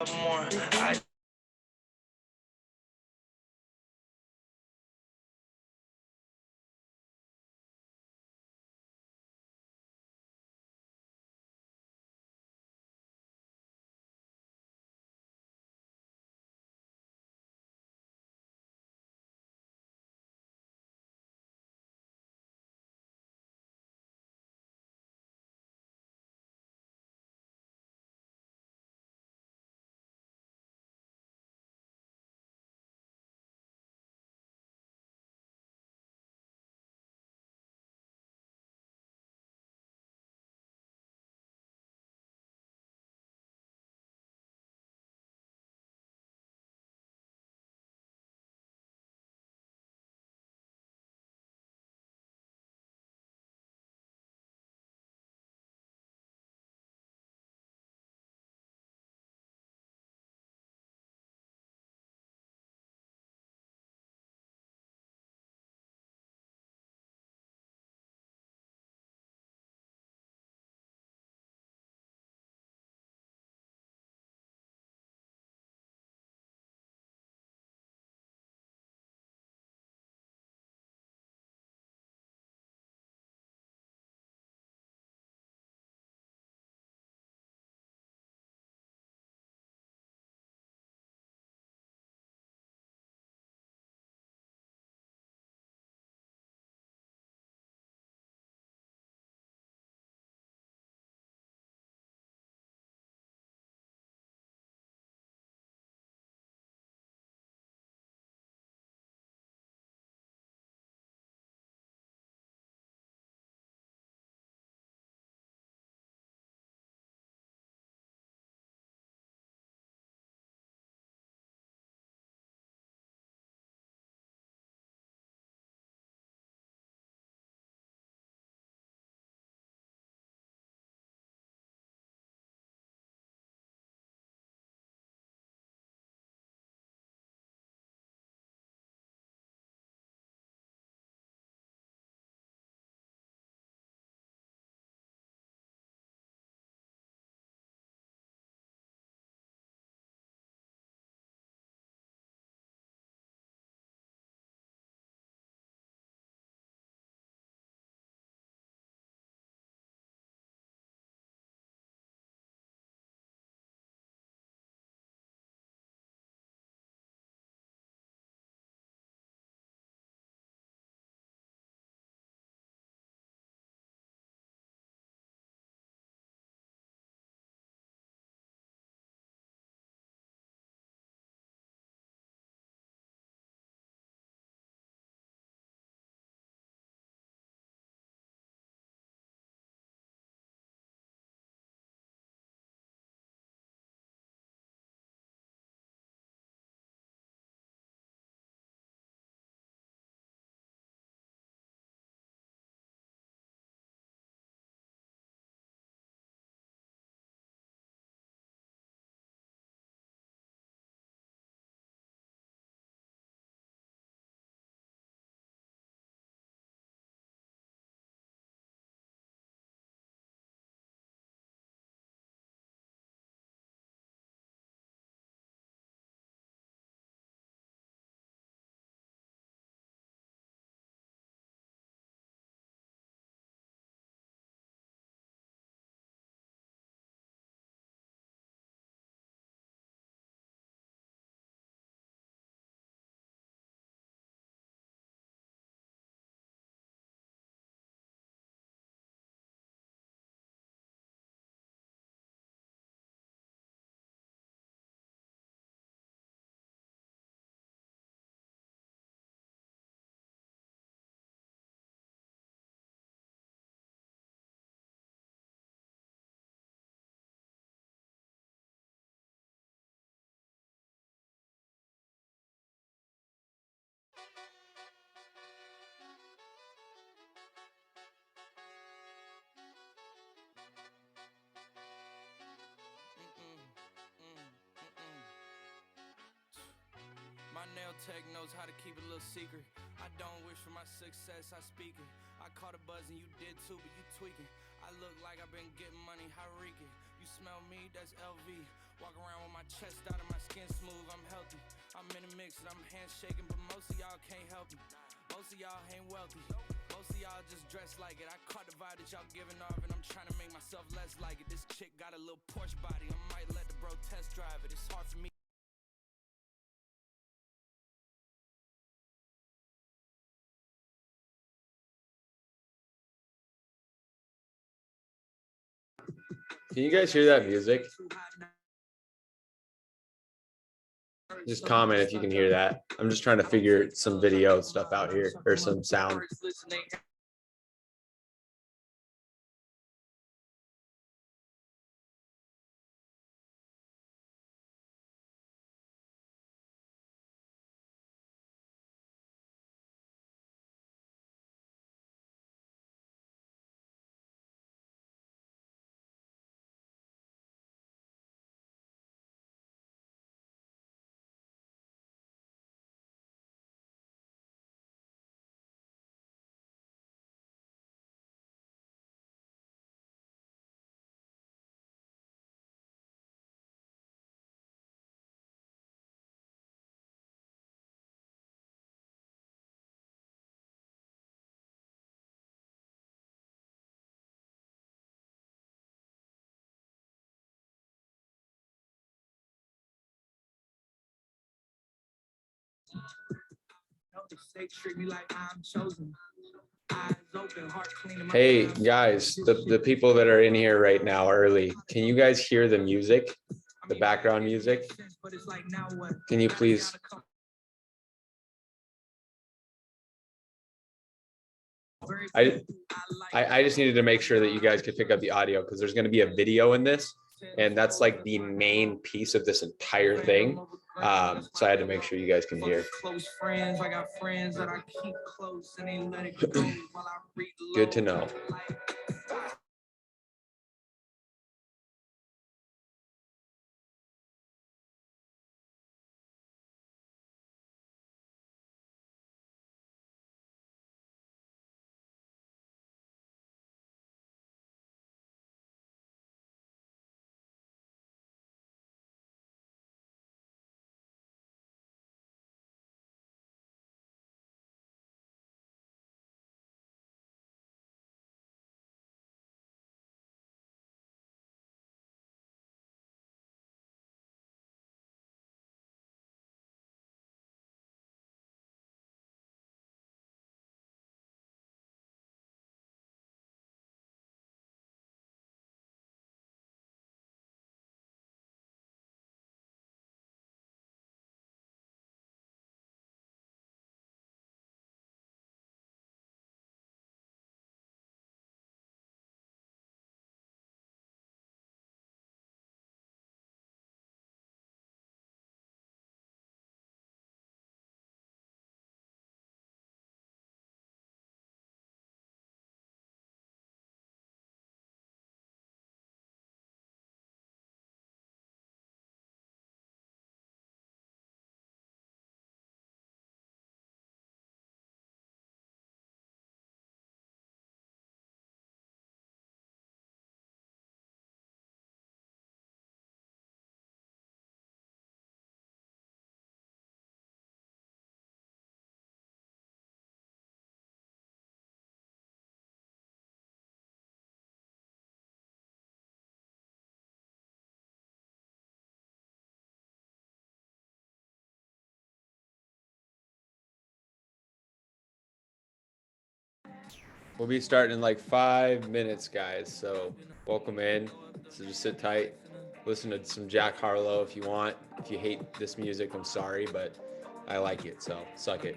more. I My nail tech knows how to keep a little secret. I don't wish for my success, I speak it. I caught a buzz and you did too, but you tweaking. I look like I've been getting money, how reek it. You smell me, that's LV. Walk around with my chest out and my skin smooth, I'm healthy. I'm in a mix and I'm handshaking, but most of y'all can't help me. Most of y'all ain't wealthy. Most of y'all just dress like it. I caught the vibe that y'all giving off, and I'm trying to make myself less like it. This chick got a little Porsche body. I might let the bro test drive it. It's hard for me. Can you guys hear that music? Just comment if you can hear that. I'm just trying to figure some video stuff out here, or some sound. Hey guys, the people that are in here right now early, can you guys hear the music, the background music? Can you please? I just needed to make sure that you guys could pick up the audio, because there's going to be a video in this, and that's like the main piece of this entire thing. So I had to make sure you guys can hear. Close friends, I got friends that I keep close and they let it go while I read. Good to know. We'll be starting in like 5 minutes, guys. So welcome in. So just sit tight. Listen to some Jack Harlow if you want. If you hate this music, I'm sorry, but I like it. So suck it.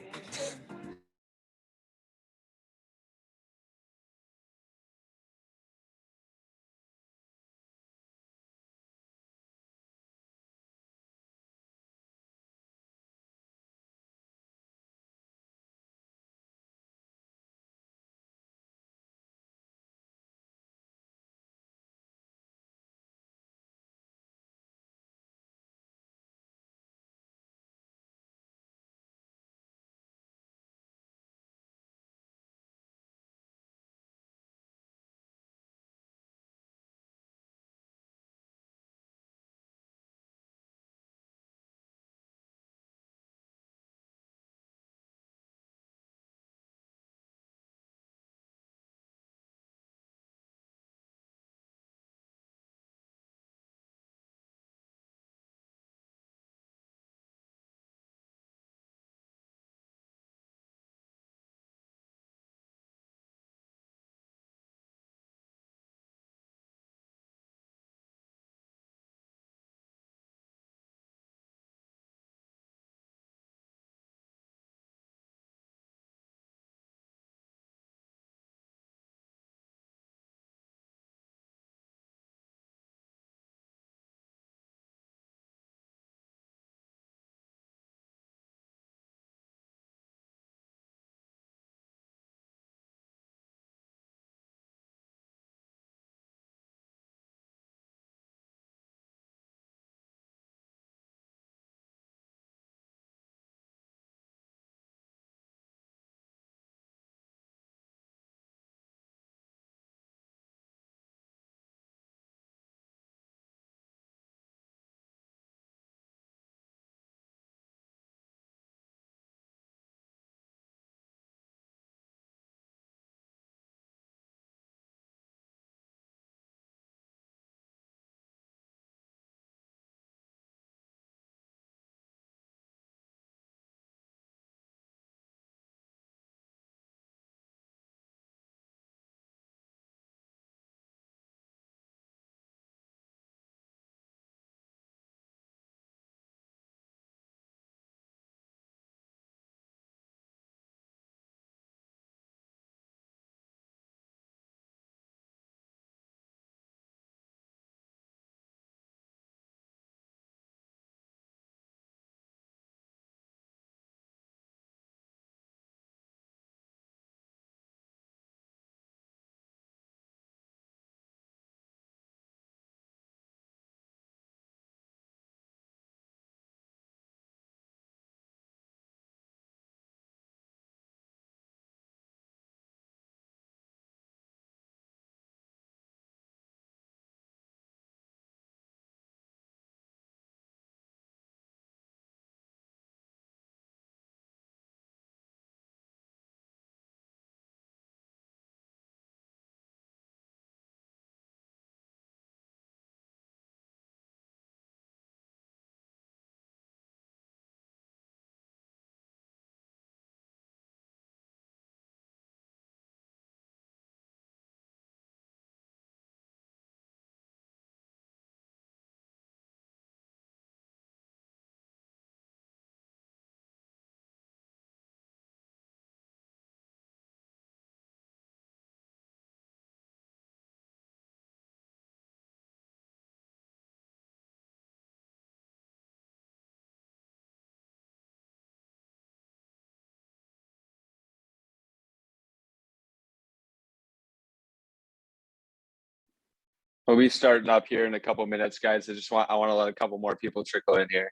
We'll be starting up here in a couple minutes, guys. I want to let a couple more people trickle in here.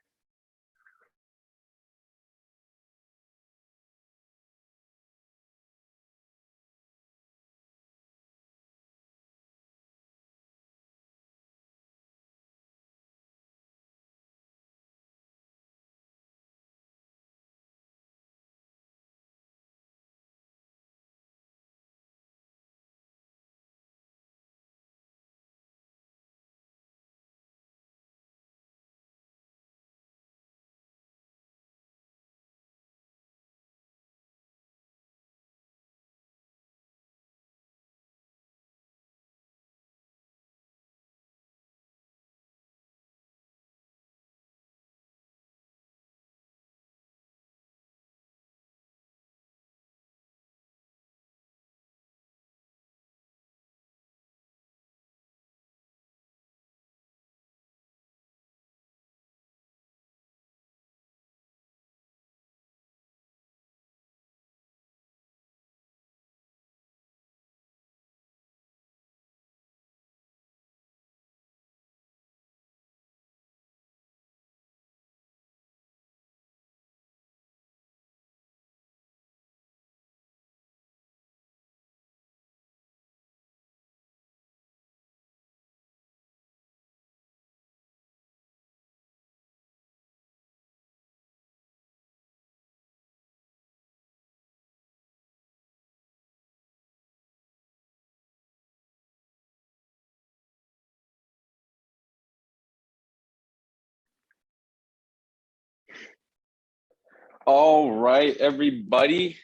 All right, everybody.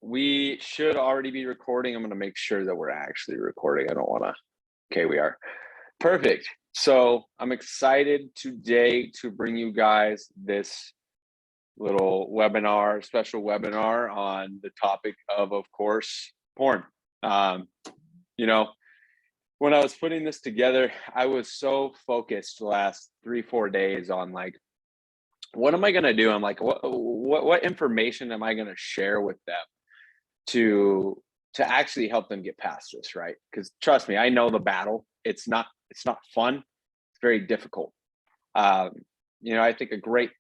We should already be recording. I'm going to make sure that we're actually recording. I don't want to. Okay, we are. Perfect. So I'm excited today to bring you guys this little webinar, special webinar on the topic of course, porn. You know, when I was putting this together, I was so focused the last 3-4 days on like, what am I going to do? I'm like, what information am I going to share with them to actually help them get past this, right? Because trust me, I know the battle. It's not fun. It's very difficult. You know, I think a great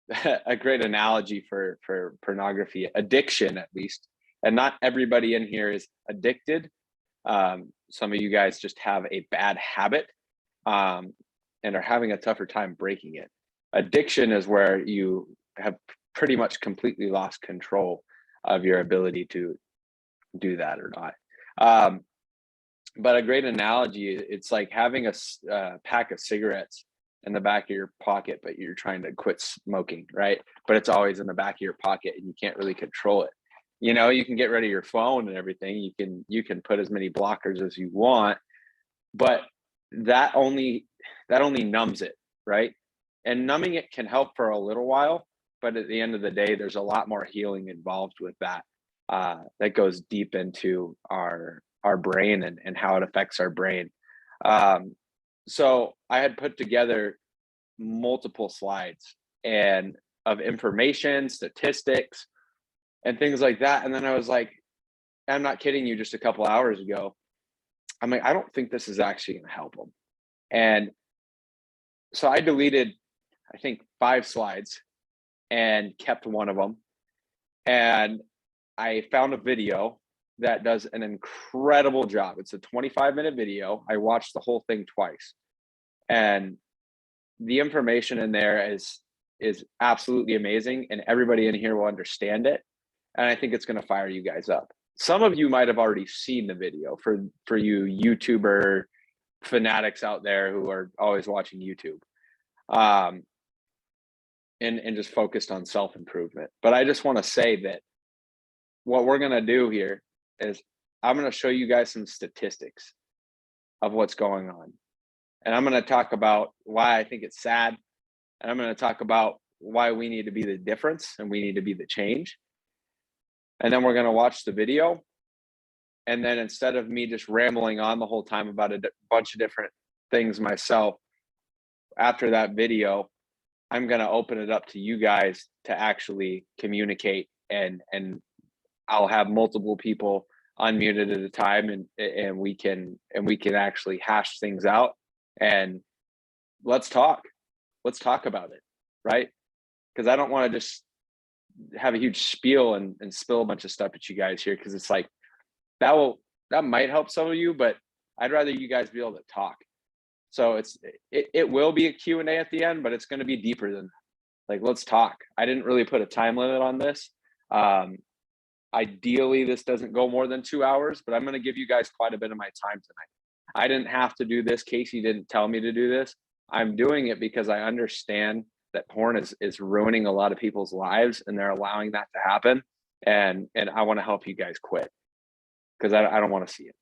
analogy for pornography addiction, at least, and not everybody in here is addicted. Some of you guys just have a bad habit and are having a tougher time breaking it. Addiction is where you have pretty much completely lost control of your ability to do that or not. But a great analogy, it's like having a pack of cigarettes in the back of your pocket, but you're trying to quit smoking, right? But it's always in the back of your pocket and you can't really control it. You know, you can get rid of your phone and everything. You can put as many blockers as you want, but that only numbs it, right? And numbing it can help for a little while, but at the end of the day, there's a lot more healing involved with that. That goes deep into our brain and how it affects our brain. So I had put together multiple slides and of information, statistics, and things like that. And then I was like, I'm not kidding you, just a couple hours ago, I'm like, I don't think this is actually going to help them. And so I deleted, I think, 5 slides and kept one of them. And I found a video that does an incredible job. It's a 25-minute video. I watched the whole thing twice. And the information in there is absolutely amazing, and everybody in here will understand it. And I think it's going to fire you guys up. Some of you might have already seen the video for you YouTuber fanatics out there who are always watching YouTube. And just focused on self-improvement. But I just want to say that what we're going to do here is I'm going to show you guys some statistics of what's going on. And I'm going to talk about why I think it's sad. And I'm going to talk about why we need to be the difference and we need to be the change. And then we're going to watch the video. And then instead of me just rambling on the whole time about a bunch of different things myself, after that video, I'm going to open it up to you guys to actually communicate, and I'll have multiple people unmuted at a time, and we can actually hash things out, and let's talk about it, right? Because I don't want to just have a huge spiel and spill a bunch of stuff at you guys here, because it's like that might help some of you, but I'd rather you guys be able to talk. So it will be a Q&A at the end, but it's going to be deeper than that. Like, let's talk. I didn't really put a time limit on this. Ideally, this doesn't go more than 2 hours, but I'm going to give you guys quite a bit of my time tonight. I didn't have to do this. Casey didn't tell me to do this. I'm doing it because I understand that porn is ruining a lot of people's lives, and they're allowing that to happen. And I want to help you guys quit, because I don't want to see it.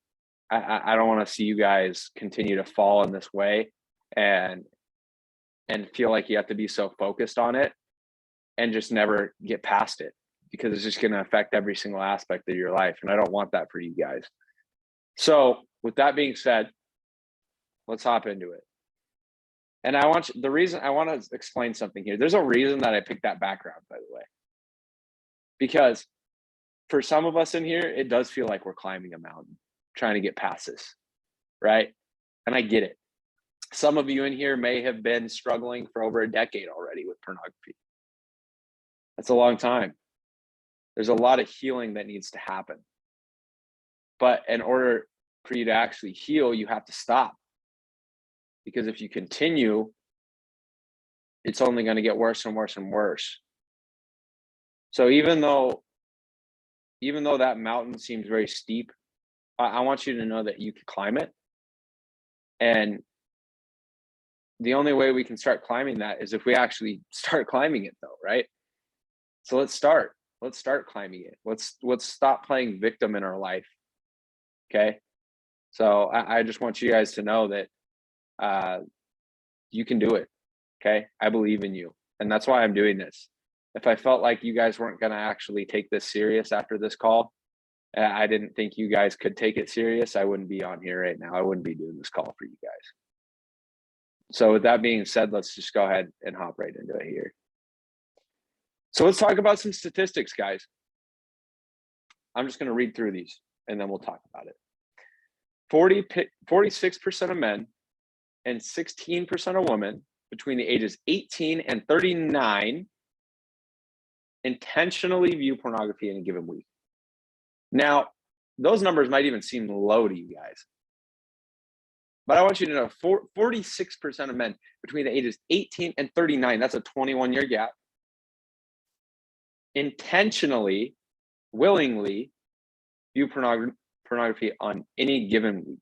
I don't want to see you guys continue to fall in this way and feel like you have to be so focused on it and just never get past it, because it's just going to affect every single aspect of your life. And I don't want that for you guys. So with that being said, let's hop into it. And I want to explain something here. There's a reason that I picked that background, by the way, because for some of us in here, it does feel like we're climbing a mountain, trying to get past this, right? And I get it. Some of you in here may have been struggling for over a decade already with pornography. That's a long time. There's a lot of healing that needs to happen. But in order for you to actually heal, you have to stop. Because if you continue, it's only going to get worse and worse and worse. So even though that mountain seems very steep, I want you to know that you can climb it. And the only way we can start climbing that is if we actually start climbing it, though, right? So let's start climbing it. Let's stop playing victim in our life. Okay. So I just want you guys to know that you can do it. Okay. I believe in you. And that's why I'm doing this. If I felt like you guys weren't going to actually take this serious after this call, I didn't think you guys could take it serious, I wouldn't be on here right now. I wouldn't be doing this call for you guys. So with that being said, let's just go ahead and hop right into it here. So let's talk about some statistics, guys. I'm just going to read through these and then we'll talk about it. 46% of men and 16% of women between the ages 18 and 39 intentionally view pornography in a given week. Now, those numbers might even seem low to you guys. But I want you to know 46% of men between the ages 18 and 39, that's a 21-year gap, intentionally, willingly view pornography on any given week.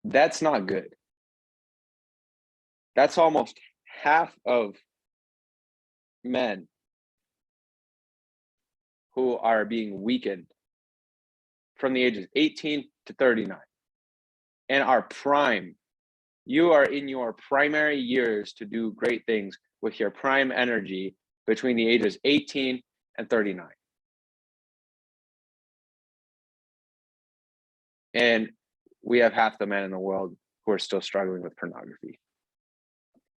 That's not good. That's almost half of men who are being weakened from the ages 18 to 39. And our prime, you are in your primary years to do great things with your prime energy between the ages 18 and 39. And we have half the men in the world who are still struggling with pornography.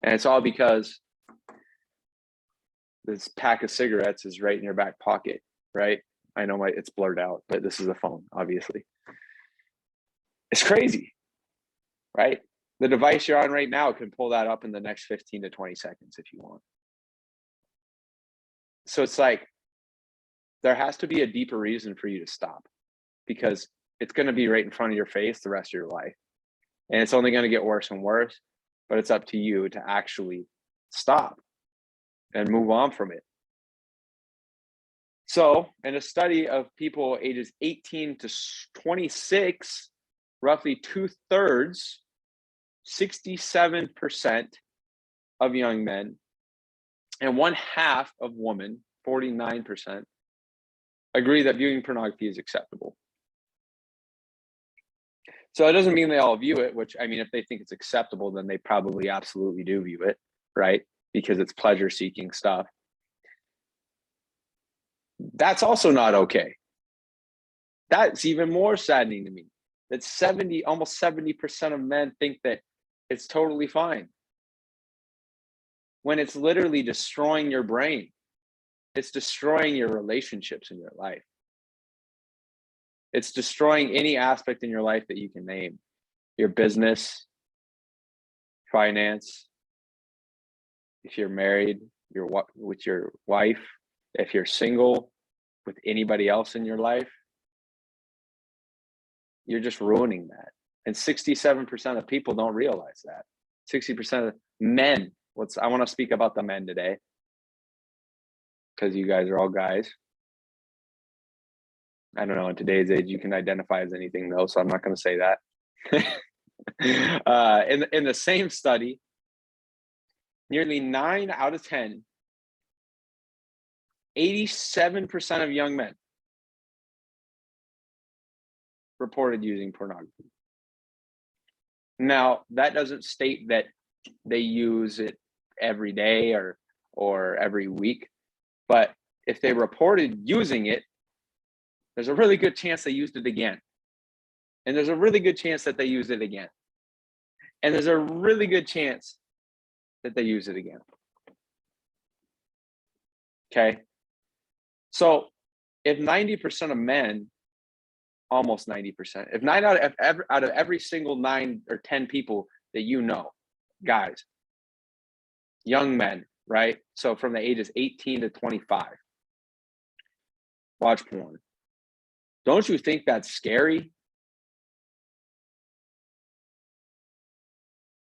And it's all because this pack of cigarettes is right in your back pocket, right? I know it's blurred out, but this is a phone, obviously. It's crazy, right? The device you're on right now can pull that up in the next 15 to 20 seconds if you want. So it's like, there has to be a deeper reason for you to stop, because it's going to be right in front of your face the rest of your life. And it's only going to get worse and worse, but it's up to you to actually stop and move on from it. So in a study of people ages 18 to 26, roughly 2/3, 67% of young men and 1/2 of women, 49%, agree that viewing pornography is acceptable. So it doesn't mean they all view it, which, I mean, if they think it's acceptable, then they probably absolutely do view it, right? Because it's pleasure-seeking stuff. That's also not okay. That's even more saddening to me, that almost 70% of men think that it's totally fine, when it's literally destroying your brain. It's destroying your relationships in your life. It's destroying any aspect in your life that you can name. Your business, finance, if you're married, with your wife, if you're single, with anybody else in your life, you're just ruining that. And 67% of people don't realize that. 60% of men, I want to speak about the men today, because you guys are all guys. I don't know, in today's age, you can identify as anything though, so I'm not going to say that. In the same study, nearly 9 out of 10, 87% of young men reported using pornography. Now, that doesn't state that they use it every day or every week, but if they reported using it, there's a really good chance they used it again. And there's a really good chance that they use it again. And there's a really good chance that they use it again. Okay. So if 90% of men, almost 90%, if 9 out of every single 9 or 10 people that you know, guys, young men, right? So from the ages 18 to 25, watch porn. Don't you think that's scary?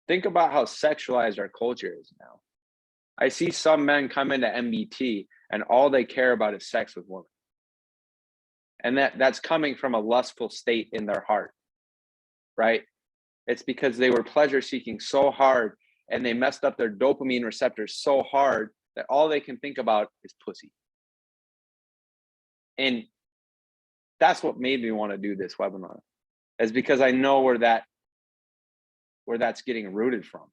Think about how sexualized our culture is now. I see some men come into MBT and all they care about is sex with women. And that's coming from a lustful state in their heart, right? It's because they were pleasure seeking so hard and they messed up their dopamine receptors so hard that all they can think about is pussy. And that's what made me want to do this webinar, is because I know where that's getting rooted from.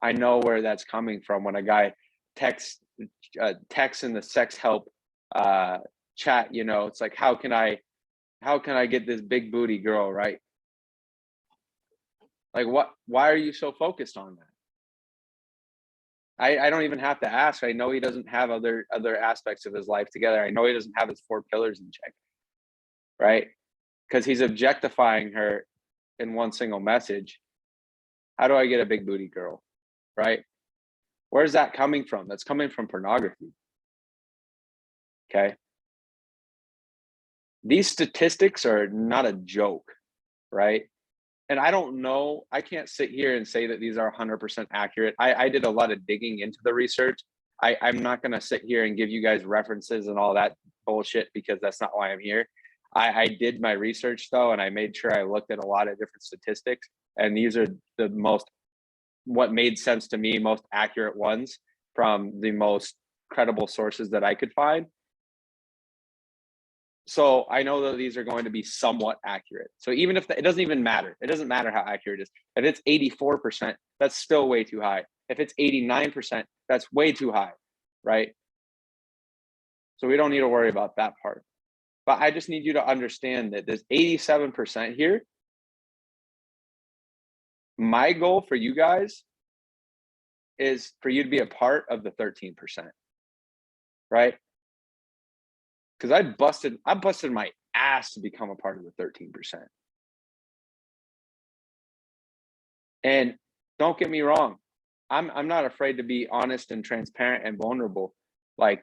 I know where that's coming from when a guy texts in the sex help chat, it's like, how can I get this big booty girl, right? Like, why are you so focused on that? I don't even have to ask. I know he doesn't have other aspects of his life together. I know he doesn't have his 4 pillars in check, right? Because he's objectifying her in one single message. How do I get a big booty girl, right? Where's that coming from? That's coming from pornography. Okay. These statistics are not a joke, right? And I don't know, I can't sit here and say that these are 100% accurate. I did a lot of digging into the research. I'm not going to sit here and give you guys references and all that bullshit, because that's not why I'm here. I did my research though, and I made sure I looked at a lot of different statistics, and these are what made sense to me, most accurate ones from the most credible sources that I could find. So I know that these are going to be somewhat accurate. So even if it doesn't even matter, it doesn't matter how accurate it is. If it's 84%, that's still way too high. If it's 89%, that's way too high, right? So we don't need to worry about that part. But I just need you to understand that there's 87% here. My goal for you guys is for you to be a part of the 13%, right? Because I busted my ass to become a part of the 13%. And don't get me wrong, I'm not afraid to be honest and transparent and vulnerable. Like,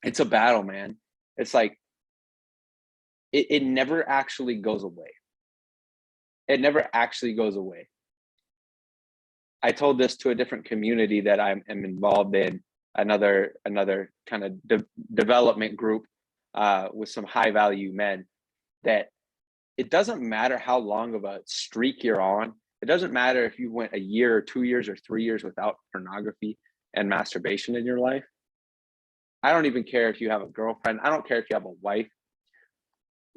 it's a battle, man. It's like it never actually goes away. It never actually goes away. I told this to a different community that I'm involved in, another kind of development group with some high value men, that it doesn't matter how long of a streak you're on. It doesn't matter if you went a year or 2 years or 3 years without pornography and masturbation in your life. I don't even care if you have a girlfriend. I don't care if you have a wife.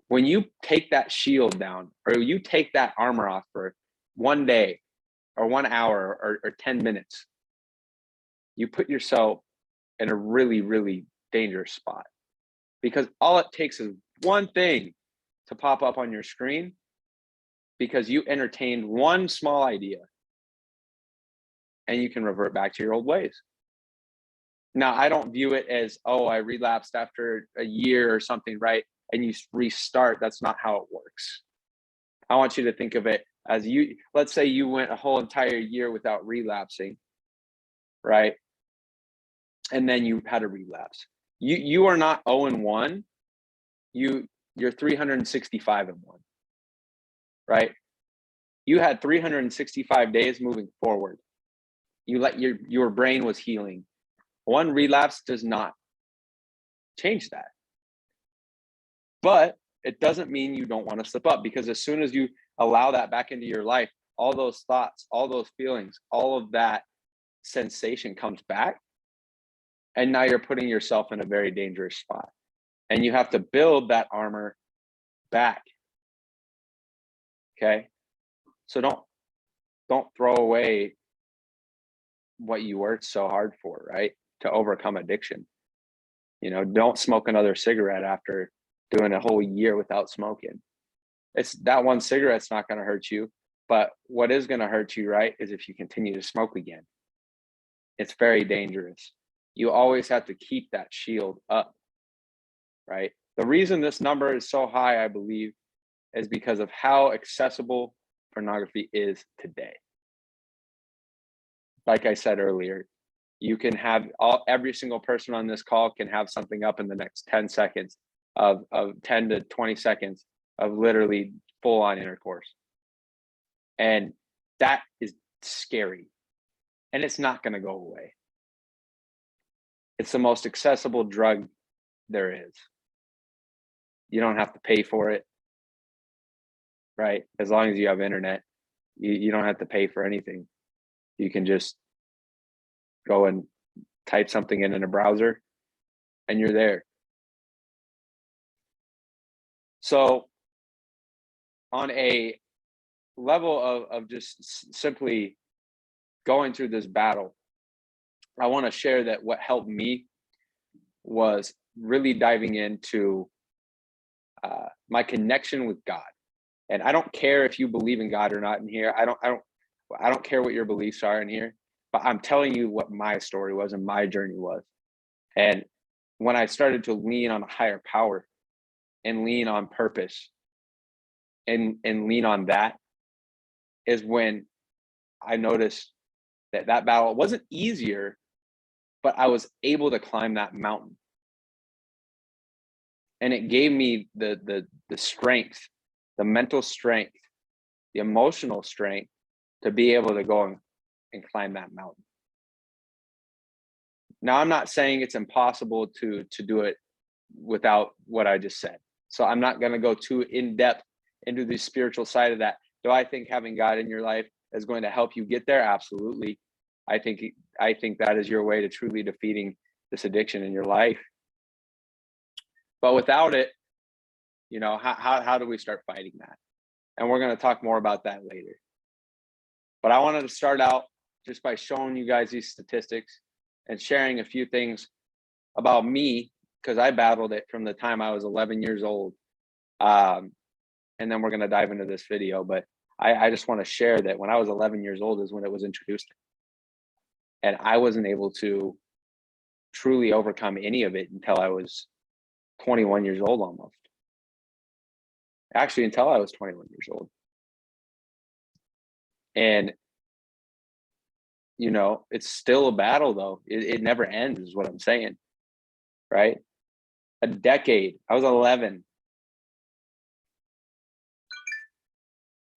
When you take that shield down, or you take that armor off for 1 day or 1 hour or 10 minutes, you put yourself in a really, really dangerous spot, because all it takes is one thing to pop up on your screen because you entertained one small idea, and you can revert back to your old ways. Now, I don't view it as, oh, I relapsed after a year or something, right? And you restart. That's not how it works. I want you to think of it as let's say you went a whole entire year without relapsing, right? And then you had a relapse. You are not 0-1. You're 365 and 1, right? You had 365 days moving forward. You let your brain was healing. One relapse does not change that. But it doesn't mean you don't want to slip up, because as soon as you allow that back into your life, all those thoughts, all those feelings, all of that sensation comes back. And now you're putting yourself in a very dangerous spot. And you have to build that armor back. Okay. So don't throw away what you worked so hard for, right? To overcome addiction. You know, don't smoke another cigarette after doing a whole year without smoking. It's that one cigarette's not going to hurt you, but what is going to hurt you, right, is if you continue to smoke again. It's very dangerous. You always have to keep that shield up, right? The reason this number is so high, I believe, is because of how accessible pornography is today. Like I said earlier, you can have every single person on this call can have something up in the next 10 seconds of 10 to 20 seconds of literally full on intercourse. And that is scary. And it's not going to go away. It's the most accessible drug there is. You don't have to pay for it, right? As long as you have internet, you don't have to pay for anything. You can just go and type something in a browser and you're there. So on a level of just simply going through this battle, I want to share that what helped me was really diving into my connection with God. And I don't care if you believe in God or not in here. I don't care what your beliefs are in here, but I'm telling you what my story was and my journey was. And when I started to lean on a higher power and lean on purpose and lean on that, is when I noticed that battle wasn't easier, but I was able to climb that mountain. And it gave me the strength, the mental strength, the emotional strength to be able to go and climb that mountain. Now, I'm not saying it's impossible to do it without what I just said. So I'm not going to go too in depth into the spiritual side of that. Do I think having God in your life is going to help you get there? Absolutely. I think that is your way to truly defeating this addiction in your life. But without it, you know, how do we start fighting that? And we're going to talk more about that later. But I wanted to start out just by showing you guys these statistics and sharing a few things about me, because I battled it from the time I was 11 years old. And then we're going to dive into this video. But I just want to share that when I was 11 years old is when it was introduced. And I wasn't able to truly overcome any of it until I was 21 years old almost. Actually, until I was 21 years old. And, you know, it's still a battle, though. It never ends, is what I'm saying. Right? A decade. I was 11.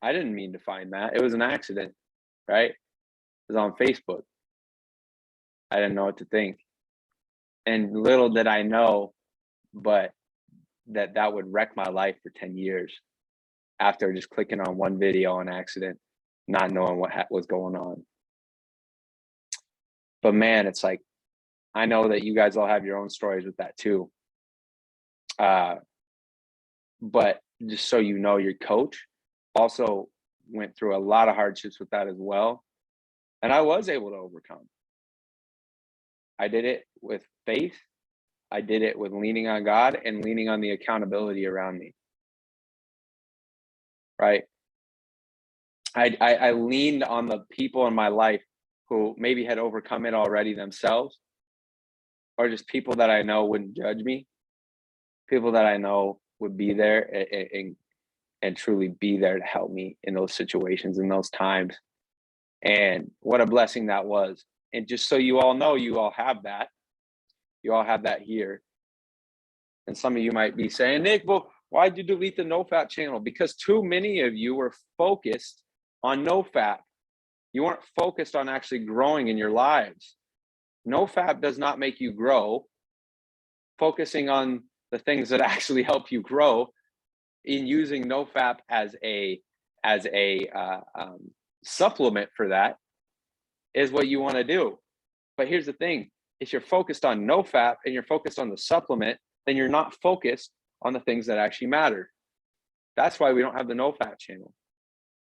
I didn't mean to find that. It was an accident, right? It was on Facebook. I didn't know what to think. And little did I know, but that would wreck my life for 10 years after just clicking on one video on accident, not knowing what was going on. But man, it's like, I know that you guys all have your own stories with that too. But just so you know, your coach also went through a lot of hardships with that as well. And I was able to overcome. I did it with faith. I did it with leaning on God and leaning on the accountability around me. Right? I leaned on the people in my life who maybe had overcome it already themselves, or just people that I know wouldn't judge me. People that I know would be there and truly be there to help me in those situations, in those times. And what a blessing that was. And just so you all know, you all have that. You all have that here. And some of you might be saying, Nick, well, why'd you delete the NoFap channel? Because too many of you were focused on NoFap. You weren't focused on actually growing in your lives. NoFap does not make you grow. Focusing on the things that actually help you grow in using NoFap as a supplement for that is what you want to do. But here's the thing: if you're focused on NoFap and you're focused on the supplement, then you're not focused on the things that actually matter. That's why we don't have the NoFap channel.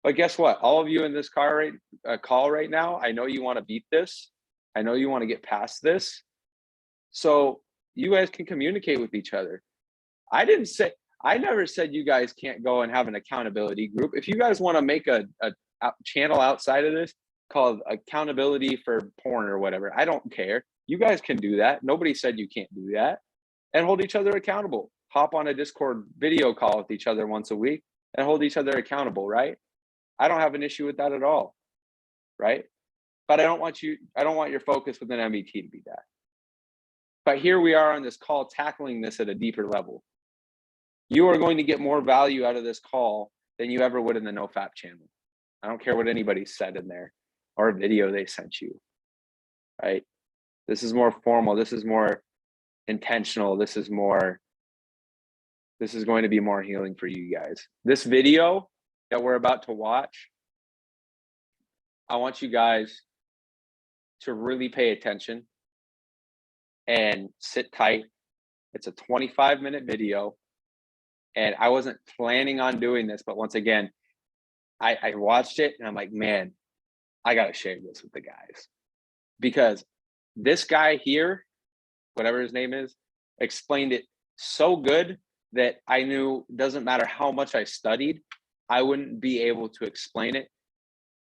But guess what? All of you in this call right now, I know you want to beat this. I know you want to get past this. So you guys can communicate with each other. I never said you guys can't go and have an accountability group. If you guys want to make a channel outside of this called accountability for porn or whatever, I don't care. You guys can do that. Nobody said you can't do that. And hold each other accountable. Hop on a Discord video call with each other once a week and hold each other accountable, right? I don't have an issue with that at all, right? But I don't want your focus within MBT to be that. But here we are on this call tackling this at a deeper level. You are going to get more value out of this call than you ever would in the NoFap channel. I don't care what anybody said in there or a video they sent you, right? This is more formal. This is more intentional. This is going to be more healing for you guys. This video that we're about to watch, I want you guys to really pay attention and sit tight. It's a 25-minute video. And I wasn't planning on doing this, but once again, I watched it and I'm like, man, I got to share this with the guys. Because this guy here, whatever his name is, explained it so good that I knew doesn't matter how much I studied, I wouldn't be able to explain it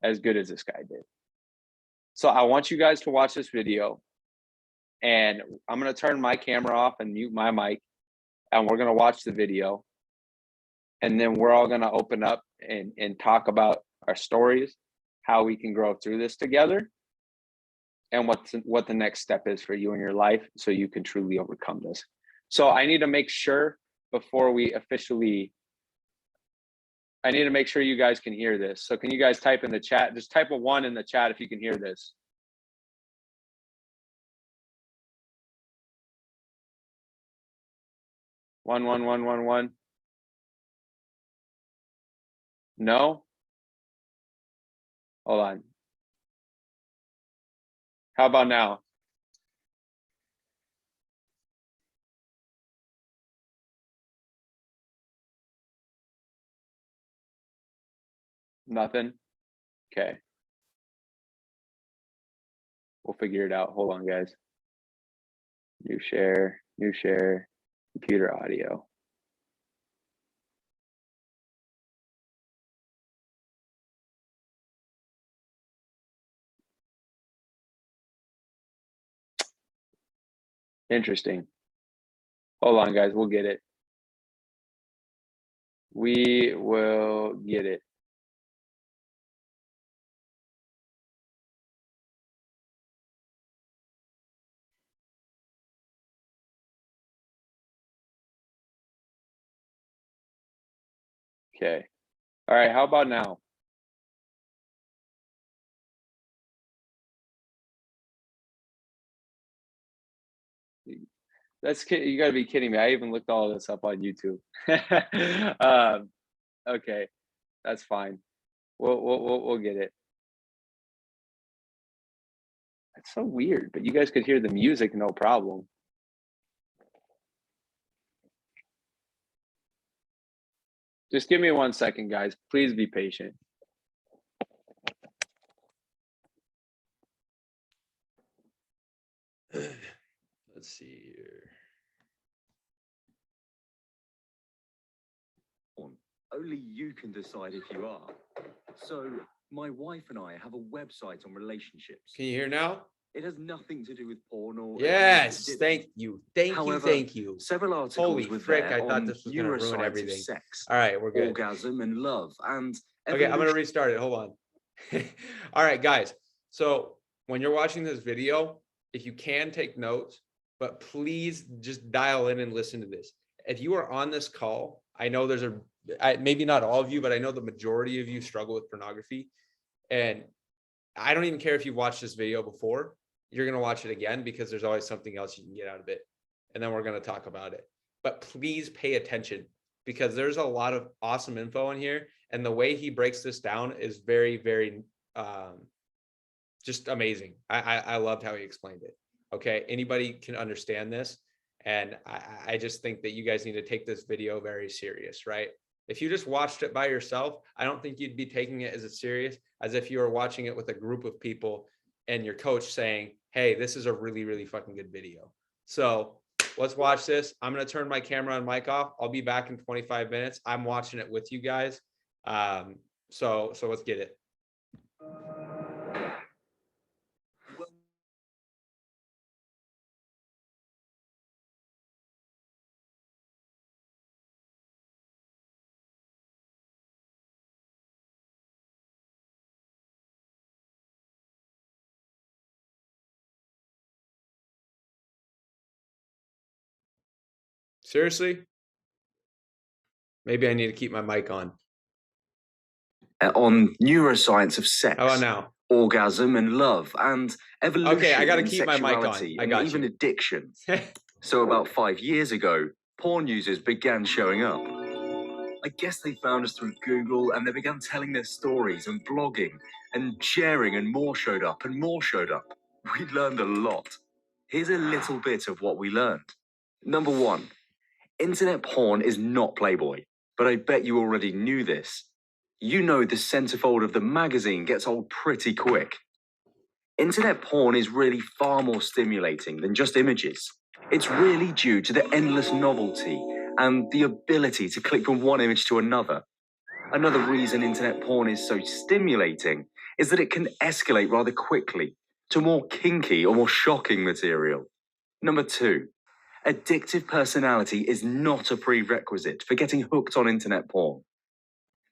as good as this guy did. So I want you guys to watch this video, and I'm going to turn my camera off and mute my mic, and we're going to watch the video. And then we're all going to open up and talk about our stories, how we can grow through this together, and what the next step is for you in your life so you can truly overcome this. So I need to make sure before we officially, I need to make sure you guys can hear this. So can you guys type in the chat? Just type a 1 in the chat if you can hear this. One. No? Hold on. How about now? Nothing? Okay. We'll figure it out. Hold on, guys. New share, computer audio. Interesting. Hold on, guys. We'll get it. We will get it. Okay. All right. How about now? You got to be kidding me. I even looked all this up on YouTube. Okay, that's fine. We'll get it. That's so weird, but you guys could hear the music, no problem. Just give me 1 second, guys. Please be patient. Let's see here. Only you can decide if you are. So my wife and I have a website on relationships. Can you hear now? It has nothing to do with porn or... Yes, thank you. However, Thank you. Several articles Holy were frick, there I thought on this was gonna ruin neuroscience of everything. sex, All right, we're good. orgasm and love, and Okay, I'm gonna evolution. restart it. Hold on. All right, guys. So when you're watching this video, if you can take notes, but please just dial in and listen to this. If you are on this call, I know there's maybe not all of you, but I know the majority of you struggle with pornography. And I don't even care if you've watched this video before, you're going to watch it again because there's always something else you can get out of it. And then we're going to talk about it. But please pay attention because there's a lot of awesome info in here. And the way he breaks this down is very, very just amazing. I loved how he explained it. Okay, anybody can understand this. And I just think that you guys need to take this video very serious, right? If you just watched it by yourself, I don't think you'd be taking it as serious as if you were watching it with a group of people and your coach saying, hey, this is a really, really fucking good video. So let's watch this. I'm going to turn my camera and mic off. I'll be back in 25 minutes. I'm watching it with you guys. So let's get it. Seriously? Maybe I need to keep my mic on. On neuroscience of sex, How about now? orgasm and love, and evolution. Okay, I gotta and keep my mic on. sexuality, I and got even you. addiction. So about 5 years ago, porn users began showing up. I guess they found us through Google and they began telling their stories and blogging and sharing, and more showed up and more showed up. We learned a lot. Here's a little bit of what we learned. Number one, internet porn is not Playboy, but I bet you already knew this. You know the centerfold of the magazine gets old pretty quick. Internet porn is really far more stimulating than just images. It's really due to the endless novelty and the ability to click from one image to another. Another reason internet porn is so stimulating is that it can escalate rather quickly to more kinky or more shocking material. Number two, addictive personality is not a prerequisite for getting hooked on internet porn.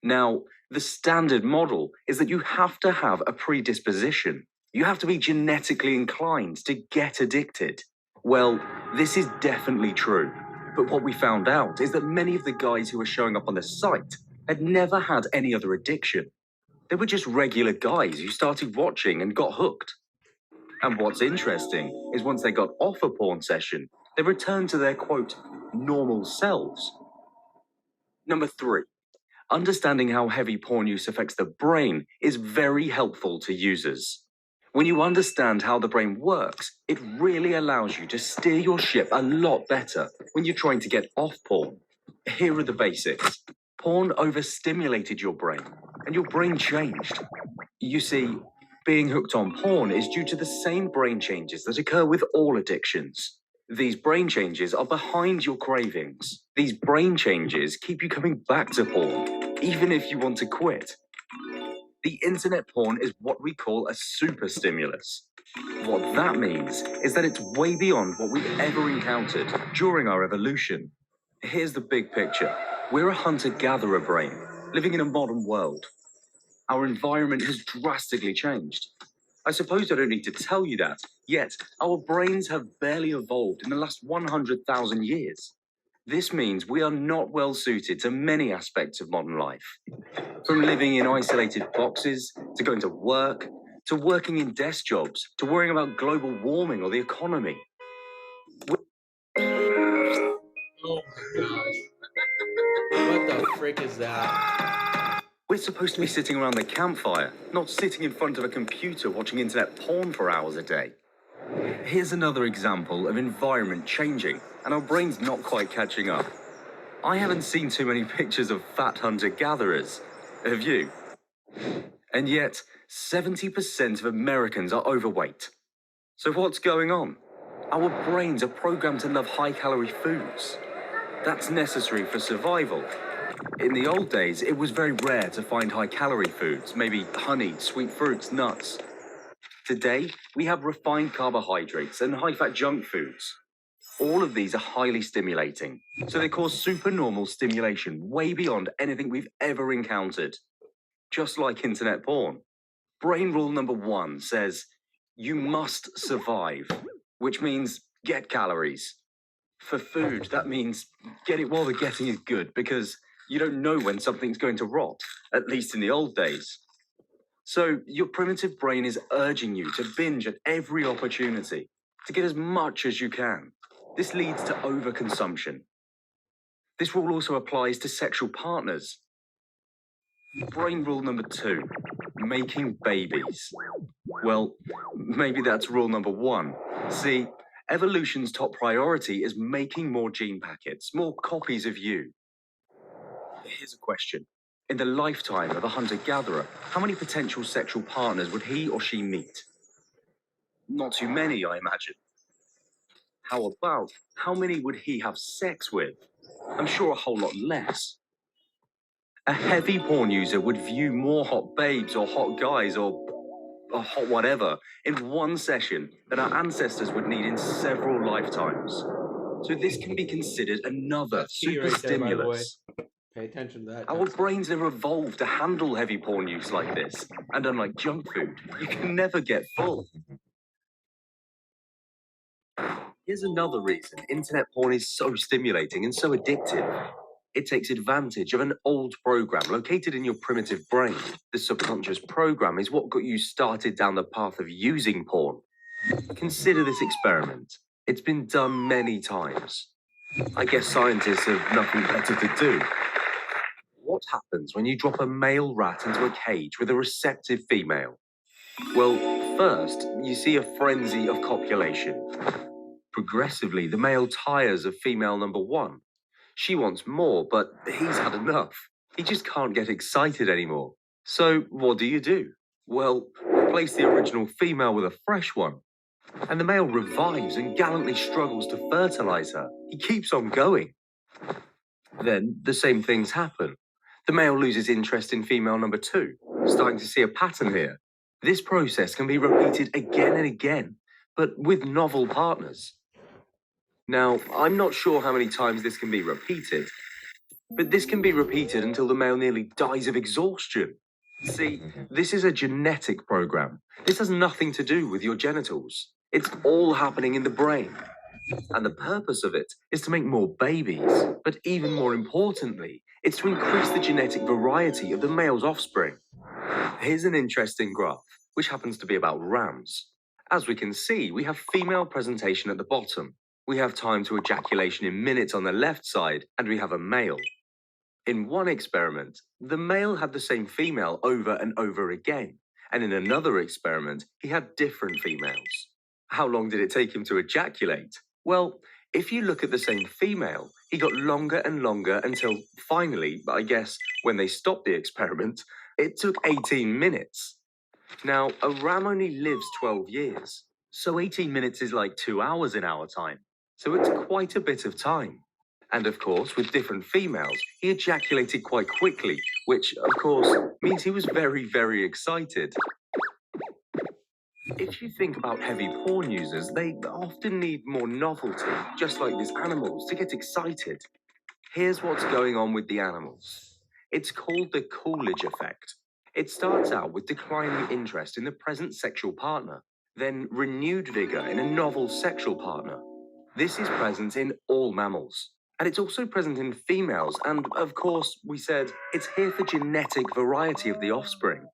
Now, the standard model is that you have to have a predisposition. You have to be genetically inclined to get addicted. Well, this is definitely true. But what we found out is that many of the guys who were showing up on the site had never had any other addiction. They were just regular guys who started watching and got hooked. And what's interesting is once they got off a porn session, they returned to their, quote, normal selves. Number three, understanding how heavy porn use affects the brain is very helpful to users. When you understand how the brain works, it really allows you to steer your ship a lot better when you're trying to get off porn. Here are the basics. Porn overstimulated your brain, and your brain changed. You see, being hooked on porn is due to the same brain changes that occur with all addictions. These brain changes are behind your cravings. These brain changes keep you coming back to porn, even if you want to quit. The internet porn is what we call a super stimulus. What that means is that it's way beyond what we've ever encountered during our evolution. Here's the big picture. We're a hunter-gatherer brain, living in a modern world. Our environment has drastically changed. I suppose I don't need to tell you that, yet our brains have barely evolved in the last 100,000 years. This means we are not well suited to many aspects of modern life. From living in isolated boxes, to going to work, to working in desk jobs, to worrying about global warming or the economy. Oh my gosh. What the frick is that? We're supposed to be sitting around the campfire, not sitting in front of a computer watching internet porn for hours a day. Here's another example of environment changing and our brains not quite catching up. I haven't seen too many pictures of fat hunter-gatherers. Have you? And yet, 70% of Americans are overweight. So what's going on? Our brains are programmed to love high-calorie foods. That's necessary for survival. In the old days, it was very rare to find high-calorie foods, maybe honey, sweet fruits, nuts. Today, we have refined carbohydrates and high-fat junk foods. All of these are highly stimulating, so they cause supernormal stimulation way beyond anything we've ever encountered. Just like internet porn. Brain rule number 1 says, you must survive, which means get calories. For food, that means get it while the getting is good, because you don't know when something's going to rot, at least in the old days. So your primitive brain is urging you to binge at every opportunity, to get as much as you can. This leads to overconsumption. This rule also applies to sexual partners. Brain rule number 2, making babies. Well, maybe that's rule number 1. See, evolution's top priority is making more gene packets, more copies of you. Here's a question. In the lifetime of a hunter-gatherer, how many potential sexual partners would he or she meet? Not too many, I imagine. How about, how many would he have sex with? I'm sure a whole lot less. A heavy porn user would view more hot babes or hot guys or hot whatever in one session than our ancestors would need in several lifetimes. So this can be considered another Key super right there, by the way. stimulus. Pay attention to that. Our brains never evolved to handle heavy porn use like this, and unlike junk food, you can never get full. Here's another reason internet porn is so stimulating and so addictive. It takes advantage of an old program located in your primitive brain. The subconscious program is what got you started down the path of using porn. Consider this experiment. It's been done many times. I guess scientists have nothing better to do. What happens when you drop a male rat into a cage with a receptive female? Well, first, you see a frenzy of copulation. Progressively, the male tires of female number 1. She wants more, but he's had enough. He just can't get excited anymore. So what do? Well, replace the original female with a fresh one. And the male revives and gallantly struggles to fertilize her. He keeps on going. Then the same things happen. The male loses interest in female number 2. Starting to see a pattern here. This process can be repeated again and again, but with novel partners. Now, I'm not sure how many times this can be repeated, but this can be repeated until the male nearly dies of exhaustion. See, this is a genetic program. This has nothing to do with your genitals. It's all happening in the brain. And the purpose of it is to make more babies, but even more importantly, it's to increase the genetic variety of the male's offspring. Here's an interesting graph, which happens to be about rams. As we can see, we have female presentation at the bottom. We have time to ejaculation in minutes on the left side, and we have a male. In one experiment, the male had the same female over and over again, and in another experiment, he had different females. How long did it take him to ejaculate? Well, if you look at the same female, he got longer and longer until finally, I guess, when they stopped the experiment, it took 18 minutes. Now, a ram only lives 12 years, so 18 minutes is like 2 hours in our time. So it's quite a bit of time. And of course, with different females, he ejaculated quite quickly, which, of course, means he was very, very excited. If you think about heavy porn users, they often need more novelty, just like these animals, to get excited. Here's what's going on with the animals. It's called the Coolidge effect. It starts out with declining interest in the present sexual partner, then renewed vigor in a novel sexual partner. This is present in all mammals, and it's also present in females, and of course, we said, it's here for genetic variety of the offspring.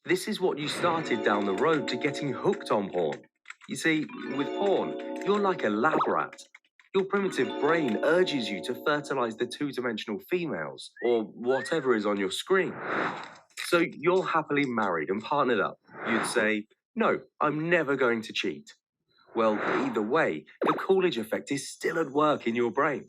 This is what you started down the road to getting hooked on porn. You see, with porn, you're like a lab rat. Your primitive brain urges you to fertilize the two-dimensional females, or whatever is on your screen. So you're happily married and partnered up. You'd say, no, I'm never going to cheat. Well, either way, the Coolidge effect is still at work in your brain.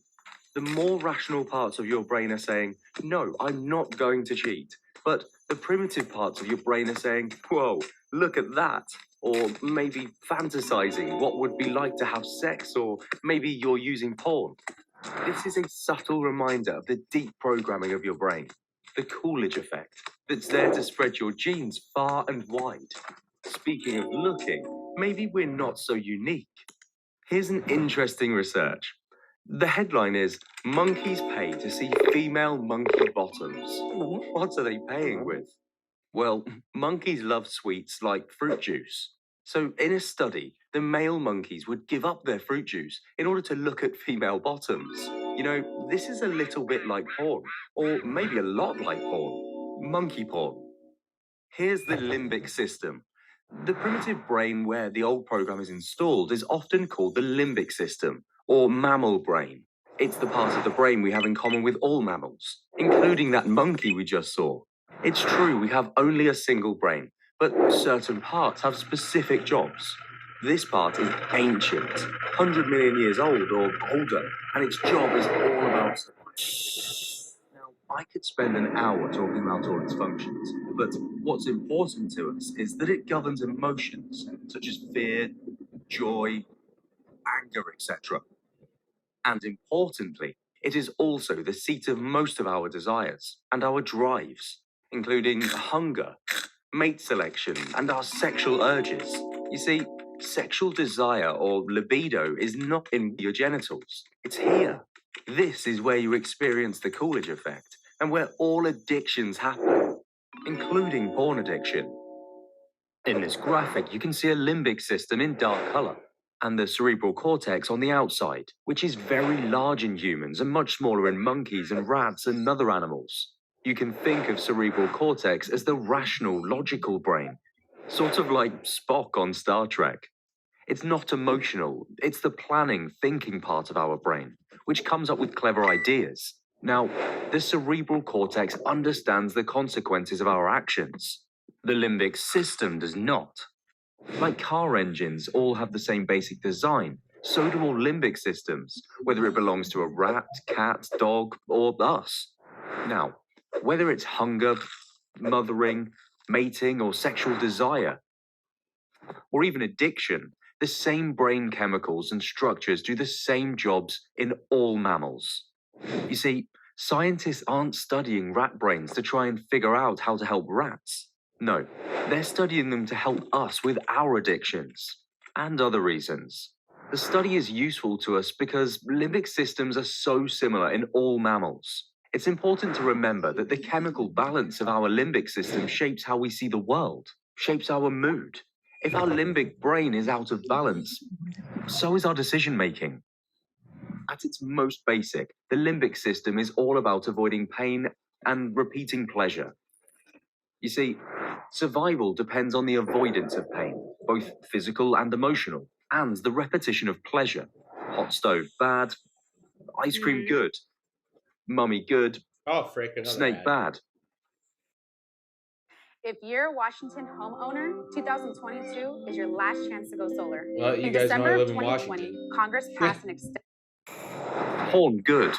The more rational parts of your brain are saying, no, I'm not going to cheat. But the primitive parts of your brain are saying, whoa, look at that. Or maybe fantasizing what would be like to have sex, or maybe you're using porn. This is a subtle reminder of the deep programming of your brain, the Coolidge effect, that's there to spread your genes far and wide. speaking of looking, maybe we're not so unique. Here's an interesting research. The headline is, monkeys pay to see female monkey bottoms. What are they paying with? Well, monkeys love sweets like fruit juice. So in a study, the male monkeys would give up their fruit juice in order to look at female bottoms. You know, this is a little bit like porn, or maybe a lot like porn. Monkey porn. Here's the limbic system. The primitive brain where the old program is installed is often called the limbic system, or mammal brain. It's the part of the brain we have in common with all mammals, including that monkey we just saw. It's true we have only a single brain, but certain parts have specific jobs. This part is ancient, 100 million years old or older, and its job is all about... Now, I could spend an hour talking about all its functions, but what's important to us is that it governs emotions, such as fear, joy, anger, etc. And importantly, it is also the seat of most of our desires and our drives, including hunger, mate selection, and our sexual urges. You see, sexual desire or libido is not in your genitals, it's here. This is where you experience the Coolidge effect and where all addictions happen, including porn addiction. In this graphic, you can see a limbic system in dark color and the cerebral cortex on the outside, which is very large in humans and much smaller in monkeys and rats and other animals. You can think of cerebral cortex as the rational, logical brain, sort of like Spock on Star Trek. It's not emotional, it's the planning, thinking part of our brain, which comes up with clever ideas. Now, the cerebral cortex understands the consequences of our actions. The limbic system does not. Like car engines all have the same basic design, so do all limbic systems, whether it belongs to a rat, cat, dog, or us. Now, whether it's hunger, mothering, mating, or sexual desire, or even addiction, the same brain chemicals and structures do the same jobs in all mammals. You see, scientists aren't studying rat brains to try and figure out how to help rats. No, they're studying them to help us with our addictions and other reasons. The study is useful to us because limbic systems are so similar in all mammals. It's important to remember that the chemical balance of our limbic system shapes how we see the world, shapes our mood. If our limbic brain is out of balance, so is our decision making. At its most basic, the limbic system is all about avoiding pain and repeating pleasure. You see, survival depends on the avoidance of pain, both physical and emotional, and the repetition of pleasure. Hot stove bad, ice cream good, mummy good, Oh, frick. another snake ad. bad. If you're a Washington homeowner, 2022 is your last chance to go solar. Well, you in guys know December I live of in 2020, Washington. Congress passed an extension. Porn good.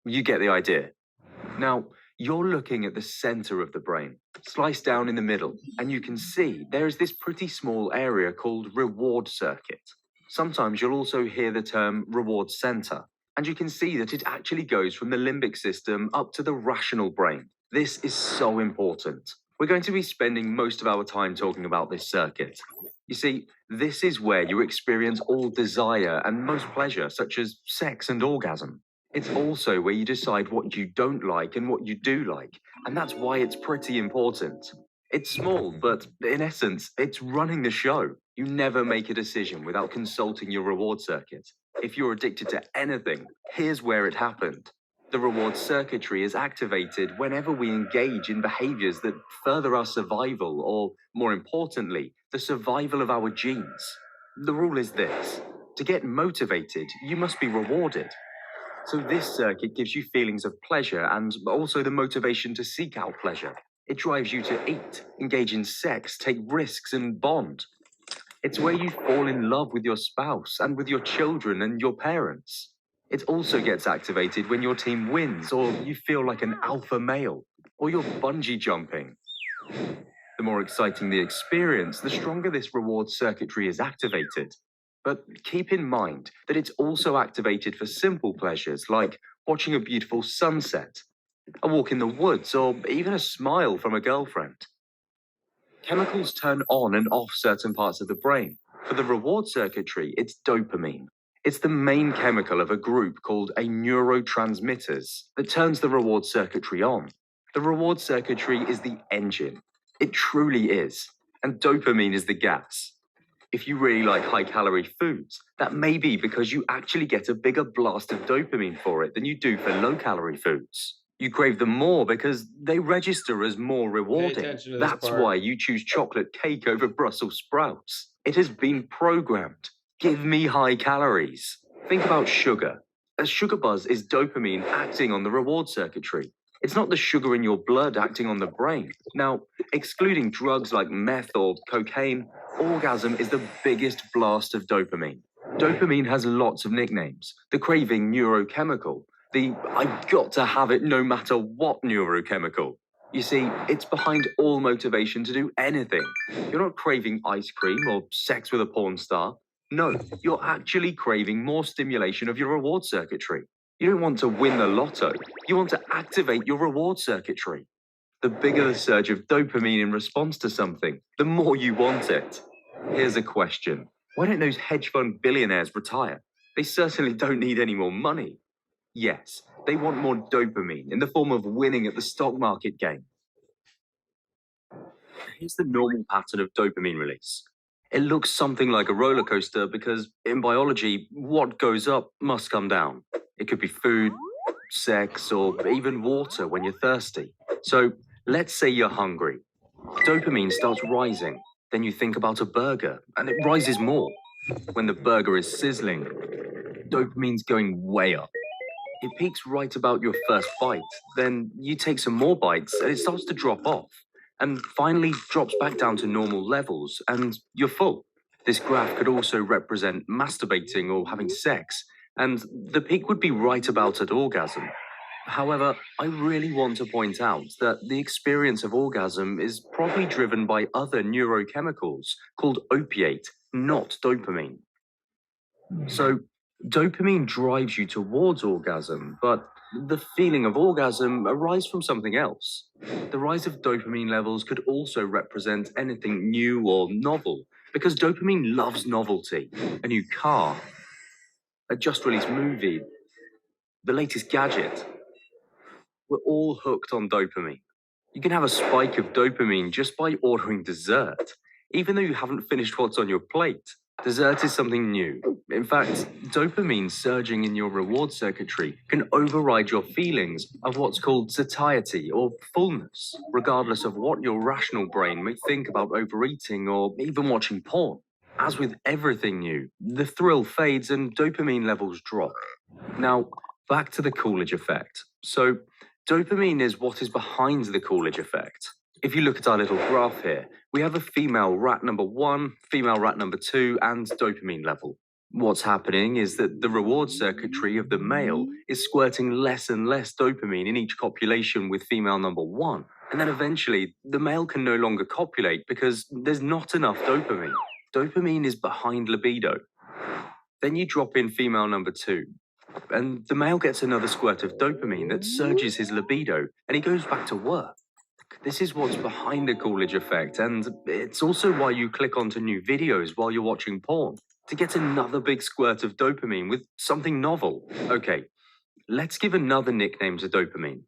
You get the idea. Now, you're looking at the center of the brain, sliced down in the middle, and you can see there is this pretty small area called reward circuit. Sometimes you'll also hear the term reward center, and you can see that it actually goes from the limbic system up to the rational brain. This is so important. We're going to be spending most of our time talking about this circuit. You see, this is where you experience all desire and most pleasure, such as sex and orgasm. It's also where you decide what you don't like and what you do like, and that's why it's pretty important. It's small, but in essence, it's running the show. You never make a decision without consulting your reward circuit. If you're addicted to anything, here's where it happened. The reward circuitry is activated whenever we engage in behaviors that further our survival, or more importantly, the survival of our genes. The rule is this: to get motivated, you must be rewarded. So this circuit gives you feelings of pleasure and also the motivation to seek out pleasure. It drives you to eat, engage in sex, take risks, and bond. It's where you fall in love with your spouse and with your children and your parents. It also gets activated when your team wins, or you feel like an alpha male, or you're bungee jumping. The more exciting the experience, the stronger this reward circuitry is activated. But keep in mind that it's also activated for simple pleasures like watching a beautiful sunset, a walk in the woods, or even a smile from a girlfriend. Chemicals turn on and off certain parts of the brain. For the reward circuitry, it's dopamine. It's the main chemical of a group called a neurotransmitters that turns the reward circuitry on. The reward circuitry is the engine. It truly is. And dopamine is the gas. If you really like high-calorie foods, that may be because you actually get a bigger blast of dopamine for it than you do for low-calorie foods. You crave them more because they register as more rewarding. attention to this That's part. why you choose chocolate cake over Brussels sprouts. It has been programmed. Give me high calories. Think about sugar. A sugar buzz is dopamine acting on the reward circuitry. It's not the sugar in your blood acting on the brain. Now, excluding drugs like meth or cocaine, orgasm is the biggest blast of dopamine. Dopamine has lots of nicknames. The craving neurochemical, the I've got to have it no matter what neurochemical. You see, it's behind all motivation to do anything. You're not craving ice cream or sex with a porn star. No, you're actually craving more stimulation of your reward circuitry. You don't want to win the lotto. You want to activate your reward circuitry. The bigger the surge of dopamine in response to something, the more you want it. Here's a question. Why don't those hedge fund billionaires retire? They certainly don't need any more money. Yes, they want more dopamine in the form of winning at the stock market game. Here's the normal pattern of dopamine release. It looks something like a roller coaster because in biology, what goes up must come down. It could be food, sex, or even water when you're thirsty. So let's say you're hungry. Dopamine starts rising. Then you think about a burger and it rises more. When the burger is sizzling, dopamine's going way up. It peaks right about your first bite. Then you take some more bites and it starts to drop off. And finally drops back down to normal levels and you're full. This graph could also represent masturbating or having sex, and the peak would be right about at orgasm. However, I really want to point out that the experience of orgasm is probably driven by other neurochemicals called opiate, not dopamine. So, dopamine drives you towards orgasm, but the feeling of orgasm arises from something else. The rise of dopamine levels could also represent anything new or novel, because dopamine loves novelty. A new car, a just-released movie, the latest gadget. We're all hooked on dopamine. You can have a spike of dopamine just by ordering dessert, even though you haven't finished what's on your plate. Dessert is something new. In fact, dopamine surging in your reward circuitry can override your feelings of what's called satiety or fullness, regardless of what your rational brain may think about overeating or even watching porn. As with everything new, the thrill fades and dopamine levels drop. Now, back to the Coolidge effect. So, dopamine is what is behind the Coolidge effect. If you look at our little graph here, we have a female rat number 1, female rat number 2, and dopamine level. What's happening is that the reward circuitry of the male is squirting less and less dopamine in each copulation with female number 1. And then eventually, the male can no longer copulate because there's not enough dopamine. Dopamine is behind libido. Then you drop in female number 2, and the male gets another squirt of dopamine that surges his libido, and he goes back to work. This is what's behind the Coolidge effect, and it's also why you click onto new videos while you're watching porn, to get another big squirt of dopamine with something novel. Okay, let's give another nickname to dopamine.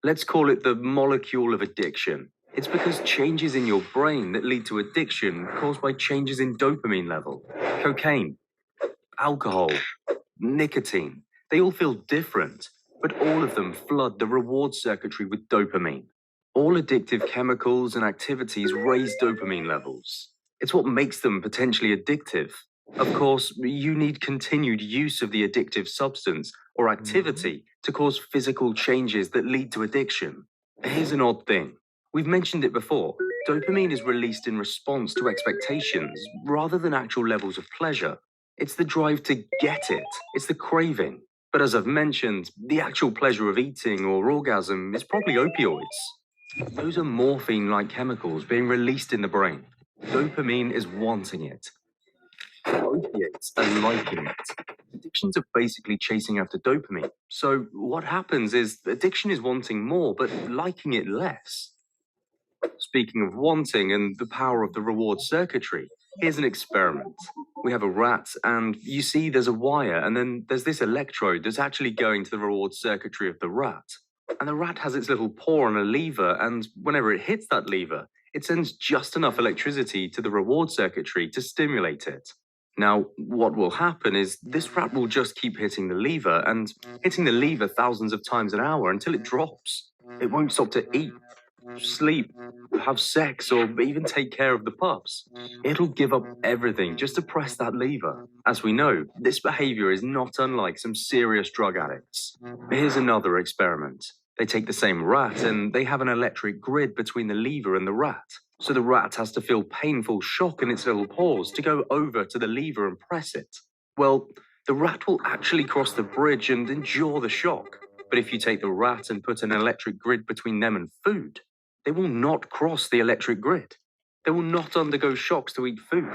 Let's call it the molecule of addiction. It's because changes in your brain that lead to addiction caused by changes in dopamine level. Cocaine, alcohol, nicotine, they all feel different, but all of them flood the reward circuitry with dopamine. All addictive chemicals and activities raise dopamine levels. It's what makes them potentially addictive. Of course, you need continued use of the addictive substance or activity to cause physical changes that lead to addiction. Here's an odd thing. We've mentioned it before. Dopamine is released in response to expectations rather than actual levels of pleasure. It's the drive to get it. It's the craving. But as I've mentioned, the actual pleasure of eating or orgasm is probably opioids. Those are morphine-like chemicals being released in the brain. Dopamine is wanting it. Opiates are liking it. Addictions are basically chasing after dopamine. So what happens is addiction is wanting more, but liking it less. Speaking of wanting and the power of the reward circuitry, here's an experiment. We have a rat, and you see there's a wire, and then there's this electrode that's actually going to the reward circuitry of the rat. And the rat has its little paw on a lever, and whenever it hits that lever, it sends just enough electricity to the reward circuitry to stimulate it. Now, what will happen is this rat will just keep hitting the lever and hitting the lever thousands of times an hour until it drops. It won't stop to eat, sleep, have sex, or even take care of the pups. It'll give up everything just to press that lever. As we know, this behavior is not unlike some serious drug addicts. Here's another experiment. They take the same rat and they have an electric grid between the lever and the rat. So the rat has to feel painful shock in its little paws to go over to the lever and press it. Well, the rat will actually cross the bridge and endure the shock. But if you take the rat and put an electric grid between them and food, they will not cross the electric grid. They will not undergo shocks to eat food.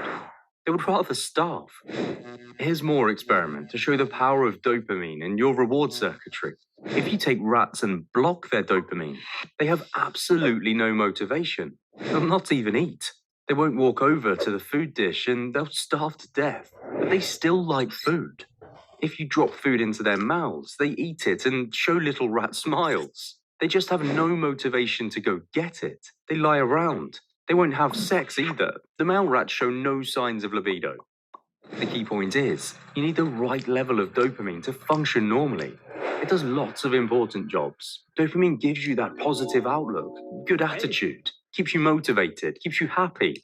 They would rather starve. Here's more experiment to show the power of dopamine in your reward circuitry. If you take rats and block their dopamine, they have absolutely no motivation. They'll not even eat. They won't walk over to the food dish and they'll starve to death. But they still like food. If you drop food into their mouths, they eat it and show little rat smiles. They just have no motivation to go get it. They lie around. They won't have sex either. The male rats show no signs of libido. The key point is, you need the right level of dopamine to function normally. It does lots of important jobs. Dopamine gives you that positive outlook, good attitude, keeps you motivated, keeps you happy.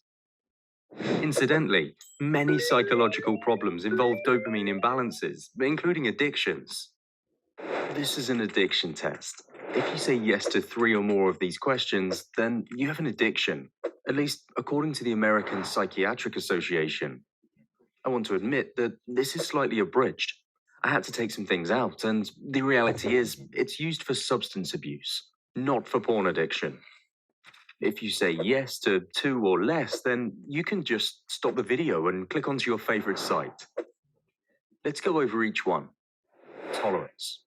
Incidentally, many psychological problems involve dopamine imbalances, including addictions. This is an addiction test. If you say yes to 3 or more of these questions, then you have an addiction, at least according to the American Psychiatric Association. I want to admit that this is slightly abridged. I had to take some things out, and the reality is it's used for substance abuse, not for porn addiction. If you say yes to 2 or less, then you can just stop the video and click onto your favorite site. Let's go over each one. Tolerance.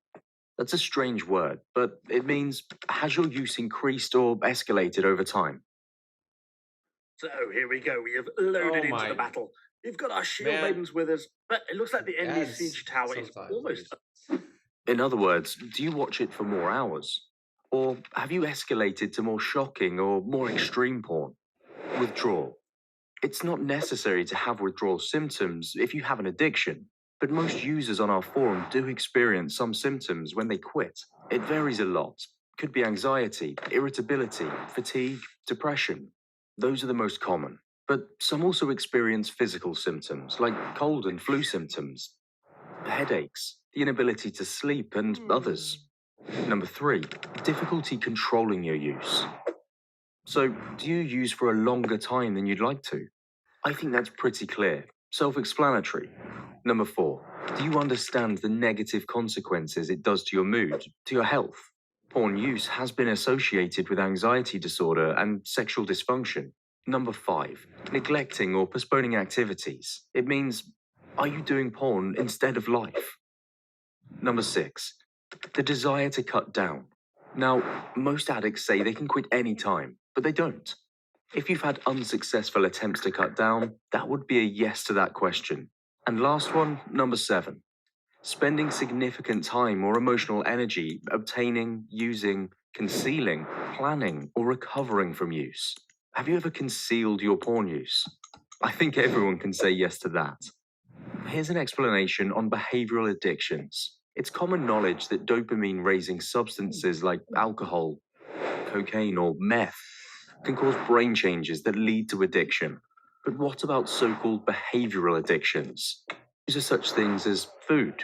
That's a strange word, but it means, has your use increased or escalated over time? So here we go. We have loaded into my the battle. We've got our shield man. maidens with us, but it looks like the enemy Yes, siege tower is sometimes, almost. In other words, do you watch it for more hours? Or have you escalated to more shocking or more extreme porn? Withdrawal. It's not necessary to have withdrawal symptoms if you have an addiction, but most users on our forum do experience some symptoms when they quit. It varies a lot. Could be anxiety, irritability, fatigue, depression. Those are the most common. But some also experience physical symptoms like cold and flu symptoms, headaches, the inability to sleep, and others. Number 3, difficulty controlling your use. So, do you use for a longer time than you'd like to? I think that's pretty clear, self-explanatory. Number 4, do you understand the negative consequences it does to your mood, to your health? Porn use has been associated with anxiety disorder and sexual dysfunction. Number 5, neglecting or postponing activities. It means, are you doing porn instead of life? Number 6, the desire to cut down. Now, most addicts say they can quit any time, but they don't. If you've had unsuccessful attempts to cut down, that would be a yes to that question. And last one, number 7, spending significant time or emotional energy obtaining, using, concealing, planning, or recovering from use. Have you ever concealed your porn use? I think everyone can say yes to that. Here's an explanation on behavioral addictions. It's common knowledge that dopamine-raising substances like alcohol, cocaine, or meth can cause brain changes that lead to addiction. But what about so-called behavioral addictions? These are such things as food,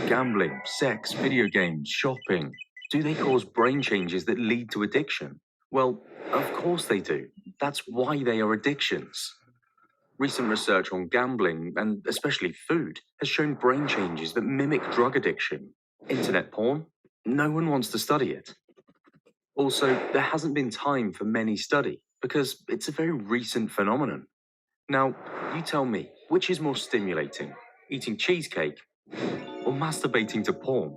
gambling, sex, video games, shopping. Do they cause brain changes that lead to addiction? Well, of course they do. That's why they are addictions. Recent research on gambling, and especially food, has shown brain changes that mimic drug addiction. Internet porn? No one wants to study it. Also, there hasn't been time for many study, because it's a very recent phenomenon. Now, you tell me, which is more stimulating? Eating cheesecake or masturbating to porn?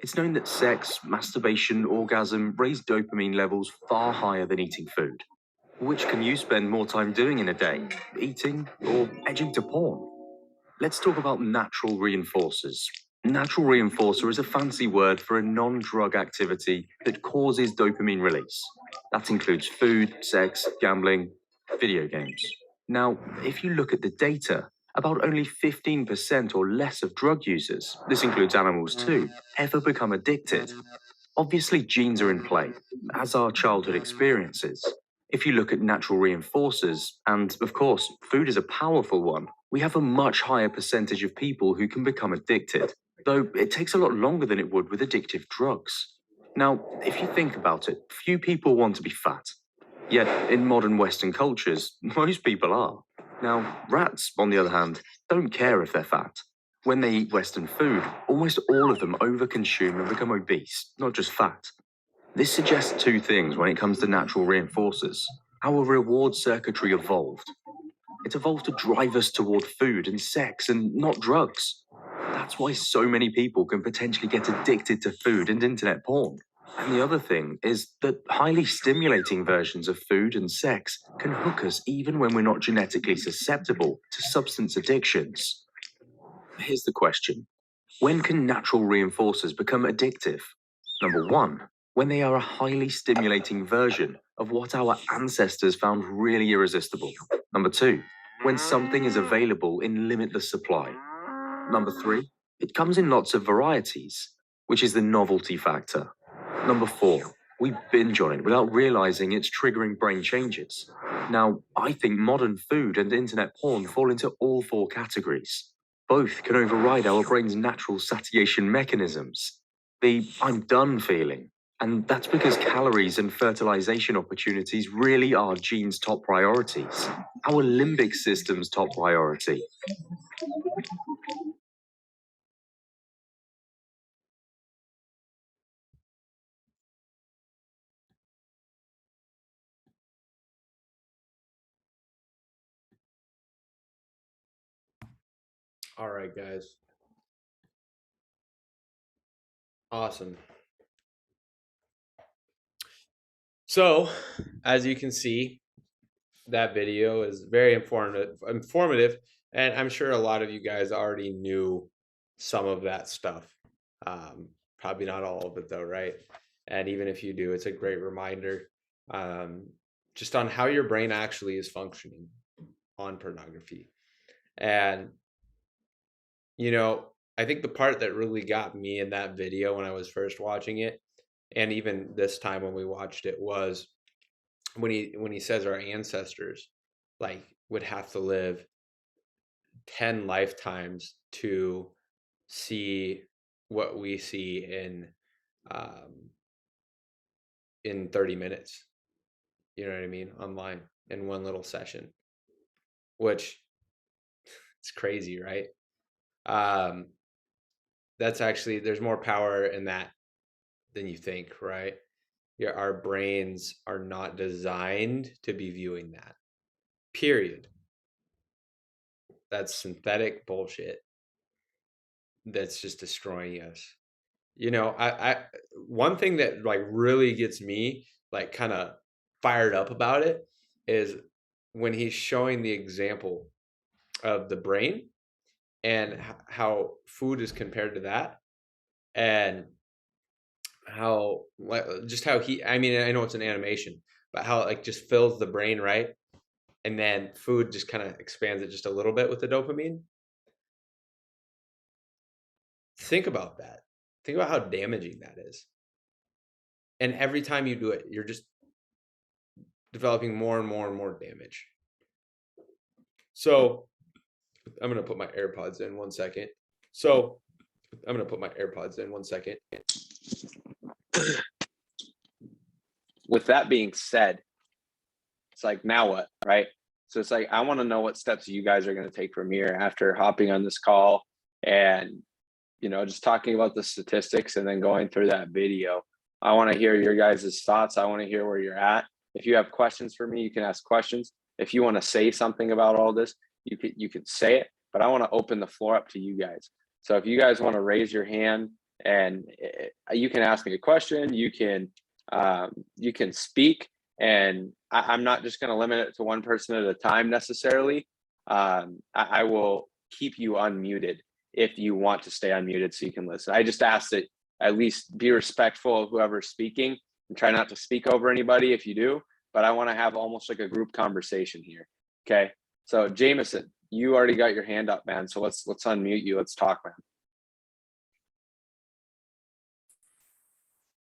It's known that sex, masturbation, orgasm raise dopamine levels far higher than eating food. Which can you spend more time doing in a day? Eating or edging to porn? Let's talk about natural reinforcers. Natural reinforcer is a fancy word for a non-drug activity that causes dopamine release. That includes food, sex, gambling, video games. Now, if you look at the data, about only 15% or less of drug users, this includes animals too, ever become addicted. Obviously, genes are in play, as are childhood experiences. If you look at natural reinforcers, and of course, food is a powerful one, we have a much higher percentage of people who can become addicted, though it takes a lot longer than it would with addictive drugs. Now, if you think about it, few people want to be fat. Yet, in modern Western cultures, most people are. Now, rats, on the other hand, don't care if they're fat. When they eat Western food, almost all of them overconsume and become obese, not just fat. This suggests two things when it comes to natural reinforcers. Our reward circuitry evolved. It evolved to drive us toward food and sex and not drugs. That's why so many people can potentially get addicted to food and internet porn. And the other thing is that highly stimulating versions of food and sex can hook us even when we're not genetically susceptible to substance addictions. Here's the question. When can natural reinforcers become addictive? Number one, when they are a highly stimulating version of what our ancestors found really irresistible. Number two, when something is available in limitless supply. Number three, it comes in lots of varieties, which is the novelty factor. Number four, we binge on it without realizing it's triggering brain changes. Now, I think modern food and internet porn fall into all four categories. Both can override our brain's natural satiation mechanisms, the I'm done feeling. And that's because calories and fertilization opportunities really are genes' top priorities, our limbic system's top priority. All right, guys. Awesome. So, as you can see, that video is very informative, and I'm sure a lot of you guys already knew some of that stuff. Probably not all of it though, right? And even if you do, it's a great reminder just on how your brain actually is functioning on pornography. And I think the part that really got me in that video when I was first watching it, and even this time when we watched it, was when he says our ancestors would have to live 10 lifetimes to see what we see in 30 minutes. You know what I mean? Online in one little session, which it's crazy, right? That's actually, there's more power in that than you think, right? Our brains are not designed to be viewing that, period. That's synthetic bullshit that's just destroying us. I one thing that really gets me kind of fired up about it is when he's showing the example of the brain and how food is compared to that, and how I mean, I know it's an animation, but how it just fills the brain, right? And then food just kind of expands it just a little bit with the dopamine. Think about that. Think about how damaging that is. And every time you do it, you're just developing more and more and more damage. So I'm going to put my AirPods in 1 second. With that being said, it's like, now what, right? So it's like, I want to know what steps you guys are going to take from here after hopping on this call and, just talking about the statistics and then going through that video. I want to hear your guys' thoughts. I want to hear where you're at. If you have questions for me, you can ask questions. If you want to say something about all this, you could say it, but I want to open the floor up to you guys. So if you guys want to raise your hand and you can ask me a question, you can speak, and I'm not just going to limit it to one person at a time necessarily. I will keep you unmuted if you want to stay unmuted so you can listen. I just ask that at least be respectful of whoever's speaking and try not to speak over anybody if you do, but I want to have almost like a group conversation here. Okay. So Jameson, you already got your hand up, man. So let's unmute you. Let's talk, man.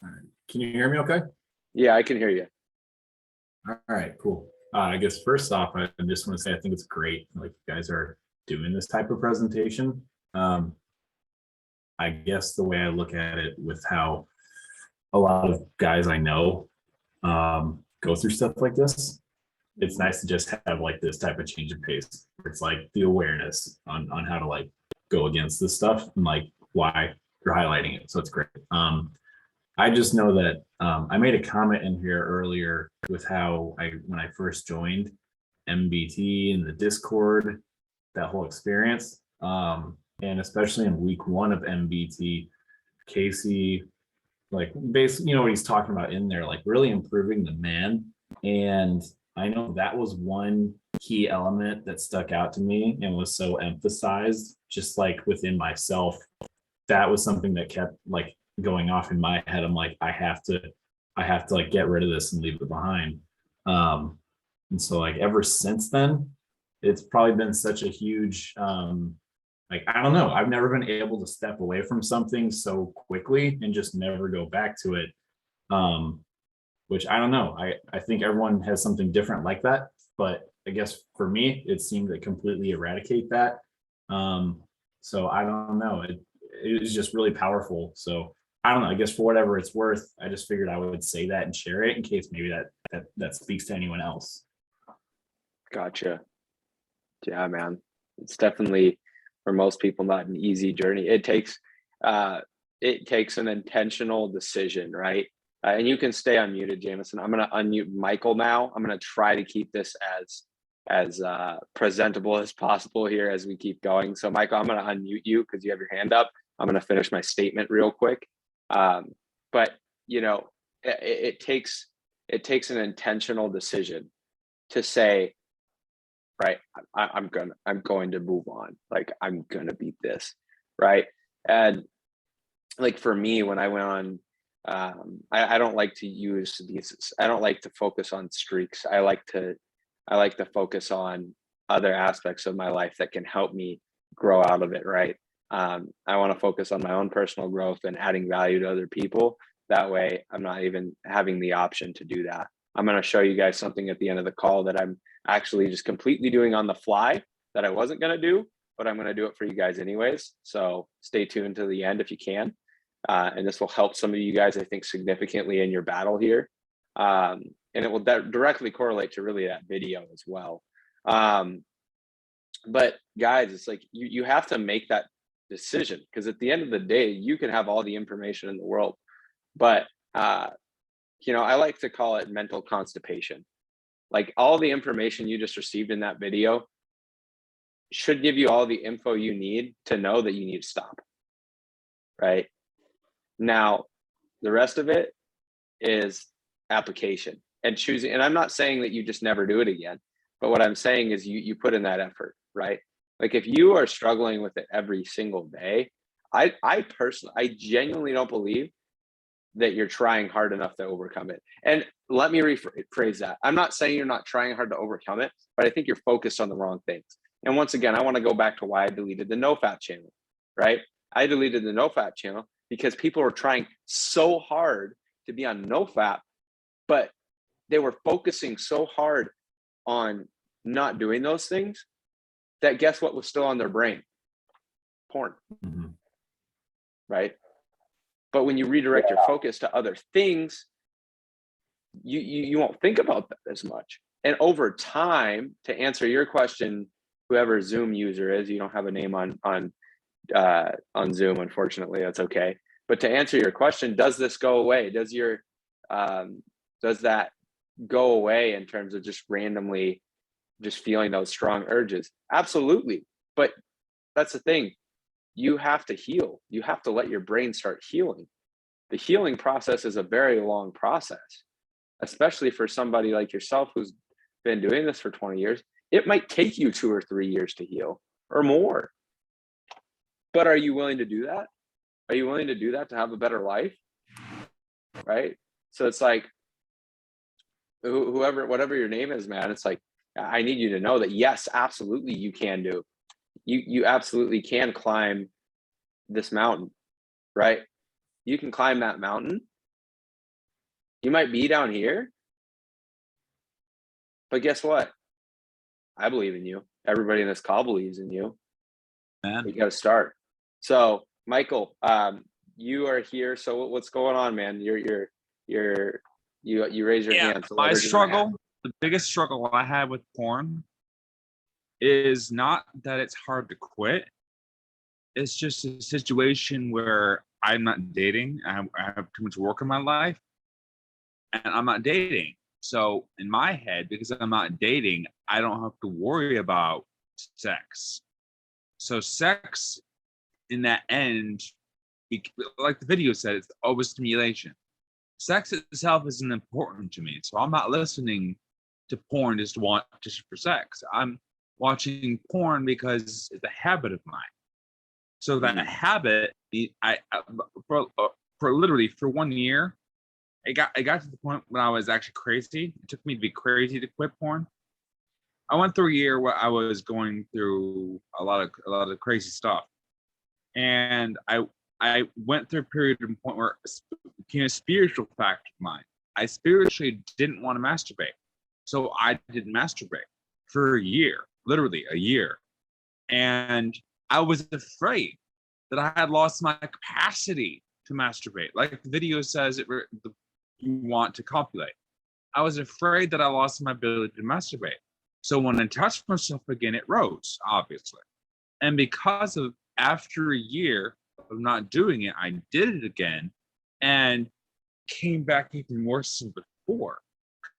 All right. Can you hear me okay? Yeah, I can hear you. All right, cool. I guess first off, I just want to say I think it's great, like you guys are doing this type of presentation. I guess the way I look at it with how a lot of guys I know go through stuff like this, it's nice to just have like this type of change of pace. It's like the awareness on how to like go against this stuff and like why you're highlighting it. So it's great. I just know that I made a comment in here earlier with how when I first joined MBT and the Discord, that whole experience, and especially in week 1 of MBT, Casey, like basically, you know what he's talking about in there, like really improving the man. And I know that was one key element that stuck out to me and was so emphasized, just like within myself. That was something that kept like going off in my head. I'm like, I have to like get rid of this and leave it behind. And so like ever since then, it's probably been such a huge like, I don't know, I've never been able to step away from something so quickly and just never go back to it. Which I don't know. I think everyone has something different like that, but I guess for me, it seemed to completely eradicate that. So I don't know. It was just really powerful. So I don't know. I guess for whatever it's worth, I just figured I would say that and share it in case maybe that speaks to anyone else. Gotcha. Yeah, man. It's definitely for most people not an easy journey. It takes an intentional decision, right? And you can stay unmuted, Jameson. I'm going to unmute Michael now. I'm going to try to keep this as presentable as possible here as we keep going. So Michael, I'm going to unmute you because you have your hand up. I'm going to finish my statement real quick. But you know, it takes an intentional decision to say, right, I'm going to move on. Like I'm going to beat this, right? And like for me, when I went on, I don't like to use these. I don't like to focus on streaks. I like to focus on other aspects of my life that can help me grow out of it, right? I want to focus on my own personal growth and adding value to other people. That way, I'm not even having the option to do that. I'm going to show you guys something at the end of the call that I'm actually just completely doing on the fly that I wasn't going to do, but I'm going to do it for you guys anyways. So stay tuned to the end if you can. And this will help some of you guys, I think, significantly in your battle here. And it will directly correlate to really that video as well. But guys, it's like you have to make that decision, because at the end of the day, you can have all the information in the world, but you know, I like to call it mental constipation. Like all the information you just received in that video should give you all the info you need to know that you need to stop, right? Now, the rest of it is application and choosing. And I'm not saying that you just never do it again, but what I'm saying is you put in that effort, right? Like if you are struggling with it every single day, I genuinely don't believe that you're trying hard enough to overcome it. And let me rephrase that. I'm not saying you're not trying hard to overcome it, but I think you're focused on the wrong things. And once again, I want to go back to why I deleted the NoFap channel, right? I deleted the NoFap channel because people were trying so hard to be on NoFap, but they were focusing so hard on not doing those things that guess what was still on their brain? Porn, right? But when you redirect your focus to other things, you won't think about that as much. And over time, to answer your question, whoever Zoom user is, you don't have a name on Zoom, unfortunately, that's okay. But to answer your question, does this go away? Does that go away in terms of just randomly just feeling those strong urges? Absolutely. But that's the thing. you have to heal. You have to let your brain start healing. The healing process is a very long process, especially for somebody like yourself who's been doing this for 20 years. It might take you 2 or 3 years to heal or more. But are you willing to do that? Are you willing to do that to have a better life? Right? So it's like, whoever, whatever your name is, man, it's like, I need you to know that yes, absolutely you can do. You absolutely can climb this mountain, right? You can climb that mountain. You might be down here, but guess what? I believe in you. Everybody in this call believes in you. Man. You got to start. So, Michael, you are here. So, what's going on, man? You raise your hand. So my struggle, the biggest struggle I have with porn is not that it's hard to quit. It's just a situation where I'm not dating. I have too much work in my life, and I'm not dating. So in my head, because I'm not dating, I don't have to worry about sex. So sex in that end, like the video said, it's overstimulation. Sex itself isn't important to me. So I'm not listening to porn just for sex. I'm watching porn because it's a habit of mine. So that habit, for literally for 1 year, it got to the point when I was actually crazy. It took me to be crazy to quit porn. I went through a year where I was going through a lot of crazy stuff, and I went through a period of point where it became a spiritual factor of mine. I spiritually didn't want to masturbate, so I didn't masturbate for a year, literally a year, and I was afraid that I had lost my capacity to masturbate. Like the video says, you want to copulate. I was afraid that I lost my ability to masturbate. So when I touched myself again, it rose, obviously. And because of after a year of not doing it, I did it again and came back even worse than before.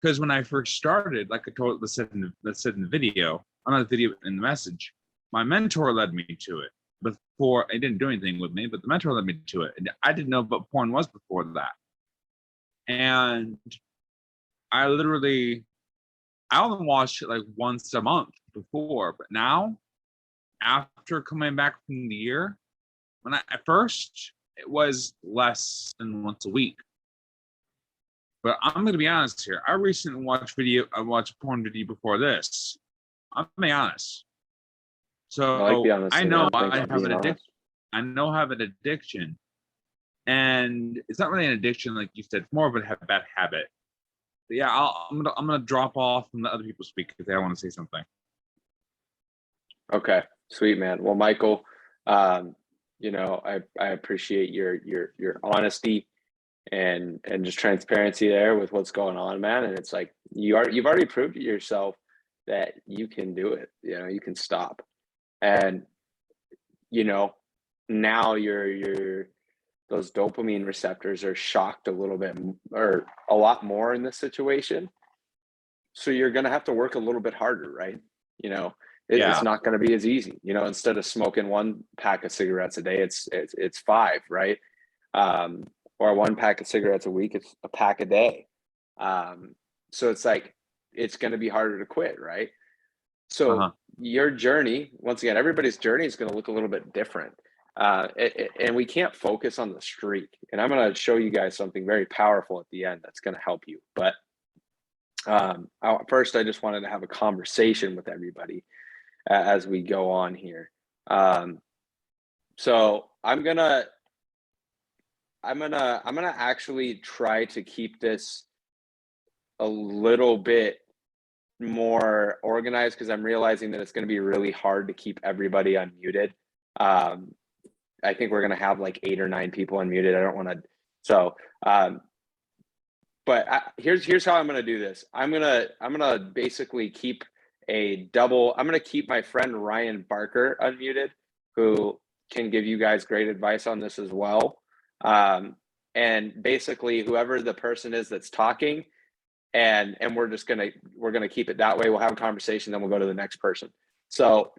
Because when I first started, like I told, let's said in the video, not the video in the message, my mentor led me to it. Before, I didn't do anything with me, but the mentor led me to it. And I didn't know what porn was before that. And I only watched it like once a month before, but now, after coming back from the year, at first it was less than once a week. But I'm gonna be honest here. I recently watched a porn video before this. I'm gonna be honest. So I know I have an addiction. I know I have an addiction. And it's not really an addiction, like you said. It's more of a bad habit. But yeah, I'm gonna drop off and let other people speak if they want to say something. Okay, sweet, man. Well, Michael, you know, I appreciate your honesty and just transparency there with what's going on, man. And it's like you've already proved to yourself that you can do it. You know, you can stop, and you know, now your those dopamine receptors are shocked a little bit or a lot more in this situation. So you're going to have to work a little bit harder, right? You know, it's not going to be as easy. You know, instead of smoking 1 pack of cigarettes a day, it's 5, right? Or 1 pack of cigarettes a week, it's a pack a day. So it's like, it's going to be harder to quit, right? So your journey, once again, everybody's journey is going to look a little bit different. And we can't focus on the streak. And I'm going to show you guys something very powerful at the end that's going to help you. But first, I just wanted to have a conversation with everybody as we go on here. So I'm gonna actually try to keep this a little bit more organized because I'm realizing that it's going to be really hard to keep everybody unmuted. I think we're going to have like 8 or 9 people unmuted. I don't want to. So, but here's how I'm going to do this. I'm going to basically keep I'm going to keep my friend Ryan Barker unmuted, who can give you guys great advice on this as well. And basically whoever the person is that's talking, and we're going to keep it that way. We'll have a conversation, then we'll go to the next person. So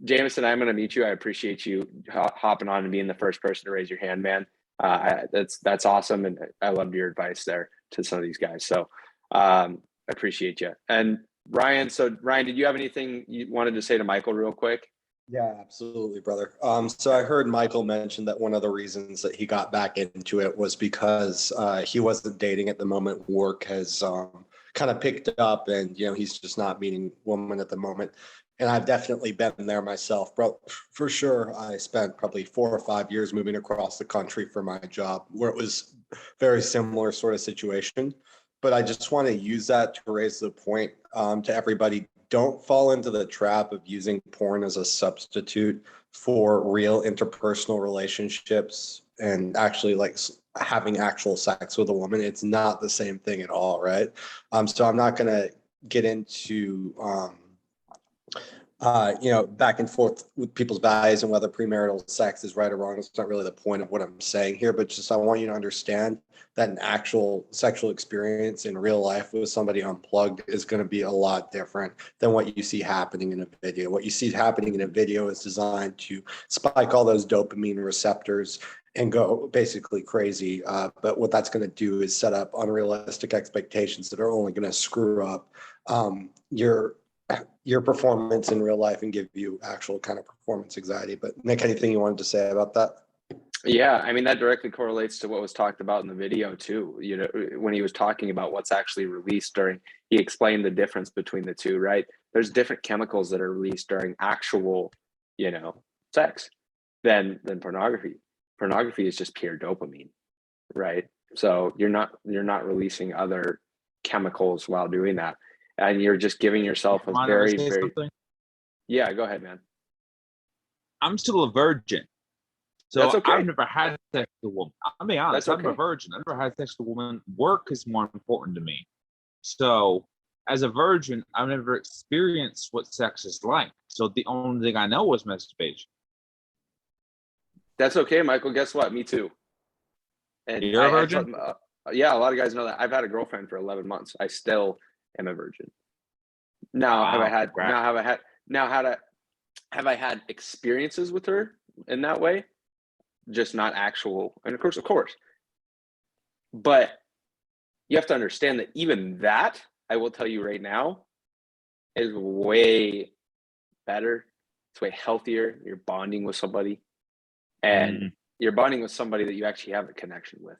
Jameson, I'm going to meet you. I appreciate you hopping on and being the first person to raise your hand, man. That's awesome. And I loved your advice there to some of these guys. So I appreciate you. And Ryan, did you have anything you wanted to say to Michael real quick? Yeah, absolutely, brother. So I heard Michael mention that one of the reasons that he got back into it was because he wasn't dating at the moment. Work has kind of picked up, and he's just not meeting women at the moment. And I've definitely been there myself, bro. For sure, I spent probably 4 or 5 years moving across the country for my job, where it was very similar sort of situation. But I just want to use that to raise the point to everybody. Don't fall into the trap of using porn as a substitute for real interpersonal relationships and actually like having actual sex with a woman. It's not the same thing at all, right? So I'm not going to get into back and forth with people's values and whether premarital sex is right or wrong. It's not really the point of what I'm saying here, but just I want you to understand that an actual sexual experience in real life with somebody unplugged is going to be a lot different than what you see happening in a video. What you see happening in a video is designed to spike all those dopamine receptors and go basically crazy. But what that's going to do is set up unrealistic expectations that are only going to screw up your performance in real life and give you actual kind of performance anxiety. But Nick, anything you wanted to say about that? Yeah, I mean, that directly correlates to what was talked about in the video too. When he was talking about what's actually released he explained the difference between the two, right? There's different chemicals that are released during actual, sex than pornography. Pornography is just pure dopamine, right? So you're not releasing other chemicals while doing that. And you're just giving yourself a very, very, something? Yeah, go ahead, man. I'm still a virgin. So That's okay. I've never had sex with a woman. I'll be honest, That's I'm a okay. virgin. I've never had sex with a woman. Work is more important to me. So as a virgin, I've never experienced what sex is like. So the only thing I know was masturbation. That's okay, Michael. Guess what? Me too. And You're a virgin? Yeah, a lot of guys know that. I've had a girlfriend for 11 months. I still am a virgin. Now, Wow, have I had experiences with her in that way? Just not actual, and of course. But you have to understand that even that, I will tell you right now, is way better. It's way healthier. You're bonding with somebody, and you're bonding with somebody that you actually have a connection with.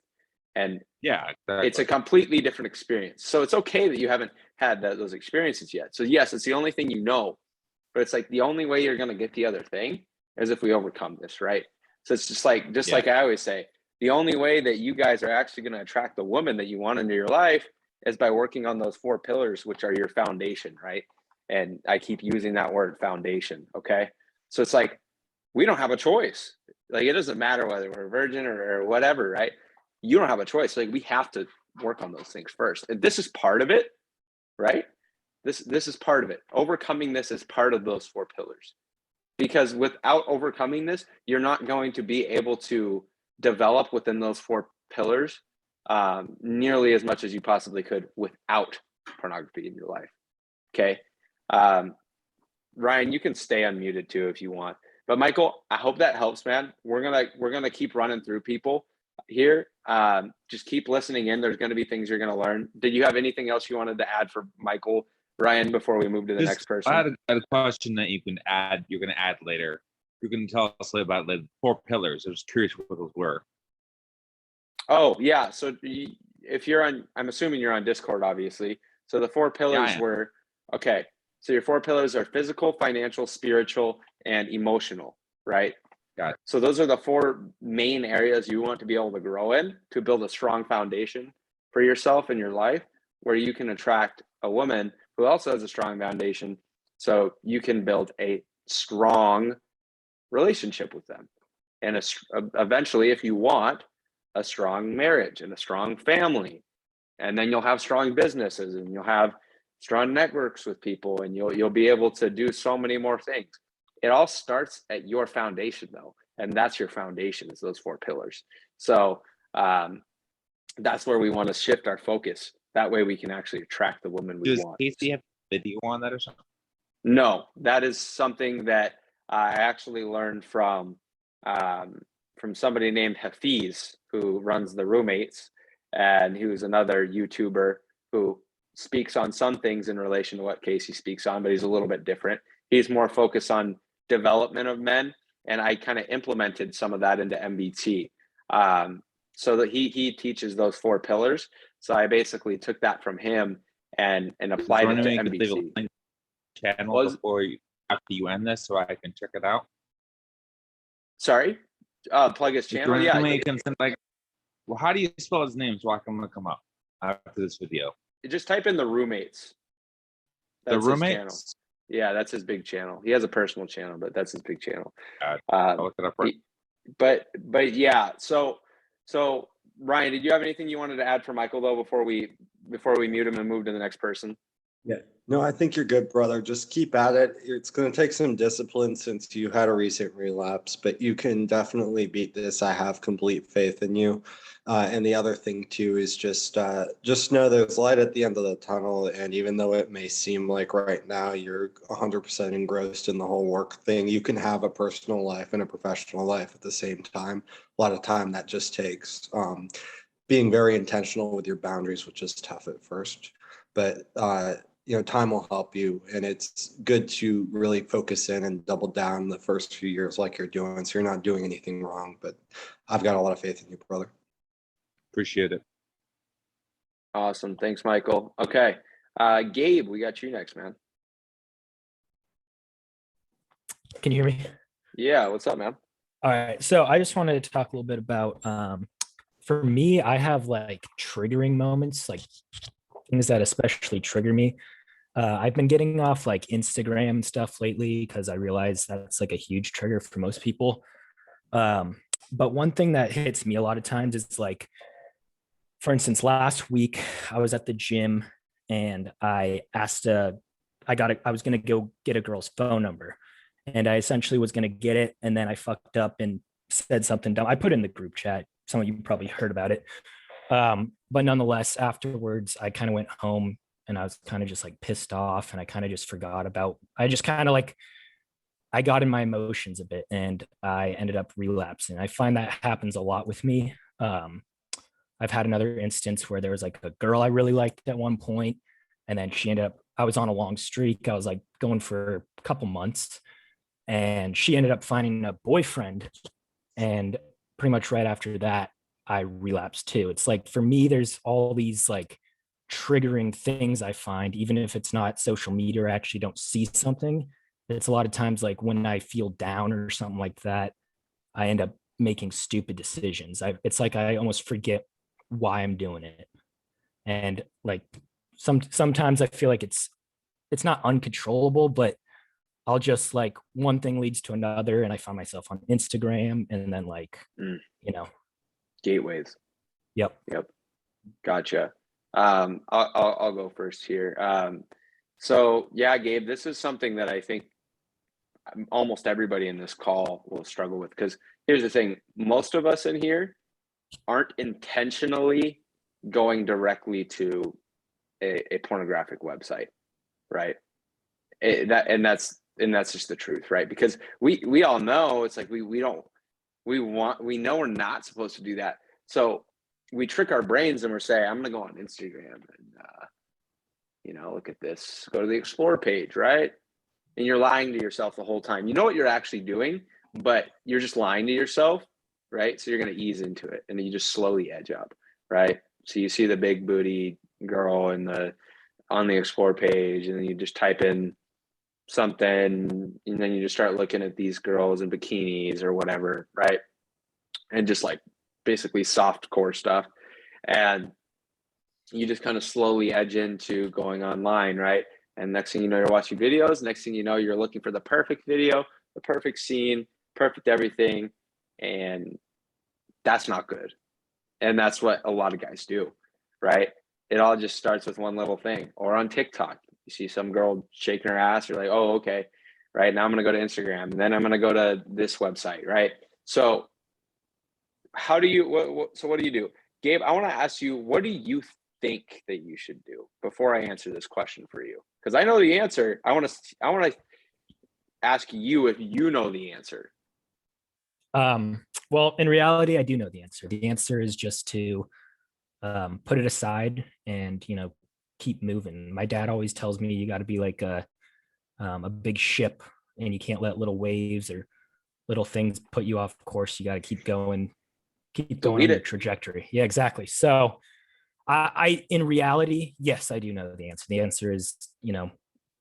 And yeah, exactly. It's a completely different experience. So it's okay that you haven't had those experiences yet. So yes, it's the only thing but it's like the only way you're going to get the other thing is if we overcome this, right? So it's just like I always say, the only way that you guys are actually going to attract the woman that you want into your life is by working on those 4 pillars, which are your foundation, right? And I keep using that word, foundation. Okay. So it's like, we don't have a choice. Like, it doesn't matter whether we're a virgin or whatever, right? You don't have a choice. Like, we have to work on those things first. And this is part of it, right? This is part of it. Overcoming this is part of those 4 pillars. Because without overcoming this, you're not going to be able to develop within those 4 pillars nearly as much as you possibly could without pornography in your life. Okay. Ryan, you can stay unmuted too if you want. But Michael, I hope that helps, man. We're gonna keep running through people here. Just keep listening in. There's gonna be things you're gonna learn. Did you have anything else you wanted to add for Michael, Ryan, before we move to the next person? I had a question that you can add. You're gonna add later. You can tell us about the 4 pillars. I was curious what those were. Oh yeah. So if you're on, I'm assuming you're on Discord, obviously. So the 4 pillars were okay. So your 4 pillars are physical, financial, spiritual, and emotional, right? Got it. So those are the 4 main areas you want to be able to grow in to build a strong foundation for yourself in your life, where you can attract a woman who also has a strong foundation, so you can build a strong relationship with them. And eventually, if you want, a strong marriage and a strong family. And then you'll have strong businesses, and you'll have strong networks with people, and you'll be able to do so many more things. It all starts at your foundation though. And that's your foundation, is those 4 pillars. So that's where we want to shift our focus. That way we can actually attract the woman we want. Does Casey have video on that or something? No, that is something that I actually learned from somebody named Hafiz, who runs the Roommates, and he was another YouTuber who speaks on some things in relation to what Casey speaks on, but he's a little bit different. He's more focused on development of men, and I kind of implemented some of that into MBT. So that he teaches those 4 pillars. So I basically took that from him and applied it to MBT. Channel before after you end this, so I can check it out. Sorry, plug his channel. Yeah, well, how do you spell his name so I can look him up after this video? just type in the Roommates. The That's his channel. Roommates. Yeah, that's his big channel. He has a personal channel, but that's his big channel. I'll look it up right. But yeah, so Ryan, did you have anything you wanted to add for Michael though before we mute him and move to the next person? Yeah, no, I think you're good, brother. Just keep at it. It's going to take some discipline since you had a recent relapse, but you can definitely beat this. I have complete faith in you. And the other thing too is just know there's light at the end of the tunnel. And even though it may seem like right now you're 100% engrossed in the whole work thing, you can have a personal life and a professional life at the same time. A lot of time that just takes being very intentional with your boundaries, which is tough at first, but time will help you, and it's good to really focus in and double down the first few years like you're doing, so you're not doing anything wrong. But I've got a lot of faith in you, brother. Appreciate it. Awesome. Thanks, Michael. Okay. Gabe, we got you next, man. Can you hear me? Yeah. What's up, man? All right. So I just wanted to talk a little bit about, for me, I have like triggering moments, like things that especially trigger me. I've been getting off like Instagram stuff lately because I realize that's like a huge trigger for most people. But one thing that hits me a lot of times is like, for instance, last week I was at the gym and I was going to go get a girl's phone number, and I essentially was going to get it. And then I fucked up and said something dumb. I put it in the group chat. Some of you probably heard about it. But nonetheless, afterwards, I kind of went home and I was kind of just like pissed off, and I kind of just forgot about, I just kind of like, I got in my emotions a bit and I ended up relapsing. I find that happens a lot with me. I've had another instance where there was like a girl I really liked at one point, and then I was on a long streak. I was like going for a couple months, and she ended up finding a boyfriend. And pretty much right after that, I relapsed too. It's like, for me, there's all these like triggering things I find, even if it's not social media or I actually don't see something. It's a lot of times like when I feel down or something like that, I end up making stupid decisions. It's like I almost forget why I'm doing it. And like sometimes I feel like it's not uncontrollable, but I'll just like one thing leads to another, and I find myself on Instagram, and then like, gateways. Yep. Gotcha. I'll go first here. So yeah, Gabe, this is something that I think almost everybody in this call will struggle with, because here's the thing. Most of us in here aren't intentionally going directly to a pornographic website, right? That's just the truth, right? Because we all know it's like we know we're not supposed to do that. So we trick our brains and we're saying, I'm gonna go on Instagram and look at this, go to the explore page, right? And you're lying to yourself the whole time. You know what you're actually doing, but you're just lying to yourself, right? So you're gonna ease into it, and then you just slowly edge up, right? So you see the big booty girl on the explore page, and then you just type in something, and then you just start looking at these girls in bikinis or whatever, right? And just like basically soft core stuff, and you just kind of slowly edge into going online, right? And next thing you know, you're watching videos. Next thing you know, you're looking for the perfect video, the perfect scene, perfect everything, and that's not good. And that's what a lot of guys do, right? It all just starts with one little thing. Or on TikTok, you see some girl shaking her ass, you're like, oh, okay, right? Now I'm gonna go to Instagram, and then I'm gonna go to this website, right? So what do you do? Gabe, I wanna ask you, what do you think that you should do before I answer this question for you? Because I know the answer. I want to ask you if you know the answer. Well, in reality, I do know the answer. The answer is just to put it aside and, keep moving. My dad always tells me you got to be like a big ship, and you can't let little waves or little things put you off course. You got to keep going on Delete your it. trajectory. Yeah, exactly. So in reality, yes, I do know the answer. The answer is,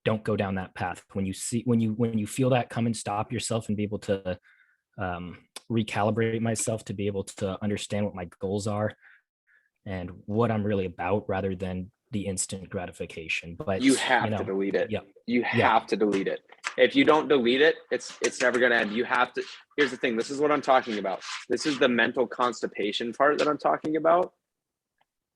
don't go down that path. When you feel that, come and stop yourself and be able to recalibrate myself to be able to understand what my goals are and what I'm really about, rather than the instant gratification. But You have to delete it. Yeah. You have to delete it. If you don't delete it, it's never going to end. You have to. Here's the thing. This is what I'm talking about. This is the mental constipation part that I'm talking about.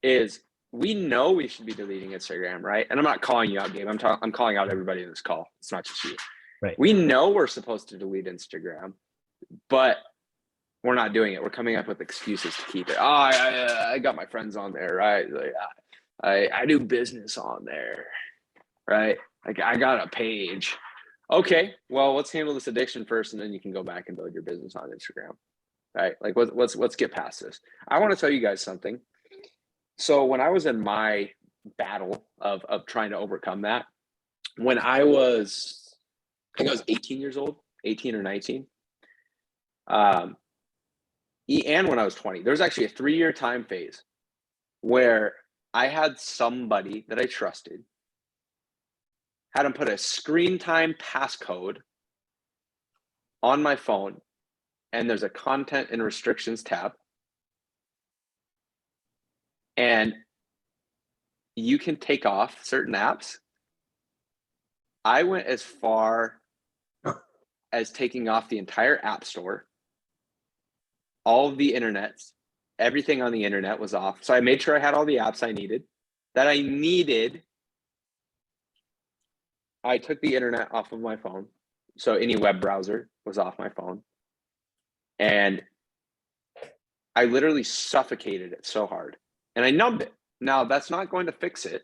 Is we know we should be deleting Instagram, right? And I'm not calling you out, Gabe. I'm calling out everybody in this call. It's not just you. Right. We know we're supposed to delete Instagram, but we're not doing it. We're coming up with excuses to keep it. Oh, I got my friends on there, right? Like, I do business on there, right? Like I got a page. Okay, well, let's handle this addiction first, and then you can go back and build your business on Instagram, right? Like let's get past this. I want to tell you guys something. So when I was in my battle of trying to overcome that, when I think I was 18 years old, 18 or 19. And when I was 20, there was actually a 3-year time phase where I had somebody that I trusted, had them put a screen time passcode on my phone, and there's a content and restrictions tab. And you can take off certain apps. I went as far as taking off the entire app store, all of the internets, everything on the internet was off. So I made sure I had all the apps I needed. I took the internet off of my phone. So any web browser was off my phone. And I literally suffocated it so hard. And I numbed it. Now, that's not going to fix it.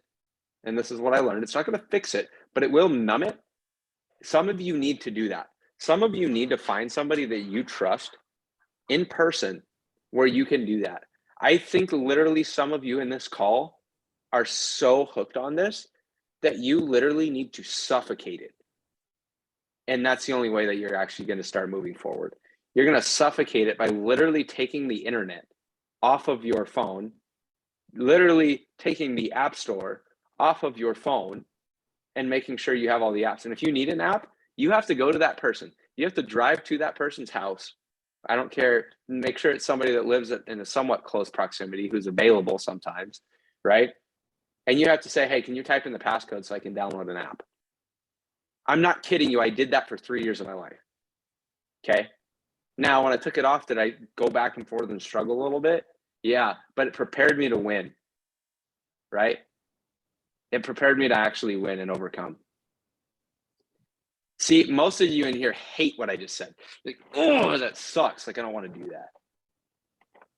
And this is what I learned. It's not going to fix it, but it will numb it. Some of you need to do that. Some of you need to find somebody that you trust in person where you can do that. I think literally some of you in this call are so hooked on this that you literally need to suffocate it. And that's the only way that you're actually going to start moving forward. You're going to suffocate it by literally taking the internet off of your phone, literally taking the app store off of your phone, and making sure you have all the apps. And if you need an app, you have to go to that person. You have to drive to that person's house. I don't care. Make sure it's somebody that lives in a somewhat close proximity who's available sometimes, right? And you have to say, hey, can you type in the passcode so I can download an app? I'm not kidding you. I did that for 3 years of my life. Okay. Now, when I took it off, did I go back and forth and struggle a little bit? Yeah, but it prepared me to win, right? It prepared me to actually win and overcome. See, most of you in here hate what I just said. Like, oh, that sucks. Like, I don't want to do that.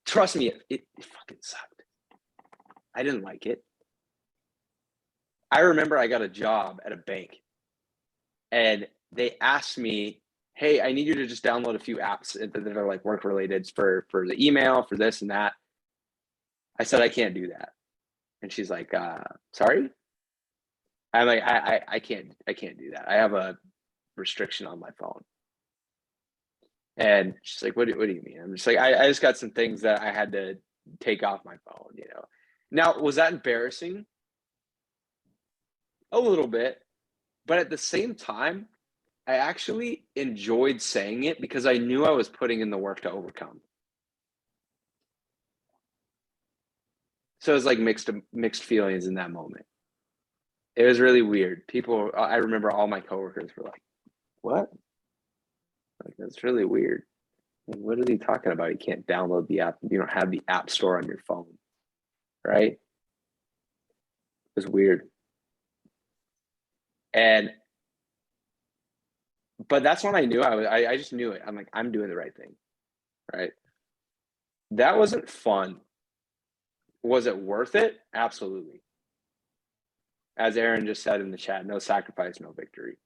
Trust me, it fucking sucked. I didn't like it. I remember I got a job at a bank, and they asked me, hey, I need you to just download a few apps that are like work related for the email, for this and that. I said, I can't do that. And she's like, sorry? I'm like, I can't do that. I have a restriction on my phone. And she's like, what do you mean? I'm just like, I just got some things that I had to take off my phone, you know. Now, was that embarrassing? A little bit. But at the same time, I actually enjoyed saying it because I knew I was putting in the work to overcome. So it was like mixed feelings in that moment. It was really weird. I remember all my coworkers were like, what? Like, that's really weird. Like, what is he talking about? You can't download the app. You don't have the app store on your phone, right? It was weird. But that's when I knew I just knew it. I'm like, I'm doing the right thing, right? That wasn't fun. Was it worth it? Absolutely. as Aaron just said in the chat, no sacrifice, no victory.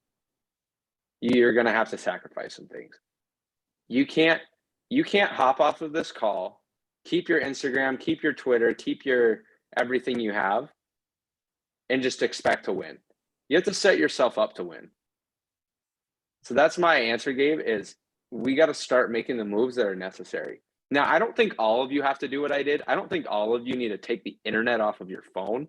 You're going to have to sacrifice some things. You can't hop off of this call, keep your Instagram, keep your Twitter, keep your everything you have, and just expect to win. You have to set yourself up to win. So that's my answer, Gabe, is we got to start making the moves that are necessary. Now, I don't think all of you have to do what I did. I don't think all of you need to take the internet off of your phone.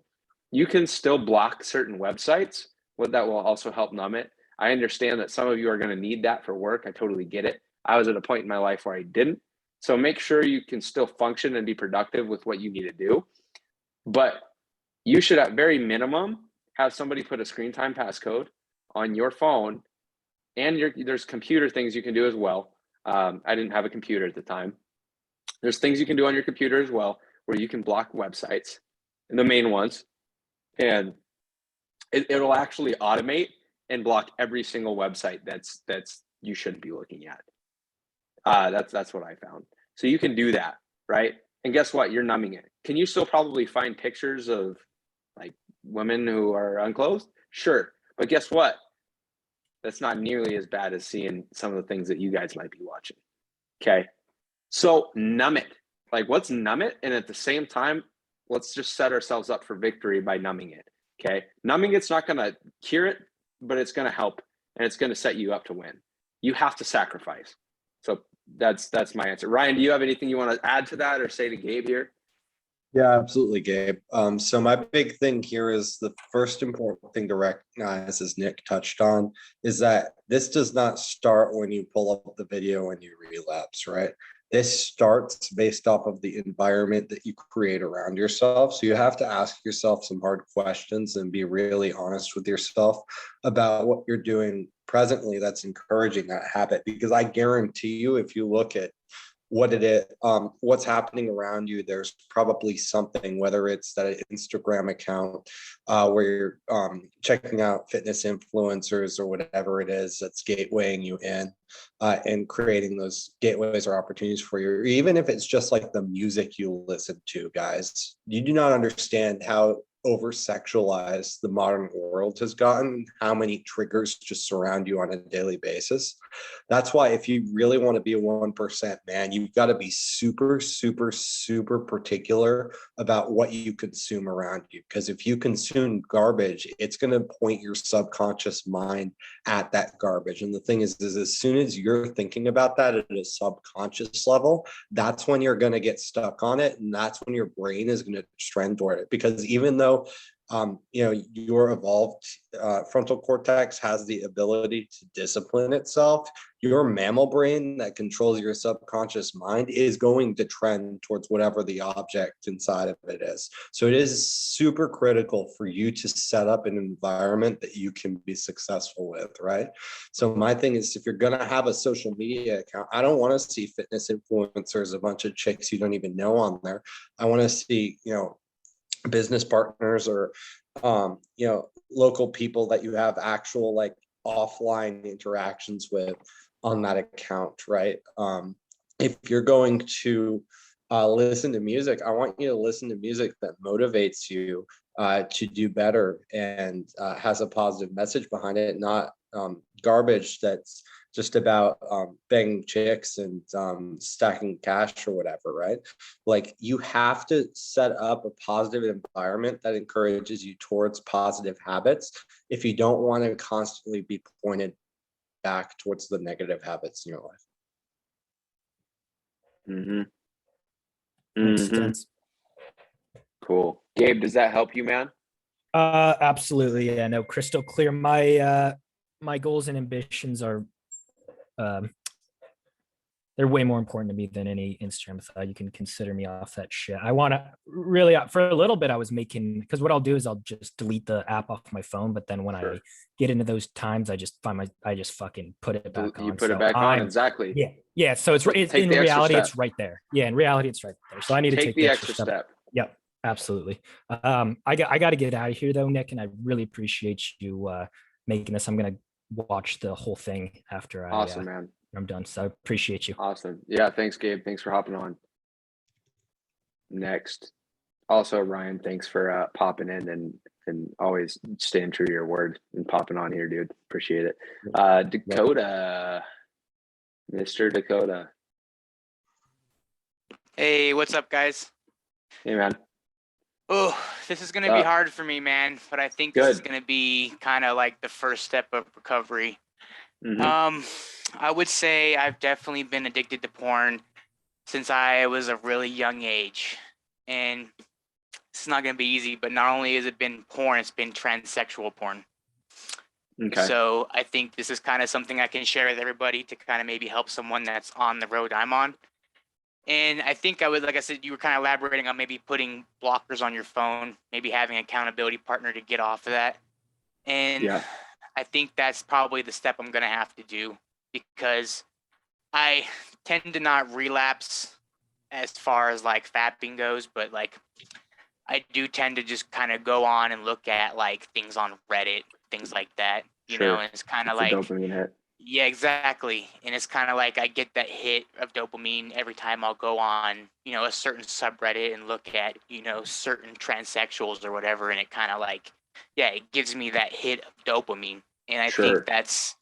You can still block certain websites. That will also help numb it. I understand that some of you are going to need that for work. I totally get it. I was at a point in my life where I didn't. So make sure you can still function and be productive with what you need to do. But you should, at very minimum, have somebody put a screen time passcode on your phone, and there's computer things you can do as well. I didn't have a computer at the time. There's things you can do on your computer as well, where you can block websites, and the main ones, and it'll actually automate and block every single website that's you shouldn't be looking at. That's what I found. So you can do that, right? And guess what? You're numbing it. Can you still probably find pictures of like women who are unclothed? Sure. But guess what? That's not nearly as bad as seeing some of the things that you guys might be watching. Okay. So numb it. Like, let's numb it. And at the same time, let's just set ourselves up for victory by numbing it. Okay. Numbing it's not going to cure it, but it's going to help, and it's going to set you up to win. You have to sacrifice. So that's my answer. Ryan, do you have anything you want to add to that or say to Gabe here? Yeah, absolutely, Gabe. So my big thing here is the first important thing to recognize, as Nick touched on, is that this does not start when you pull up the video and you relapse, right? This starts based off of the environment that you create around yourself. So you have to ask yourself some hard questions and be really honest with yourself about what you're doing presently that's encouraging that habit. Because I guarantee you, if you look at what's happening around you, there's probably something, whether it's that Instagram account where you're checking out fitness influencers or whatever it is that's gatewaying you in and creating those gateways or opportunities for you. Or even if it's just like the music you listen to, guys, you do not understand how over sexualized the modern world has gotten, how many triggers just surround you on a daily basis. That's why if you really want to be a 1% man, you've got to be super, super, super particular about what you consume around you. Because if you consume garbage, it's going to point your subconscious mind at that garbage. And the thing is as soon as you're thinking about that at a subconscious level, that's when you're going to get stuck on it. And that's when your brain is going to trend toward it. Because even though your evolved frontal cortex has the ability to discipline itself, your mammal brain that controls your subconscious mind is going to trend towards whatever the object inside of it is. So it is super critical for you to set up an environment that you can be successful with, right? So my thing is, if you're going to have a social media account, I don't want to see fitness influencers, a bunch of chicks you don't even know on there. I want to see, business partners or local people that you have actual like offline interactions with on that account, right? If you're going to listen to music, I want you to listen to music that motivates you to do better and has a positive message behind it, not garbage that's just about banging chicks and stacking cash or whatever, right? Like, you have to set up a positive environment that encourages you towards positive habits if you don't want to constantly be pointed back towards the negative habits in your life. Makes sense. Cool. Gabe, does that help you, man? Absolutely. Yeah, no, crystal clear. My goals and ambitions are they're way more important to me than any Instagram thought. You can consider me off that shit. I want to really, for a little bit, I was making, because what I'll do is I'll just delete the app off my phone. But then when I get into those times, I just fucking put it back on. You put it back on, exactly. Yeah. So it's in reality, it's right there. Yeah, in reality, it's right there. So I need to take the extra step. Yep, absolutely. I got to get out of here though, Nick, and I really appreciate you making this. I'm gonna watch the whole thing after Awesome, man. I'm done. So I appreciate you. Awesome. Yeah, thanks, Gabe. Thanks for hopping on. Next. Also, Ryan, thanks for popping in and and always staying true to your word and popping on here, dude. Appreciate it. Dakota, Mr. Dakota. Hey, what's up, guys? Hey, man. Oh, this is gonna be hard for me, man. But I think this is gonna be kind of like the first step of recovery. I would say I've definitely been addicted to porn since I was a really young age, and it's not gonna be easy. But not only has it been porn, it's been transsexual porn. Okay. So I think this is kind of something I can share with everybody to kind of maybe help someone that's on the road I'm on. And I think I would, like I said, you were kind of elaborating on maybe putting blockers on your phone, maybe having an accountability partner to get off of that. And Yeah. I think that's probably the step I'm going to have to do, because I tend to not relapse as far as like fapping goes, but like I do tend to just kind of go on and look at like things on Reddit, things like that, you know, and it's kind of like, dopamine hit. yeah, exactly. And it's kind of like I get that hit of dopamine every time I'll go on, you know, a certain subreddit and look at, you know, certain transsexuals or whatever. And it kind of like, yeah, it gives me that hit of dopamine. And I think that's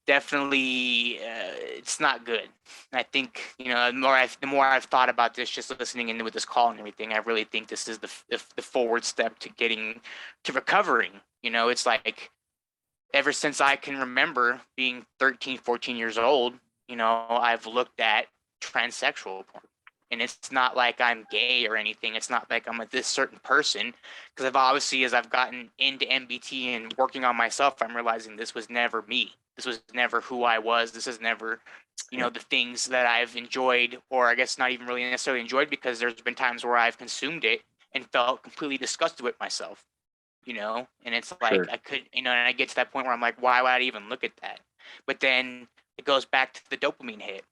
definitely, it's not good. And I think, you know, the more I've thought about this, just listening in with this call and everything, I really think this is the forward step to getting to recovering. You know, it's like, ever since I can remember being 13, 14 years old, you know, I've looked at transsexual porn. And it's not like I'm gay or anything. It's not like I'm this certain person. Because I've obviously, as I've gotten into MBT and working on myself, I'm realizing this was never me. This was never who I was. This is never, you know, the things that I've enjoyed, or I guess not even really necessarily enjoyed, because there's been times where I've consumed it and felt completely disgusted with myself. You know, and it's like I could, you know, and I get to that point where I'm like, why would I even look at that? But then it goes back to the dopamine hit.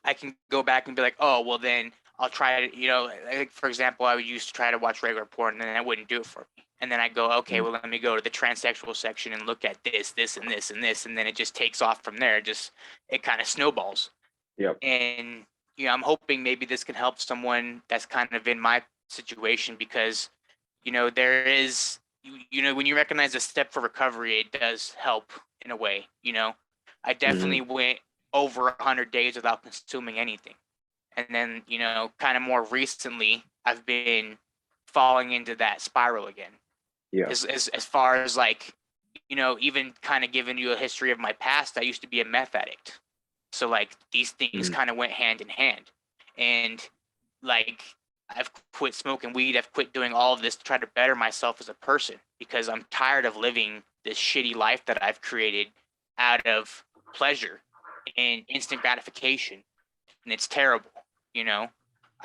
I can go back and be like, oh, well, then I'll try it. You know, like for example, I would used to try to watch regular porn, and then that wouldn't do it for me. And then I go, okay, well, let me go to the transsexual section and look at this, this, and this, and this, and then it just takes off from there. It kind of snowballs. Yep. And you know, I'm hoping maybe this can help someone that's kind of in my situation, because you know, there is. You know, when you recognize a step for recovery, it does help in a way. You know, I definitely went over 100 days without consuming anything. And then, you know, kind of more recently, I've been falling into that spiral again. Yeah. As far as like, you know, even kind of giving you a history of my past, I used to be a meth addict. So like these things kind of went hand in hand. And like, I've quit smoking weed. I've quit doing all of this to try to better myself as a person, because I'm tired of living this shitty life that I've created out of pleasure and instant gratification. And it's terrible. You know,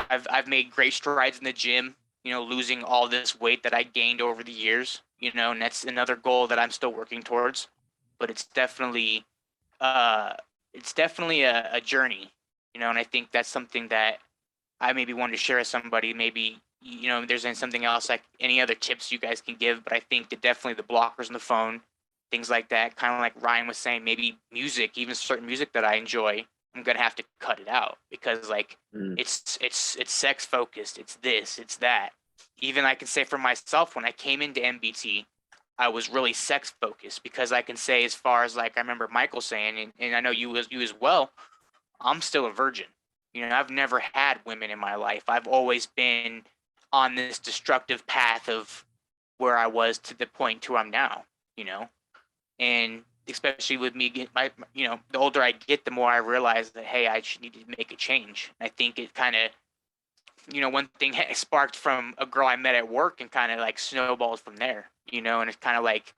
I've made great strides in the gym, you know, losing all this weight that I gained over the years, you know, and that's another goal that I'm still working towards. But it's definitely a journey, you know, and I think that's something that I maybe wanted to share with somebody. Maybe, you know, there's something else, like any other tips you guys can give, but I think that definitely the blockers on the phone, things like that, kind of like Ryan was saying, maybe music, even certain music that I enjoy, I'm going to have to cut it out, because like it's sex focused. It's this, it's that. Even I can say for myself, when I came into MBT, I was really sex focused, because I can say, as far as like, I remember Michael saying, and I know you as well, I'm still a virgin. You know, I've never had women in my life. I've always been on this destructive path of where I was to the point to where I'm now, you know, and especially with me getting you know, the older I get, the more I realize that, hey, I should need to make a change. I think it kind of, you know, one thing sparked from a girl I met at work and kind of like snowballed from there, you know, and it's kind of like,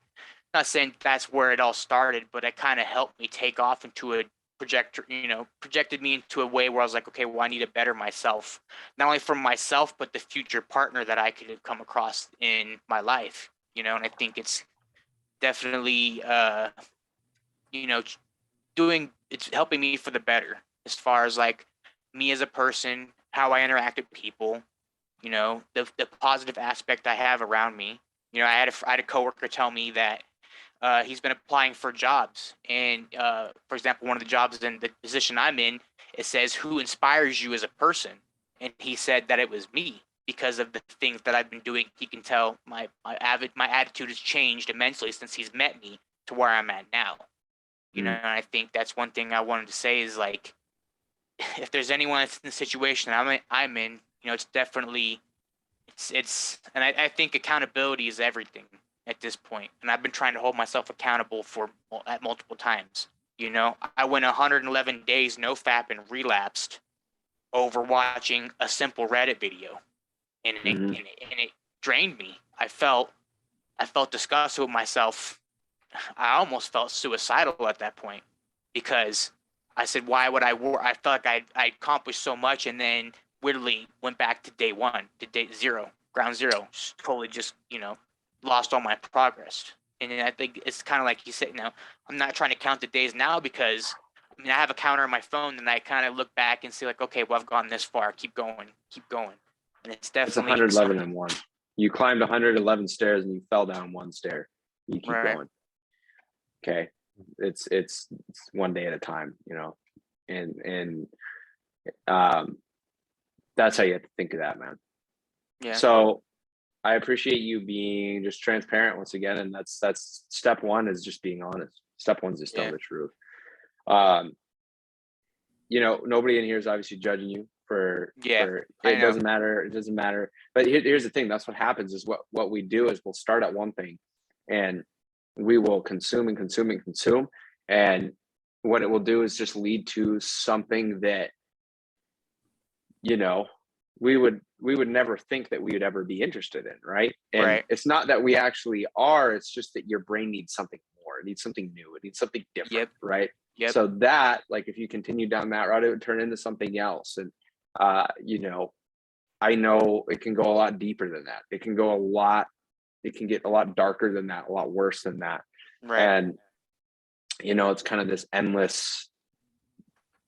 not saying that's where it all started, but it kind of helped me take off into a projected me into a way where I was like, okay, well, I need to better myself, not only for myself, but the future partner that I could come across in my life, you know. And I think it's definitely, you know, it's helping me for the better, as far as like me as a person, how I interact with people, you know, the positive aspect I have around me. You know, I had a coworker tell me that he's been applying for jobs, and for example, one of the jobs in the position I'm in, it says, who inspires you as a person? And he said that it was me. because of the things that I've been doing. He can tell my attitude has changed immensely since he's met me to where I'm at now. You know, and I think that's one thing I wanted to say is like, if there's anyone that's in the situation I'm in, you know, it's definitely, and I think accountability is everything at this point. And I've been trying to hold myself accountable at multiple times. You know, I went 111 days no FAP and relapsed over watching a simple Reddit video, and it drained me. I felt disgusted with myself. I almost felt suicidal at that point because I said, why would I work? I felt like I accomplished so much, and then literally went back to day one, to day zero, ground zero, totally just, you know, lost all my progress. And I think it's kind of like you said, you know, I'm not trying to count the days now because, I mean, I have a counter on my phone and I kind of look back and see like, okay, well, I've gone this far. Keep going. And it's definitely 111 and one. You climbed 111 stairs and you fell down one stair. You keep going. Okay. It's one day at a time, you know, and that's how you have to think of that, man. Yeah. So I appreciate you being just transparent once again. And that's step one, is just being honest. Step one is just telling the truth. You know, nobody in here is obviously judging you for it doesn't matter. But here's the thing, that's what happens is what we do is we'll start at one thing and we will consume. And what it will do is just lead to something that, you know, we would never think that we would ever be interested in, right? And it's not that we actually are, it's just that your brain needs something more, it needs something new, it needs something different, right? So that, like, if you continue down that route, it would turn into something else. And you know, I know it can go a lot deeper than that. It can get a lot darker than that, a lot worse than that. And you know, it's kind of this endless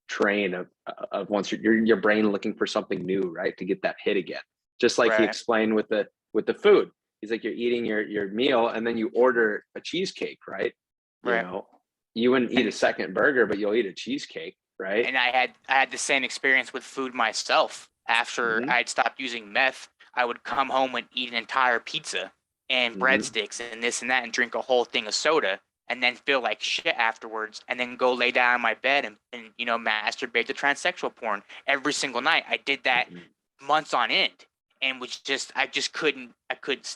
train of once your brain looking for something new, right, to get that hit again. Just like he explained with the food. He's like, you're eating your meal and then you order a cheesecake, right? You know, you wouldn't eat a second burger, but you'll eat a cheesecake, right? And I had the same experience with food myself. After I'd stopped using meth, I would come home and eat an entire pizza and breadsticks and this and that and drink a whole thing of soda and then feel like shit afterwards and then go lay down in my bed and you know, masturbate to transsexual porn every single night. I did that months on end and I couldn't,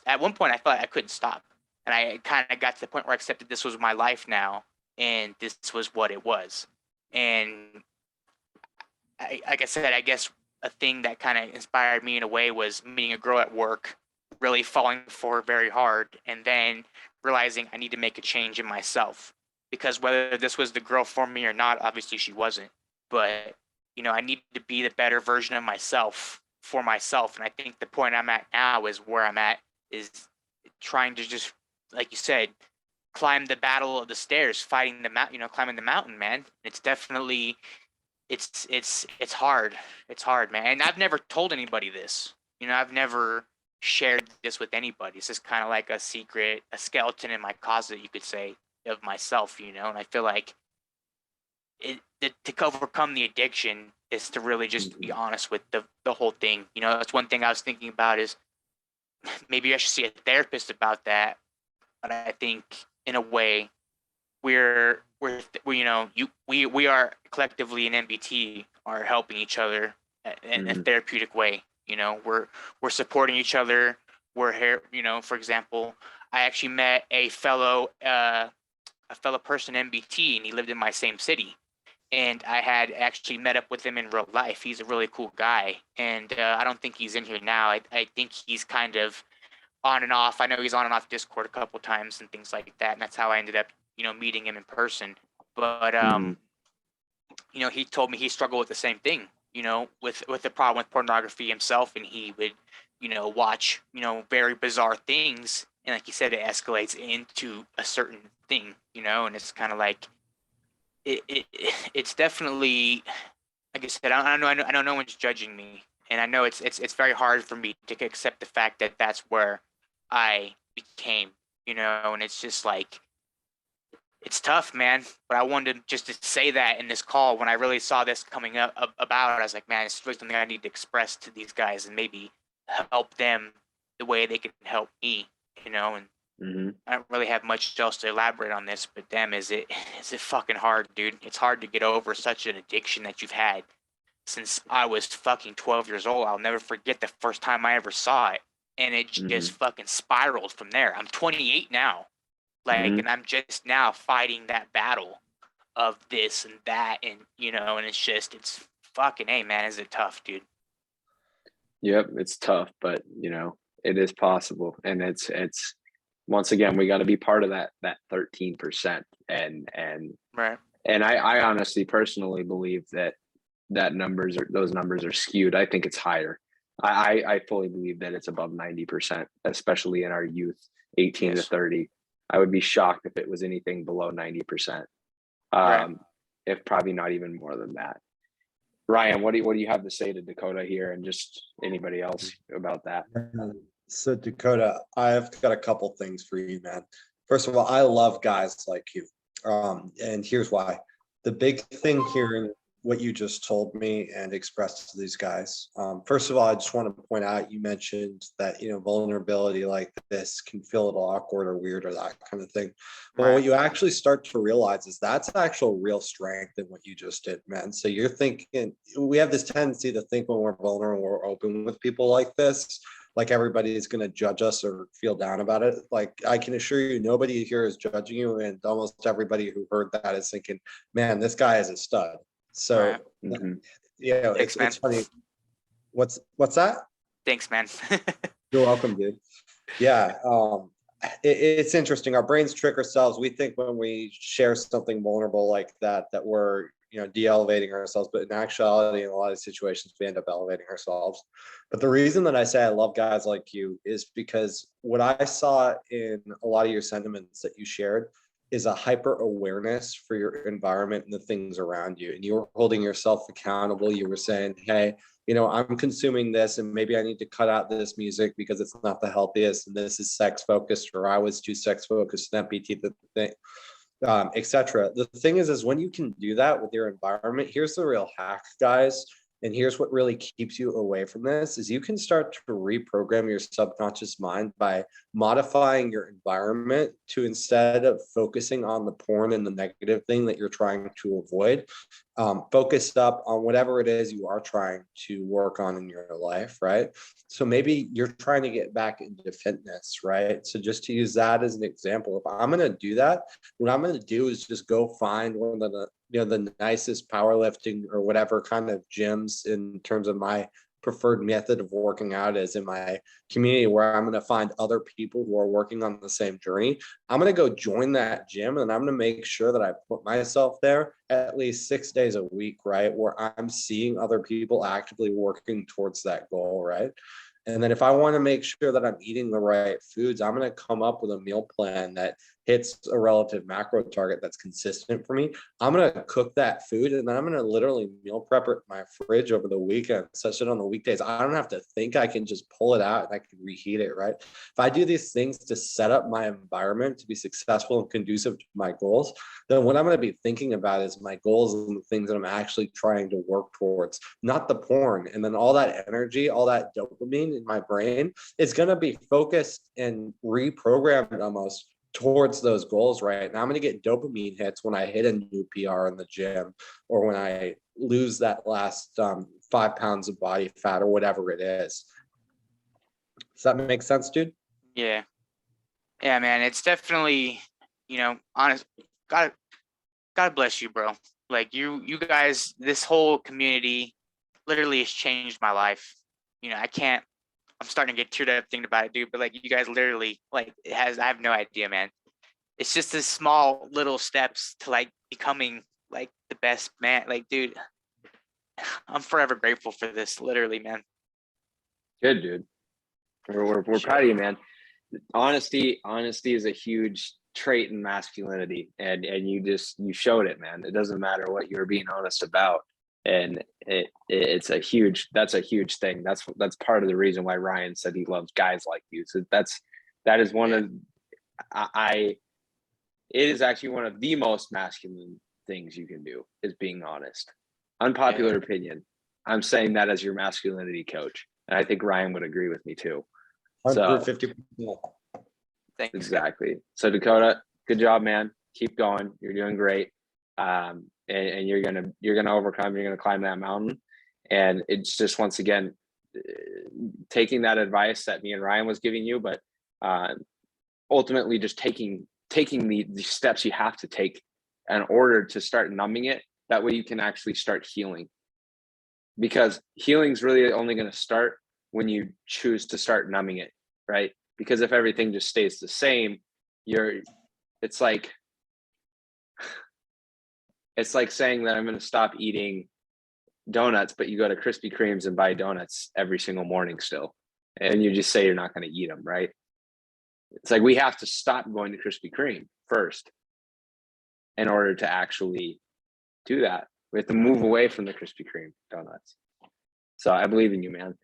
at one point I felt like I couldn't stop. And I kind of got to the point where I accepted this was my life now and this was what it was. And like I said, I guess a thing that kind of inspired me in a way was meeting a girl at work, really falling for her very hard, and then realizing I need to make a change in myself. Because whether this was the girl for me or not, obviously she wasn't. But, you know, I need to be the better version of myself for myself. And I think the point I'm at now is where I'm at is trying to just, like you said, climb the battle of the stairs, fighting the mountain, you know, climbing the mountain, man. It's definitely, it's hard. It's hard, man. And I've never told anybody this. You know, I've never shared this with anybody. It's just kind of like a secret, a skeleton in my closet, you could say, of myself, you know. And I feel like to overcome the addiction is to really just be honest with the whole thing. You know, that's one thing I was thinking about is maybe I should see a therapist about that. But I think in a way we you know, we are collectively in MBT are helping each other in a therapeutic way. You know, we're supporting each other. We're here, you know, for example, I actually met a fellow person MBT and he lived in my same city. And I had actually met up with him in real life. He's a really cool guy. And I don't think he's in here now. I think he's kind of on and off. I know he's on and off Discord a couple times and things like that. And that's how I ended up, you know, meeting him in person. But, you know, he told me he struggled with the same thing, you know, with the problem with pornography himself. And he would, you know, watch, you know, very bizarre things. And like you said, it escalates into a certain thing, you know, and it's kind of like, it's definitely, like I said, I know no one's judging me. And I know it's very hard for me to accept the fact that that's where I became, you know, and it's just like, it's tough, man. But I wanted just to say that in this call when I really saw this coming up about, I was like, man, it's really something I need to express to these guys and maybe help them the way they can help me, you know, and I don't really have much else to elaborate on this, but damn, is it fucking hard, dude. It's hard to get over such an addiction that you've had since I was fucking 12 years old. I'll never forget the first time I ever saw it. And it just fucking spiraled from there. I'm 28 now. Like, and I'm just now fighting that battle of this and that. And, you know, and it's fucking, hey, man, is it tough, dude? Yep, it's tough, but, you know, it is possible. And it's once again, we got to be part of that 13%. And right. And I honestly, personally believe that those numbers are skewed. I think it's higher. I fully believe that it's above 90%, especially in our youth, 18 to 30. I would be shocked if it was anything below 90%. Right. If probably not even more than that. Ryan, what do you have to say to Dakota here, and just anybody else about that? So Dakota, I've got a couple things for you, man. First of all, I love guys like you. And here's why. The big thing here in what you just told me and expressed to these guys. First of all, I just want to point out, you mentioned that, you know, vulnerability like this can feel a little awkward or weird or that kind of thing. But what you actually start to realize is that's actual real strength in what you just did, man. So you're thinking, we have this tendency to think when we're vulnerable, we're open with people like this, like everybody is going to judge us or feel down about it. Like, I can assure you, nobody here is judging you. And almost everybody who heard that is thinking, man, this guy is a stud. So, you know, Thanks, it's funny. What's that? Thanks, man. You're welcome, dude. Yeah. It's interesting. Our brains trick ourselves. We think when we share something vulnerable like that we're, you know, de-elevating ourselves, but in actuality, in a lot of situations, we end up elevating ourselves. But the reason that I say I love guys like you is because what I saw in a lot of your sentiments that you shared is a hyper awareness for your environment and the things around you. And you were holding yourself accountable. You were saying, hey, you know, I'm consuming this and maybe I need to cut out this music because it's not the healthiest. And this is sex focused, or I was too sex focused, NPT, the thing, etc. The thing is when you can do that with your environment, here's the real hack, guys. And here's what really keeps you away from this is you can start to reprogram your subconscious mind by modifying your environment to, instead of focusing on the porn and the negative thing that you're trying to avoid, focus up on whatever it is you are trying to work on in your life, right? So maybe you're trying to get back into fitness, right? So just to use that as an example, if I'm going to do that, what I'm going to do is just go find one of the, you know, the nicest powerlifting or whatever kind of gyms in terms of my preferred method of working out is in my community, where I'm going to find other people who are working on the same journey. I'm going to go join that gym and I'm going to make sure that I put myself there at least 6 days a week, right? Where I'm seeing other people actively working towards that goal, right? And then if I want to make sure that I'm eating the right foods, I'm going to come up with a meal plan that hits a relative macro target that's consistent for me. I'm going to cook that food and then I'm going to literally meal prep it in my fridge over the weekend, such that on the weekdays, I don't have to think, I can just pull it out and I can reheat it, right? If I do these things to set up my environment to be successful and conducive to my goals, then what I'm going to be thinking about is my goals and the things that I'm actually trying to work towards, not the porn. And then all that energy, all that dopamine in my brain is going to be focused and reprogrammed almost towards those goals, right? Now I'm going to get dopamine hits when I hit a new PR in the gym, or when I lose that last 5 pounds of body fat, or whatever it is. Does that make sense, dude? Yeah, man. It's definitely, you know, honest. God bless you, bro. Like you guys, this whole community, literally has changed my life. You know, I'm starting to get teared up thinking about it, dude. But like, you guys literally, like, I have no idea, man. It's just this small little steps to like becoming like the best man. Like, dude, I'm forever grateful for this, literally, man. Good, dude. We're proud of you, man. Honesty is a huge trait in masculinity, and you showed it, man. It doesn't matter what you're being honest about. And that's a huge thing. That's part of the reason why Ryan said he loves guys like you. So that is one of it is actually one of the most masculine things you can do, is being honest. Unpopular opinion. I'm saying that as your masculinity coach. And I think Ryan would agree with me too. So 150%. Thanks. exactly. So Dakota, good job, man. Keep going. You're doing great. And you're gonna overcome. You're gonna climb that mountain. And it's just, once again, taking that advice that me and Ryan was giving you, but ultimately just taking the steps you have to take in order to start numbing it. That way you can actually start healing. Because healing's really only going to start when you choose to start numbing it, right? Because if everything just stays the same, it's like saying that I'm going to stop eating donuts, but you go to Krispy Kremes and buy donuts every single morning still, and you just say you're not going to eat them, right? It's like we have to stop going to Krispy Kreme first in order to actually do that. We have to move away from the Krispy Kreme donuts. So I believe in you, man.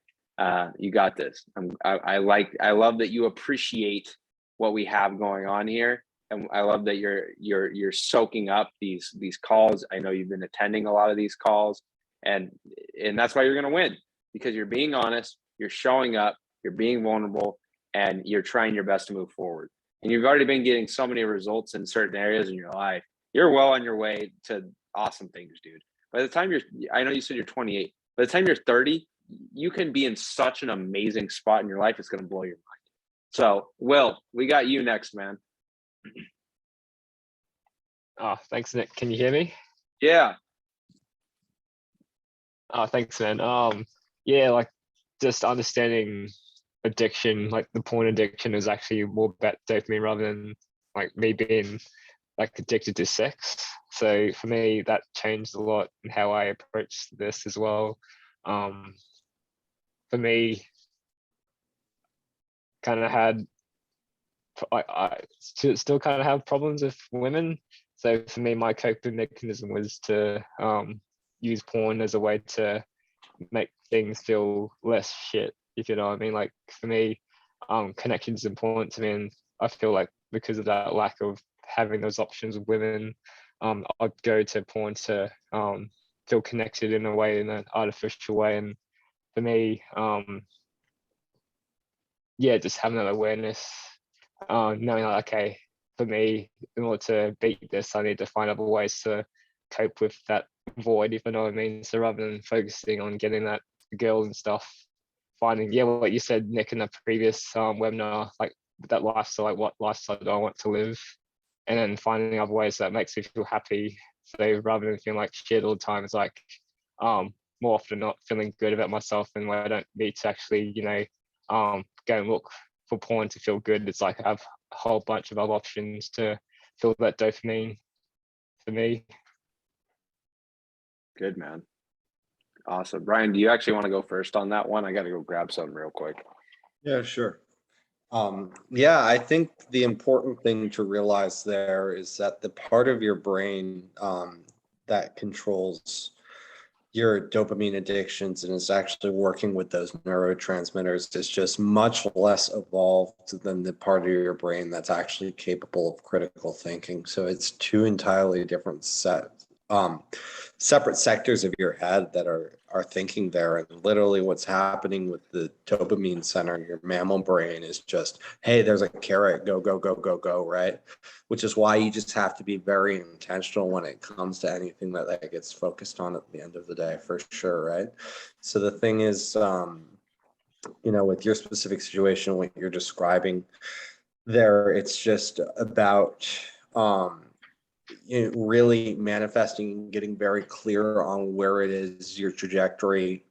You got this. I love that you appreciate what we have going on here, and I love that you're soaking up these calls. I know you've been attending a lot of these calls, and that's why you're going to win, because you're being honest, you're showing up, you're being vulnerable, and you're trying your best to move forward. And you've already been getting so many results in certain areas in your life. You're well on your way to awesome things, dude. By the time I know you said you're 28. By the time you're 30, you can be in such an amazing spot in your life. It's going to blow your mind. So, Will, we got you next, man. Oh, thanks, Nick. Can you hear me? Yeah. Oh, thanks, man. Yeah, like just understanding addiction, like the porn addiction is actually more about dopamine rather than like me being like addicted to sex. So for me, that changed a lot in how I approach this as well. For me, kind of had, I still kind of have problems with women. So for me, my coping mechanism was to use porn as a way to make things feel less shit, if you know what I mean. Like for me, connection is important to me, and I feel like because of that lack of having those options with women, I'd go to porn to feel connected in a way, in an artificial way. And for me, yeah, just having that awareness, knowing like, okay, for me, in order to beat this, I need to find other ways to cope with that void, if you know what I mean. So rather than focusing on getting that girl and stuff, finding, yeah, what you said, Nick, in the previous webinar, like that lifestyle, like what lifestyle do I want to live? And then finding other ways that makes me feel happy. So rather than feeling like shit all the time, it's like more often not feeling good about myself, and where I don't need to actually, you know, go and look for porn to feel good. It's like I have a whole bunch of other options to feel that dopamine for me. Good, man. Awesome. Brian, do you actually want to go first on that one? I got to go grab something real quick. Yeah, sure. Yeah, I think the important thing to realize there is that the part of your brain that controls your dopamine addictions and is actually working with those neurotransmitters is just much less evolved than the part of your brain that's actually capable of critical thinking. So it's two entirely different separate sectors of your head that are thinking there. And literally what's happening with the dopamine center in your mammal brain is just, hey, there's a carrot, go, go, go, go, go, right? Which is why you just have to be very intentional when it comes to anything that gets focused on at the end of the day, for sure, right? So the thing is, you know, with your specific situation, what you're describing there, it's just about really manifesting and getting very clear on where it is your trajectory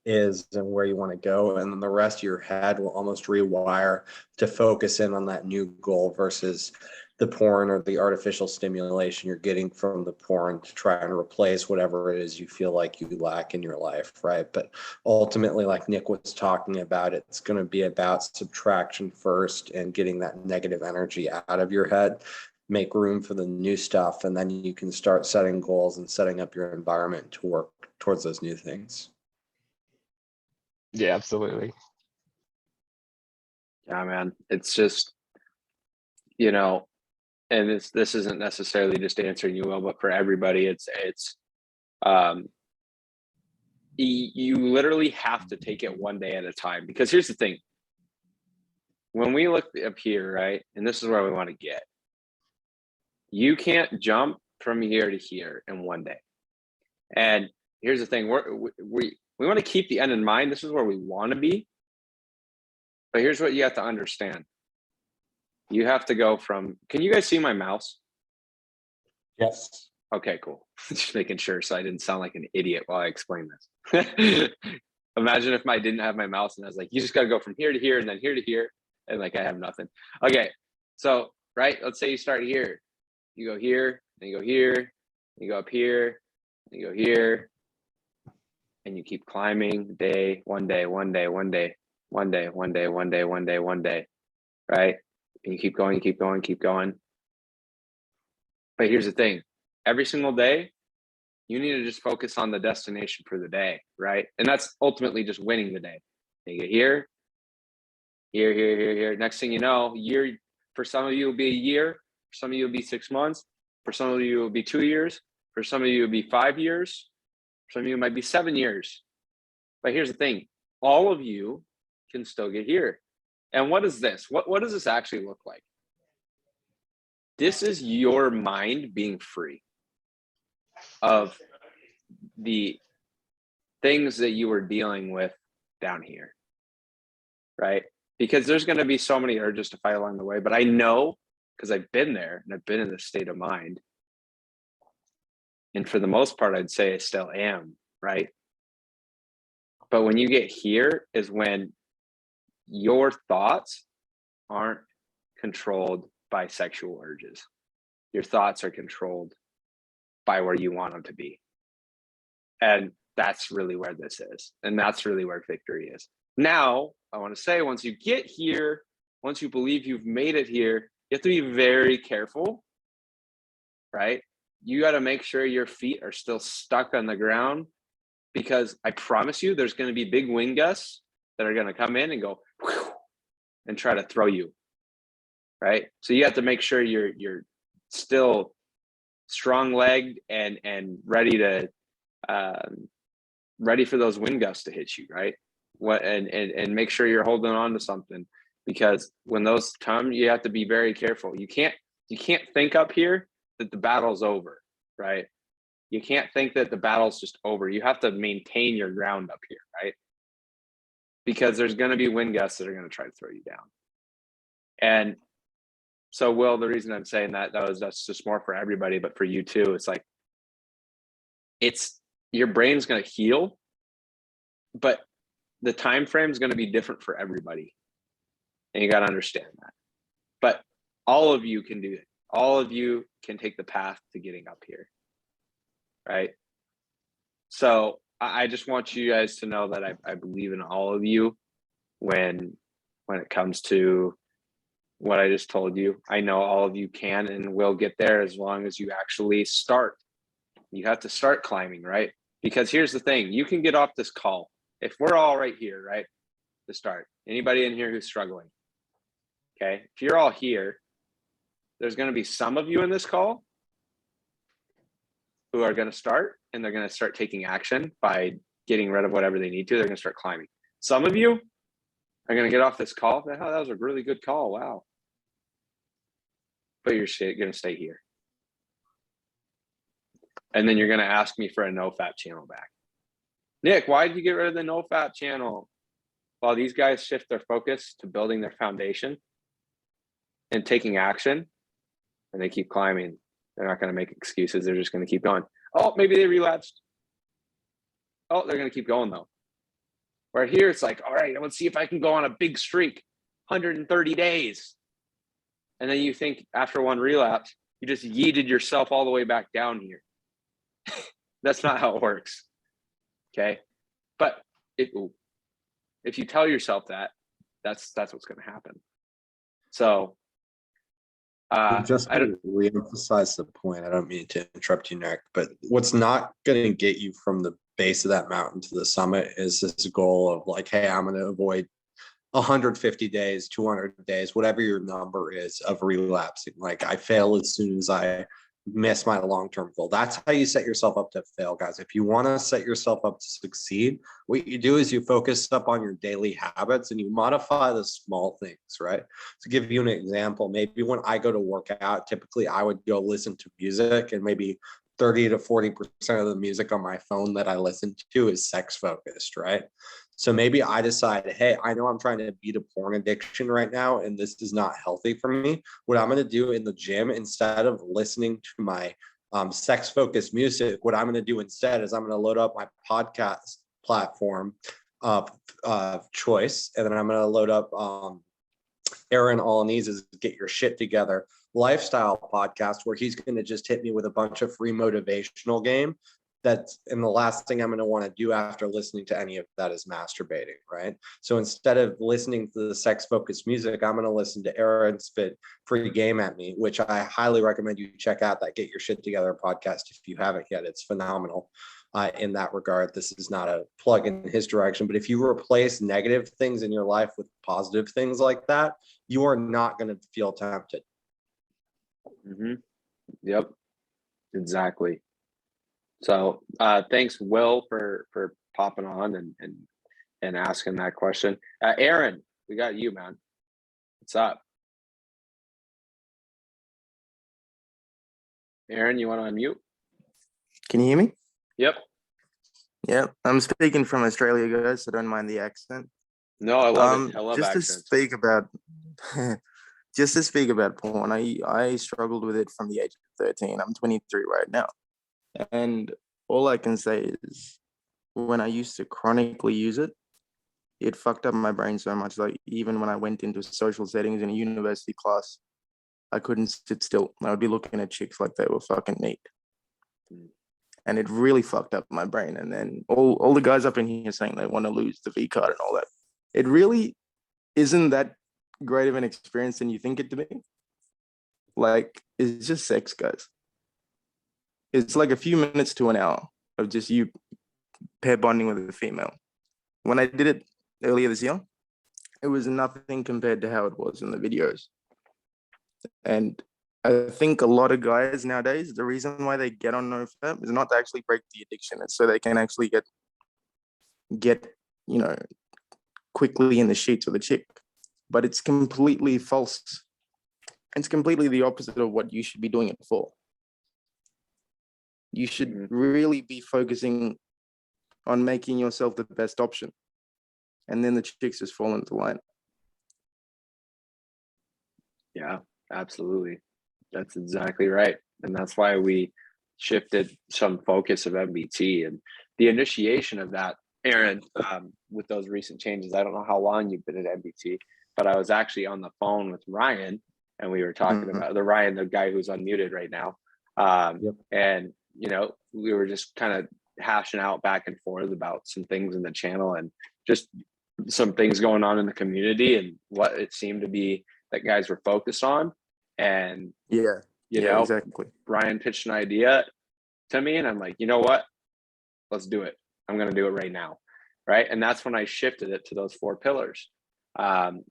is and where you want to go, and then the rest of your head will almost rewire to focus in on that new goal versus the porn or the artificial stimulation you're getting from the porn to try and replace whatever it is you feel like you lack in your life, right? But ultimately, like Nick was talking about, it's going to be about subtraction first and getting that negative energy out of your head, make room for the new stuff, and then you can start setting goals and setting up your environment to work towards those new things. Yeah, absolutely. Yeah, man. It's just, you know, and this isn't necessarily just answering you, Will, but for everybody, it's you literally have to take it one day at a time, because here's the thing. When we look up here, right, and this is where we want to get, you can't jump from here to here in one day. And here's the thing, we want to keep the end in mind. This is where we want to be. But here's what you have to understand. You have to go from, can you guys see my mouse? Yes. Okay, cool. Just making sure so I didn't sound like an idiot while I explain this. Imagine if I didn't have my mouse and I was like, you just got to go from here to here and then here to here. And like, I have nothing. Okay. So, right. Let's say you start here. You go here, and you go here, you go up here, and you go here. And you keep climbing one day, one day, one day, one day, one day, one day, one day, one day. Right. And you keep going, keep going, keep going. But here's the thing. Every single day, you need to just focus on the destination for the day, right? And that's ultimately just winning the day. You get here, here, here, here, here. Next thing you know, year, for some of you will be a year, for some of you will be 6 months, for some of you will be 2 years, for some of you will be 5 years, for some of you it might be 7 years. But here's the thing, all of you can still get here. And what is this? What does this actually look like? This is your mind being free of the things that you were dealing with down here, right? Because there's going to be so many urges to fight along the way, but I know, because I've been there and I've been in this state of mind. And for the most part, I'd say I still am, right? But when you get here is when your thoughts aren't controlled by sexual urges. Your thoughts are controlled by where you want them to be. And that's really where this is. And that's really where victory is. Now, I want to say, once you get here, once you believe you've made it here, you have to be very careful, right? You got to make sure your feet are still stuck on the ground, because I promise you, there's going to be big wind gusts that are going to come in and go whew, and try to throw you, right? So you have to make sure you're still strong-legged and ready to ready for those wind gusts to hit you, right? And make sure you're holding on to something, because when those come, you have to be very careful. You can't think up here that the battle's over, right? You can't think that the battle's just over. You have to maintain your ground up here, right? Because there's going to be wind gusts that are going to try to throw you down. And so, Will, the reason I'm saying that's just more for everybody, but for you too, it's like, your brain's going to heal, but the time frame is going to be different for everybody. And you got to understand that. But all of you can do it. All of you can take the path to getting up here, right? So I just want you guys to know that I believe in all of you when it comes to what I just told you. I know all of you can and will get there as long as you actually start. You have to start climbing, right? Because here's the thing, you can get off this call. If we're all right here, right, to start, anybody in here who's struggling, okay? If you're all here, there's going to be some of you in this call who are going to start, and they're going to start taking action by getting rid of whatever they need to. They're going to start climbing. Some of you are going to get off this call. Oh, that was a really good call. Wow. But you're going to stay here. And then you're going to ask me for a no-fap channel back. Nick, why did you get rid of the no-fap channel? While these guys shift their focus to building their foundation and taking action, and they keep climbing, they're not going to make excuses. They're just going to keep going. Oh, maybe they relapsed. Oh, they're going to keep going though. Right here, it's like, all right, let's see if I can go on a big streak, 130 days. And then you think after one relapse, you just yeeted yourself all the way back down here. That's not how it works. Okay. But if you tell yourself that, that's what's going to happen. So just to reemphasize the point, I don't mean to interrupt you, Nick, but what's not going to get you from the base of that mountain to the summit is this goal of like, hey, I'm going to avoid 150 days, 200 days, whatever your number is of relapsing. Like, I fail as soon as I miss my long-term goal. That's how you set yourself up to fail, guys. If you want to set yourself up to succeed, what you do is you focus up on your daily habits and you modify the small things, right? To give you an example, maybe when I go to work out, typically I would go listen to music, and maybe 30 to 40% of the music on my phone that I listen to is sex focused, right? So maybe I decide, hey, I know I'm trying to beat a porn addiction right now, and this is not healthy for me. What I'm going to do in the gym, instead of listening to my sex focused music, what I'm going to do instead is I'm going to load up my podcast platform of choice, and then I'm going to load up Aaron Alanis's Get Your Shit Together lifestyle podcast, where he's going to just hit me with a bunch of free motivational game. And the last thing I'm going to want to do after listening to any of that is masturbating, right? So instead of listening to the sex focused music, I'm going to listen to Aaron spit free game at me, which I highly recommend you check out that Get Your Shit Together podcast if you haven't yet. It's phenomenal. In that regard, this is not a plug in his direction, but if you replace negative things in your life with positive things like that, you are not going to feel tempted. Yep, exactly. So thanks, Will, for popping on and asking that question. Aaron, we got you, man. What's up? Aaron, you want to unmute? Can you hear me? Yep. Yeah, I'm speaking from Australia, guys, so don't mind the accent. No, I love it. I love just accents. to speak about just to speak about porn, I struggled with it from the age of 13. I'm 23 right now. And all I can say is when I used to chronically use it, it fucked up my brain so much. Like even when I went into social settings in a university class, I couldn't sit still. I would be looking at chicks like they were fucking neat. And it really fucked up my brain. And then all the guys up in here saying they want to lose the V card and all that. It really isn't that great of an experience than you think it to be. Like, it's just sex, guys. It's like a few minutes to an hour of just you pair bonding with a female. When I did it earlier this year, it was nothing compared to how it was in the videos. And I think a lot of guys nowadays, the reason why they get on NoFap is not to actually break the addiction. It's so they can actually get quickly in the sheets with a chick. But it's completely false. It's completely the opposite of what you should be doing it for. You should really be focusing on making yourself the best option. And then the chicks just fall into line. Yeah, absolutely. That's exactly right. And that's why we shifted some focus of MBT and the initiation of that, Aaron, with those recent changes. I don't know how long you've been at MBT, but I was actually on the phone with Ryan and we were talking about the guy who's unmuted right now. And, we were just kind of hashing out back and forth about some things in the channel and just some things going on in the community and what it seemed to be that guys were focused on. And exactly. Ryan pitched an idea to me and I'm like, you know what? Let's do it. I'm going to do it right now. Right. And that's when I shifted it to those 4 pillars. And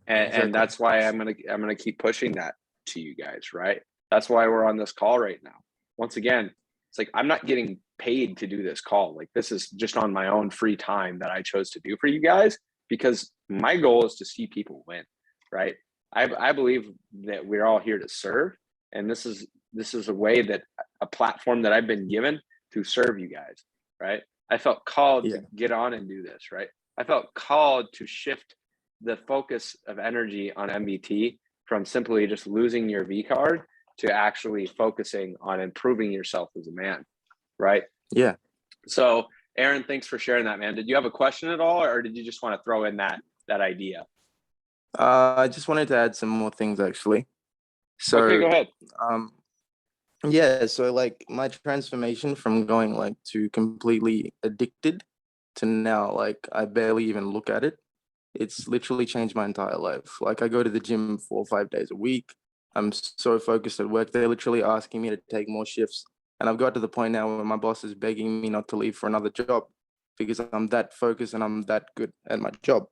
that's why I'm going to keep pushing that to you guys. Right. That's why we're on this call right now. Once again, it's like, I'm not getting paid to do this call. Like this is just on my own free time that I chose to do for you guys, because my goal is to see people win. Right. I believe that we're all here to serve. And this is a way that a platform that I've been given to serve you guys. Right. I felt called to get on and do this. Right. I felt called to shift the focus of energy on MBT from simply just losing your V card to actually focusing on improving yourself as a man. Right. Yeah. So Aaron, thanks for sharing that, man. Did you have a question at all, or did you just want to throw in that idea? I just wanted to add some more things actually. So okay, go ahead. So like my transformation from going like to completely addicted to now like I barely even look at it. It's literally changed my entire life. Like I go to the gym 4 or 5 days a week. I'm so focused at work. They're literally asking me to take more shifts. And I've got to the point now where my boss is begging me not to leave for another job because I'm that focused and I'm that good at my job.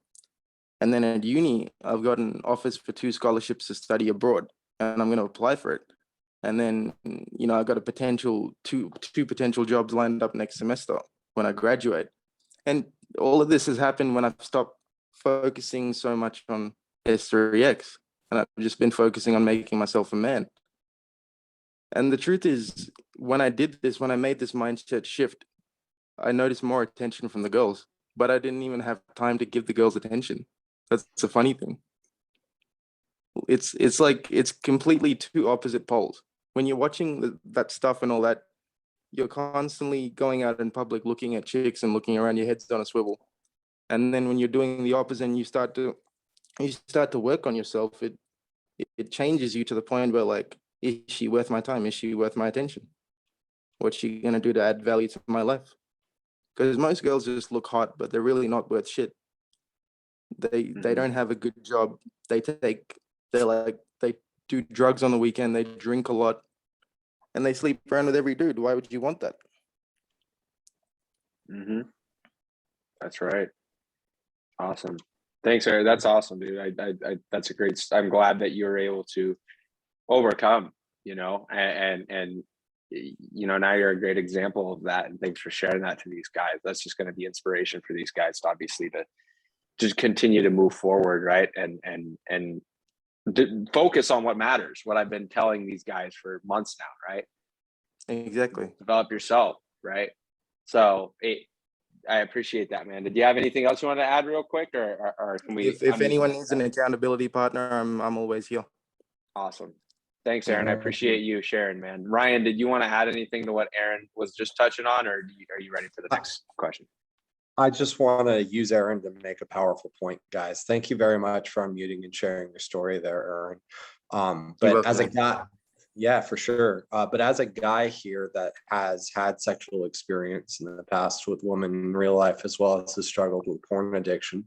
And then at uni, I've gotten offers for 2 scholarships to study abroad and I'm going to apply for it. And then, I got two potential jobs lined up next semester when I graduate. And all of this has happened when I've stopped focusing so much on S3X, and I've just been focusing on making myself a man. And the truth is, when I made this mindset shift, I noticed more attention from the girls, but I didn't even have time to give the girls attention. That's the funny thing. It's like it's completely two opposite poles. When you're watching that stuff and all that, you're constantly going out in public, looking at chicks and looking around, your head's on a swivel. And then when you're doing the opposite and you start to work on yourself, it changes you to the point where, like, is she worth my time? Is she worth my attention? What's she gonna do to add value to my life? Because most girls just look hot, but they're really not worth shit. They don't have a good job. They do drugs on the weekend. They drink a lot, and they sleep around with every dude. Why would you want that? That's right. Awesome. Thanks, Eric. That's awesome, dude. That's a great. I'm glad that you were able to overcome. And now you're a great example of that. And thanks for sharing that to these guys. That's just going to be inspiration for these guys to obviously to just continue to move forward, right? And focus on what matters. What I've been telling these guys for months now, right? Exactly. Develop yourself, right? So I appreciate that, man. Did you have anything else you want to add real quick, or can we? If anyone needs an accountability partner, I'm always here. Awesome. Thanks, Aaron. I appreciate you sharing, man. Ryan, did you want to add anything to what Aaron was just touching on, or are you ready for the next question? I just want to use Aaron to make a powerful point, guys. Thank you very much for unmuting and sharing your story there, Aaron. But as a guy, yeah, for sure. But as a guy here that has had sexual experience in the past with women in real life, as well as has struggled with porn addiction,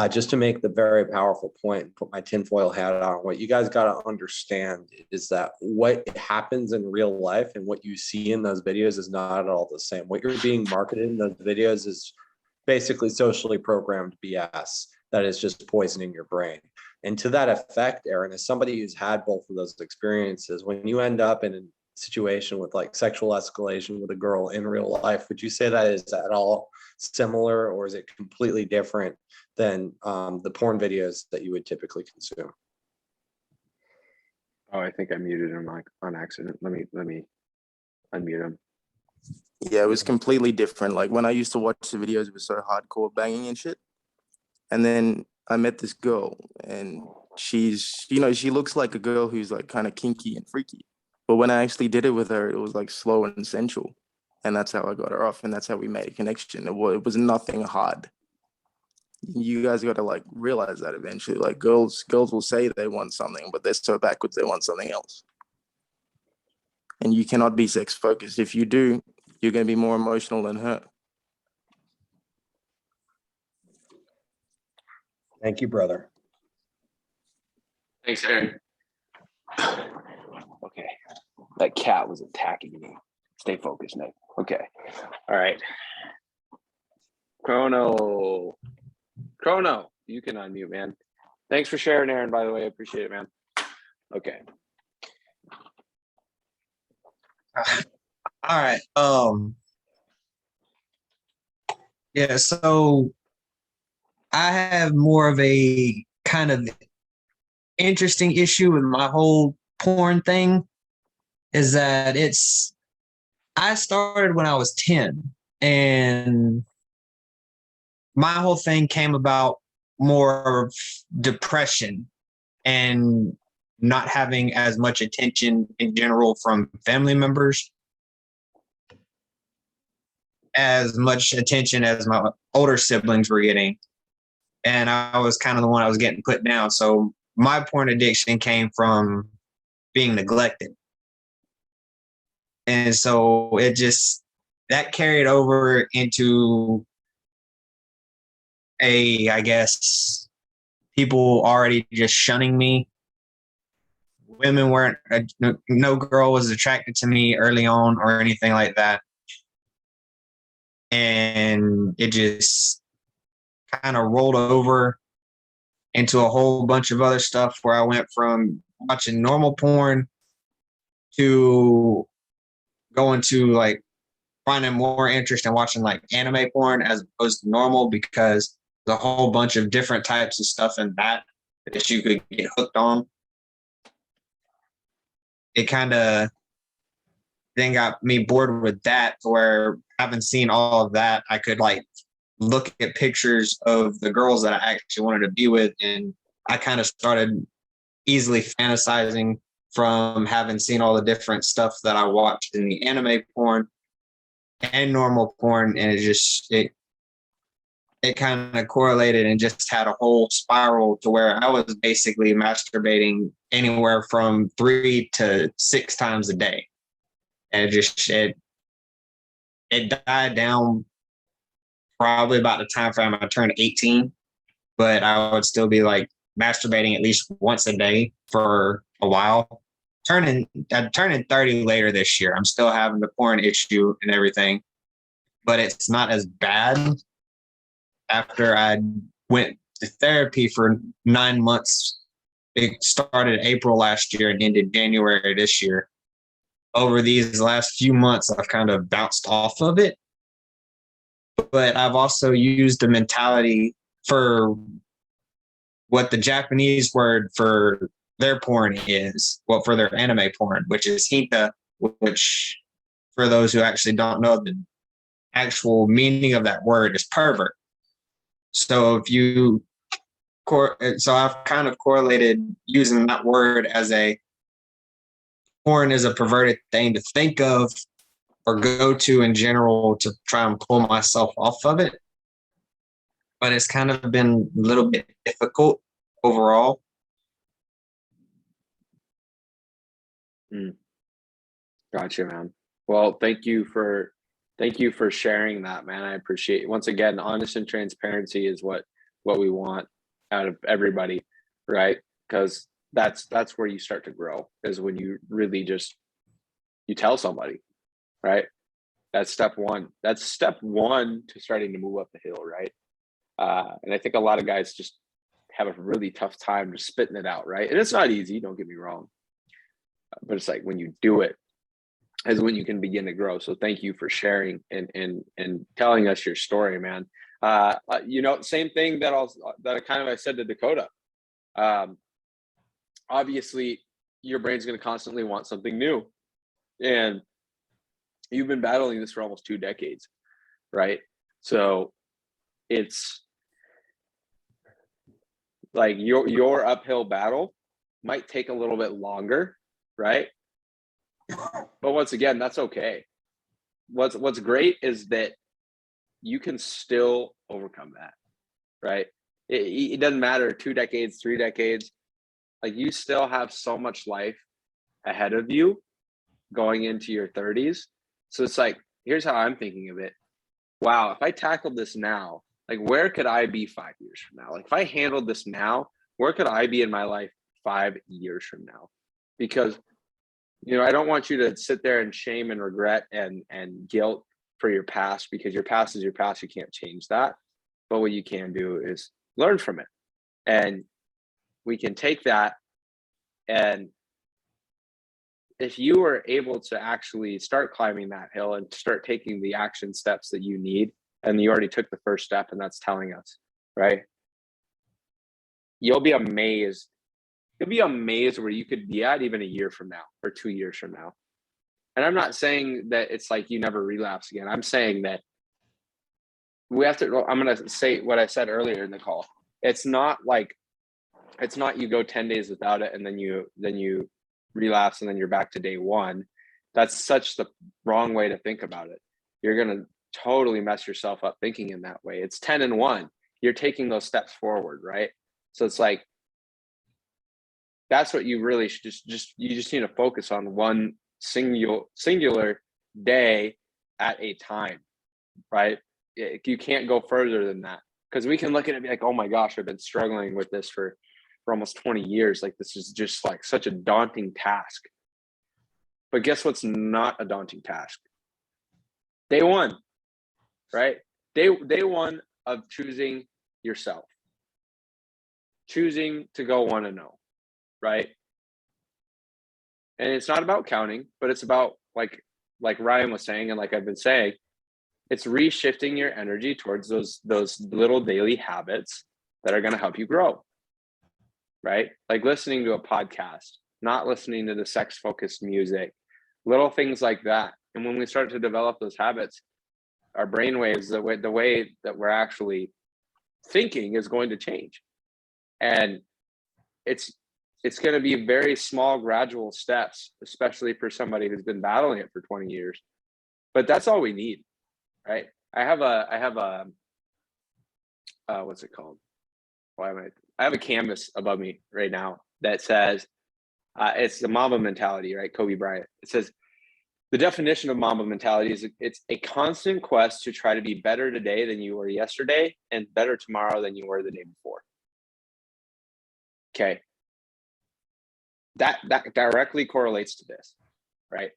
just to make the very powerful point and put my tinfoil hat on, what you guys got to understand is that what happens in real life and what you see in those videos is not at all the same. What you're being marketed in those videos is basically socially programmed BS that is just poisoning your brain. And to that effect, Aaron, as somebody who's had both of those experiences, when you end up in a situation with like sexual escalation with a girl in real life, would you say that is at all similar, or is it completely different than the porn videos that you would typically consume? Oh, I think I muted him on accident. Let me unmute him. Yeah, it was completely different. Like when I used to watch the videos, it was so hardcore banging and shit. And then I met this girl, and she's, she looks like a girl who's like kind of kinky and freaky. But when I actually did it with her, it was like slow and sensual. And that's how I got her off. And that's how we made a connection. It was nothing hard. You guys got to like realize that eventually. Like girls will say they want something, but they're so backwards, they want something else. And you cannot be sex focused. If you do, you're going to be more emotional than her. Thank you, brother. Thanks, Aaron. Okay. That cat was attacking me. Stay focused, Nick. Okay. All right. Chrono, you can unmute, man. Thanks for sharing, Aaron, by the way. I appreciate it, man. Okay. All right. Yeah, so I have more of a kind of interesting issue with my whole porn thing, is that I started when I was 10, and my whole thing came about more of depression and not having as much attention in general from family members, as much attention as my older siblings were getting. And I was kind of the one I was getting put down. So my porn addiction came from being neglected. And so that carried over into I guess, people already just shunning me. Women weren't, no girl was attracted to me early on or anything like that. And it just kind of rolled over into a whole bunch of other stuff where I went from watching normal porn to go into like finding more interest in watching like anime porn as opposed to normal, because there's a whole bunch of different types of stuff in that you could get hooked on. It kind of then got me bored with that, where having seen all of that, I could like look at pictures of the girls that I actually wanted to be with, and I kind of started easily fantasizing from having seen all the different stuff that I watched in the anime porn and normal porn, and it kind of correlated and just had a whole spiral to where I was basically masturbating anywhere from 3 to 6 times a day. And it died down probably about the time frame I turned 18, but I would still be like masturbating at least once a day for a while. I'm turning 30 later this year. I'm still having the porn issue and everything, but it's not as bad. After I went to therapy for 9 months, it started April last year and ended January this year. Over these last few months, I've kind of bounced off of it. But I've also used the mentality for what the Japanese word for their porn is, well, for their anime porn, which is hentai, which for those who actually don't know, the actual meaning of that word is pervert. So I've kind of correlated using that word as porn is a perverted thing to think of or go to in general to try and pull myself off of it. But it's kind of been a little bit difficult overall. Gotcha, man. Well, thank you for sharing that, man. I appreciate it. Once again, honest and transparency is what we want out of everybody, right? Because that's where you start to grow, is when you really just you tell somebody, right? That's step one. That's step one to starting to move up the hill, right? And I think a lot of guys just have a really tough time just spitting it out, right? And it's not easy, don't get me wrong. But it's like when you do it is when you can begin to grow. So thank you for sharing and telling us your story, man. Same thing that I said to Dakota. Obviously, your brain's going to constantly want something new, and you've been battling this for almost 2 decades, right? So it's like your uphill battle might take a little bit longer, right? But once again, that's okay. What's great is that you can still overcome that, right? It doesn't matter 2 decades, 3 decades. Like, you still have so much life ahead of you going into your 30s. So it's like, here's how I'm thinking of it. Wow, if I tackled this now, like, where could I be 5 years from now? Like, if I handled this now, where could I be in my life 5 years from now? Because, I don't want you to sit there and shame and regret and guilt for your past, because your past is your past. You can't change that. But what you can do is learn from it. And we can take that, and if you were able to actually start climbing that hill and start taking the action steps that you need, and you already took the first step, and that's telling us, right? You'll be amazed. You'll be amazed where you could be at even a year from now or 2 years from now. And I'm not saying that it's like you never relapse again. I'm saying that I'm going to say what I said earlier in the call. It's not you go 10 days without it and then you relapse and then you're back to day one. That's such the wrong way to think about it. You're going to totally mess yourself up thinking in that way. It's 10 and 1. You're taking those steps forward, right? So it's like, that's what you really should you just need to focus on one singular day at a time, right? You can't go further than that, because we can look at it and be like, oh my gosh, I've been struggling with this for almost 20 years. Like, this is just like such a daunting task. But guess what's not a daunting task? Day one, right? Day one of choosing yourself, choosing to go 1-0, right? And it's not about counting, but it's about like Ryan was saying, and like I've been saying, it's reshifting your energy towards those little daily habits that are going to help you grow. Right? Like listening to a podcast, not listening to the sex focused music, little things like that. And when we start to develop those habits, our brain waves, the way that we're actually thinking is going to change. And it's going to be very small, gradual steps, especially for somebody who's been battling it for 20 years. But that's all we need, right? I have a what's it called? I have a canvas above me right now that says, it's the Mamba mentality, right? Kobe Bryant. It says, the definition of Mamba mentality is it's a constant quest to try to be better today than you were yesterday and better tomorrow than you were the day before. Okay. That directly correlates to this, right?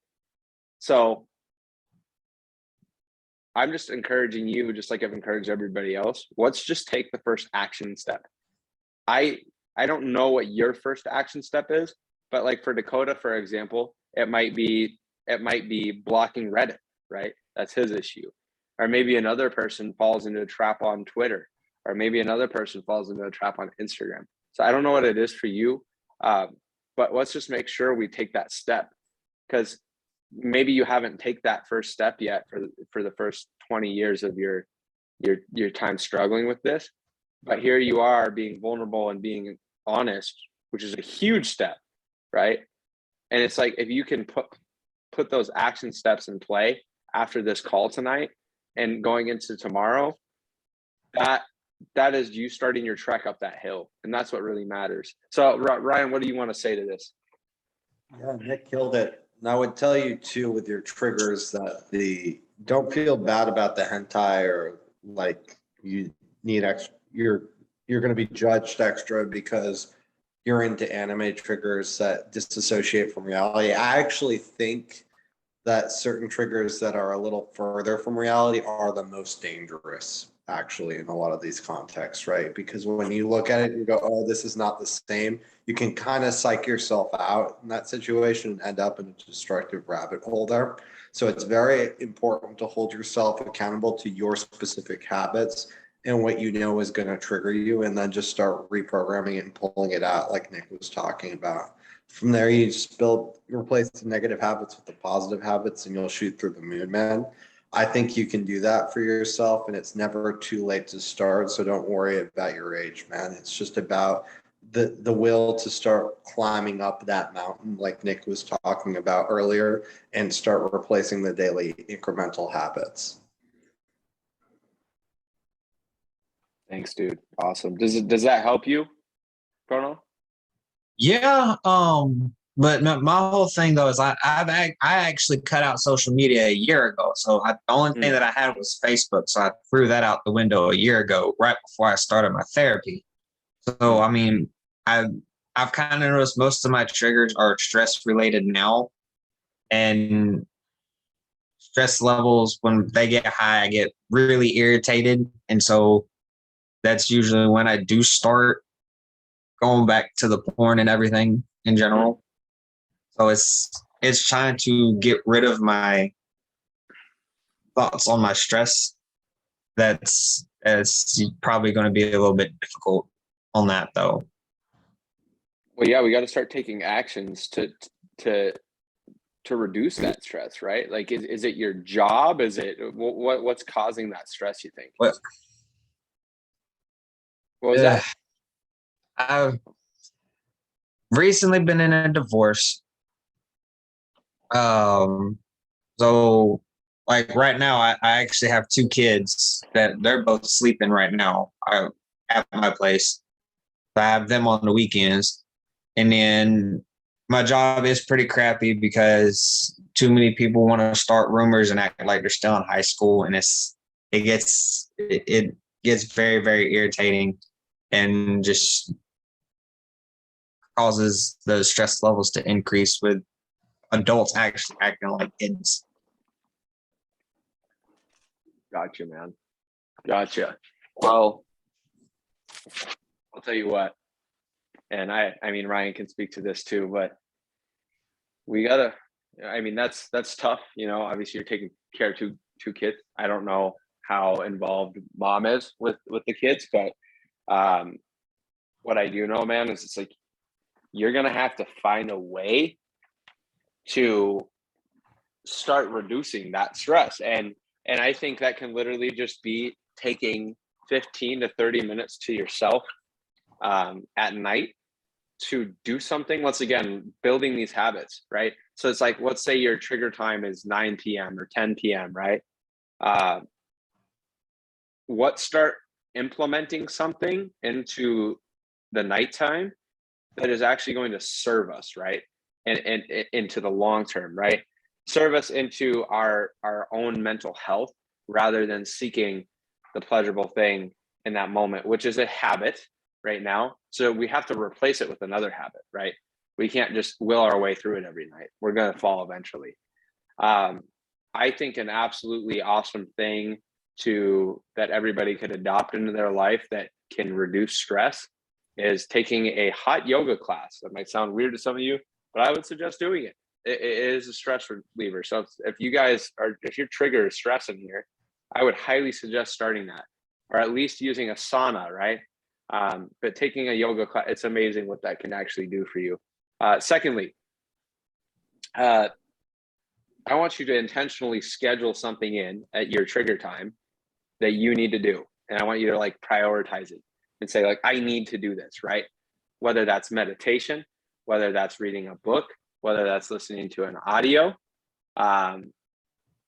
So I'm just encouraging you, just like I've encouraged everybody else, let's just take the first action step. I don't know what your first action step is, but like for Dakota, for example, it might be blocking Reddit, right? That's his issue. Or maybe another person falls into a trap on Twitter, or maybe another person falls into a trap on Instagram. So I don't know what it is for you, but let's just make sure we take that step, because maybe you haven't taken that first step yet for the first 20 years of your time struggling with this. But here you are being vulnerable and being honest, which is a huge step, right? And it's like, if you can put those action steps in play after this call tonight and going into tomorrow, that is you starting your trek up that hill. And that's what really matters. So Ryan, what do you want to say to this? Yeah, Nick killed it. And I would tell you too, with your triggers, that don't feel bad about the hentai, or like you need extra, you're going to be judged extra because you're into anime triggers that disassociate from reality. I actually think that certain triggers that are a little further from reality are the most dangerous, actually, in a lot of these contexts, right? Because when you look at it, you go, oh, this is not the same. You can kind of psych yourself out in that situation and end up in a destructive rabbit hole there. So it's very important to hold yourself accountable to your specific habits and what you know is going to trigger you, and then just start reprogramming it and pulling it out, like Nick was talking about. From there, you just replace the negative habits with the positive habits, and you'll shoot through the moon, man. I think you can do that for yourself, and it's never too late to start. So don't worry about your age, man. It's just about the will to start climbing up that mountain, like Nick was talking about earlier, and start replacing the daily incremental habits. Thanks, dude. Awesome. Does that help you, Chrono? Yeah. But my whole thing though is I actually cut out social media a year ago. So the only thing that I had was Facebook. So I threw that out the window a year ago, right before I started my therapy. So I mean, I've kind of noticed most of my triggers are stress related now, and stress levels, when they get high, I get really irritated, and so that's usually when I do start going back to the porn and everything in general. So it's trying to get rid of my thoughts on my stress. It's probably going to be a little bit difficult on that though. Well, yeah, we got to start taking actions to reduce that stress, right? Like, is it your job? Is it what's causing that stress, you think? What was that? I've recently been in a divorce. So like right now, I actually have 2 kids that they're both sleeping right now at my place. I have them on the weekends, and then my job is pretty crappy because too many people want to start rumors and act like they're still in high school, and it gets very, very irritating, and just causes the stress levels to increase with adults actually acting like kids. Gotcha, man. Gotcha. Well, I'll tell you what, and I mean, Ryan can speak to this too, but we gotta, I mean, that's tough, you know, obviously you're taking care of two kids. I don't know how involved mom is with the kids, but what I do know, man, is it's like you're gonna have to find a way to start reducing that stress. And I think that can literally just be taking 15 to 30 minutes to yourself at night to do something. Once again, building these habits, right? So it's like, let's say your trigger time is 9 p.m. or 10 p.m., right? Start implementing something into the nighttime that is actually going to serve us, right? And into the long term, right? Serve us into our own mental health rather than seeking the pleasurable thing in that moment, which is a habit right now. So we have to replace it with another habit, right? We can't just will our way through it every night. We're going to fall eventually. I think an absolutely awesome thing that everybody could adopt into their life that can reduce stress is taking a hot yoga class. That might sound weird to some of you, but I would suggest doing it. It is a stress reliever. So if your trigger is stress in here, I would highly suggest starting that, or at least using a sauna, right? But taking a yoga class, it's amazing what that can actually do for you. Secondly, I want you to intentionally schedule something in at your trigger time that you need to do. And I want you to like prioritize it and say like, I need to do this, right? Whether that's meditation, whether that's reading a book, whether that's listening to an audio,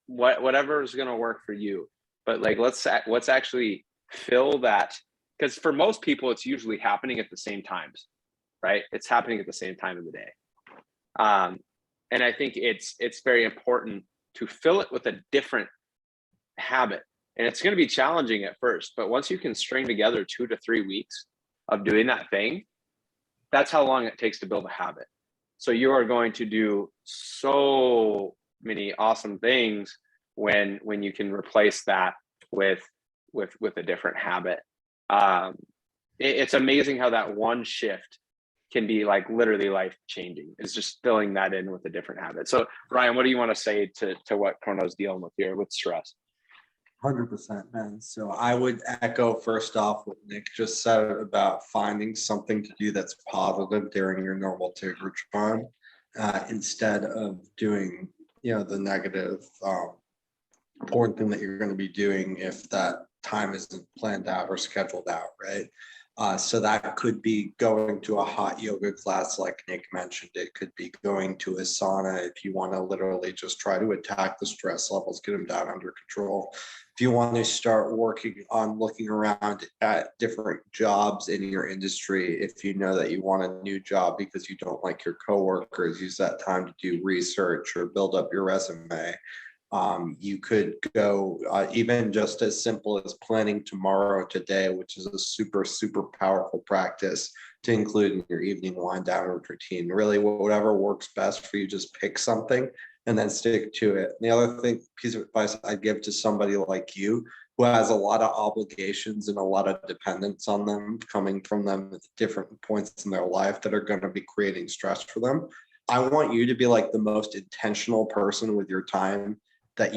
whatever is going to work for you. But like, let's actually fill that, because for most people, it's usually happening at the same times, right? It's happening at the same time of the day. And I think it's very important to fill it with a different habit. And it's going to be challenging at first, but once you can string together 2 to 3 weeks of doing that thing, that's how long it takes to build a habit. So you are going to do so many awesome things when you can replace that with a different habit. It's amazing how that one shift can be like literally life changing. It's just filling that in with a different habit. So Ryan, what do you want to say to what Chrono's dealing with here with stress? 100%, man. So I would echo first off what Nick just said about finding something to do that's positive during your normal trigger time, instead of doing, the negative, important thing that you're going to be doing if that time isn't planned out or scheduled out, right? So that could be going to a hot yoga class, like Nick mentioned. It could be going to a sauna if you want to literally just try to attack the stress levels, get them down under control. If you want to start working on looking around at different jobs in your industry, if you know that you want a new job because you don't like your coworkers, use that time to do research or build up your resume. You could go even just as simple as planning tomorrow today, which is a super, super powerful practice to include in your evening wind down routine. Really, whatever works best for you, just pick something and then stick to it. And the other piece of advice I'd give to somebody like you who has a lot of obligations and a lot of dependence on them coming from them at different points in their life that are going to be creating stress for them. I want you to be like the most intentional person with your time that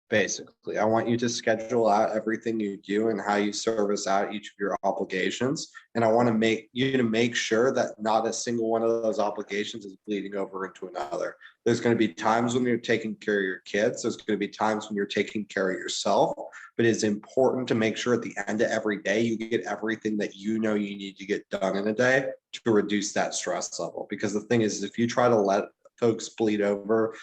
basically. I want you to schedule out everything you do and how you service out each of your obligations. And I want to make sure that not a single one of those obligations is bleeding over into another. There's going to be times when you're taking care of your kids. There's going to be times when you're taking care of yourself. But it's important to make sure at the end of every day, you get everything that you need to get done in a day to reduce that stress level. Because the thing is, if you try to let folks bleed over,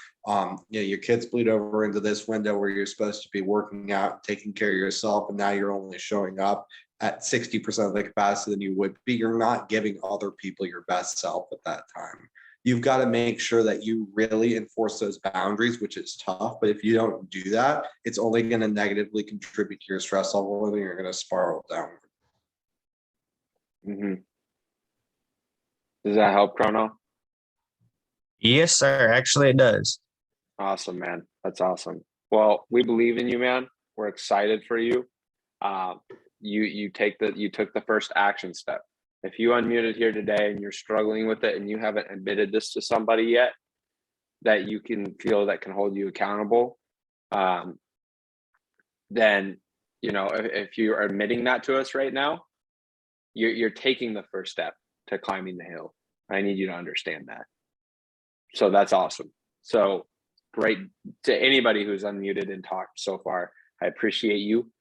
your kids bleed over into this window where you're supposed to be working out, taking care of yourself, and now you're only showing up at 60% of the capacity than you would be. You're not giving other people your best self at that time. You've got to make sure that you really enforce those boundaries, which is tough. But if you don't do that, it's only going to negatively contribute to your stress level, and you're going to spiral downward. Mm-hmm. Does that help, Chrono? Yes, sir. Actually, it does. Awesome, man. That's awesome. Well, we believe in you, man. We're excited for you. You took the first action step. If you unmuted here today and you're struggling with it and you haven't admitted this to somebody yet, that you can feel that can hold you accountable, then, you know, if you are admitting that to us right now, you're taking the first step to climbing the hill. I need you to understand that. So that's awesome. So great to anybody who's unmuted and talked so far. I appreciate you.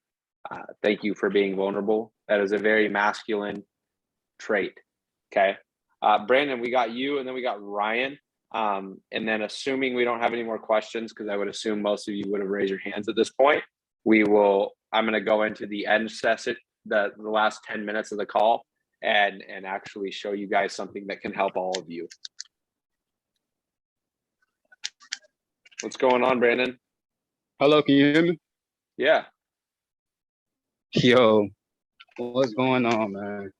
Thank you for being vulnerable. That is a very masculine trait. Okay. Brandon, we got you, and then we got Ryan. And then assuming we don't have any more questions, because I would assume most of you would have raised your hands at this point, I'm going to go into the end session, the last 10 minutes of the call, and actually show you guys something that can help all of you. What's going on, Brandon? Hello, can you hear me? Yeah. Yo, what's going on, man?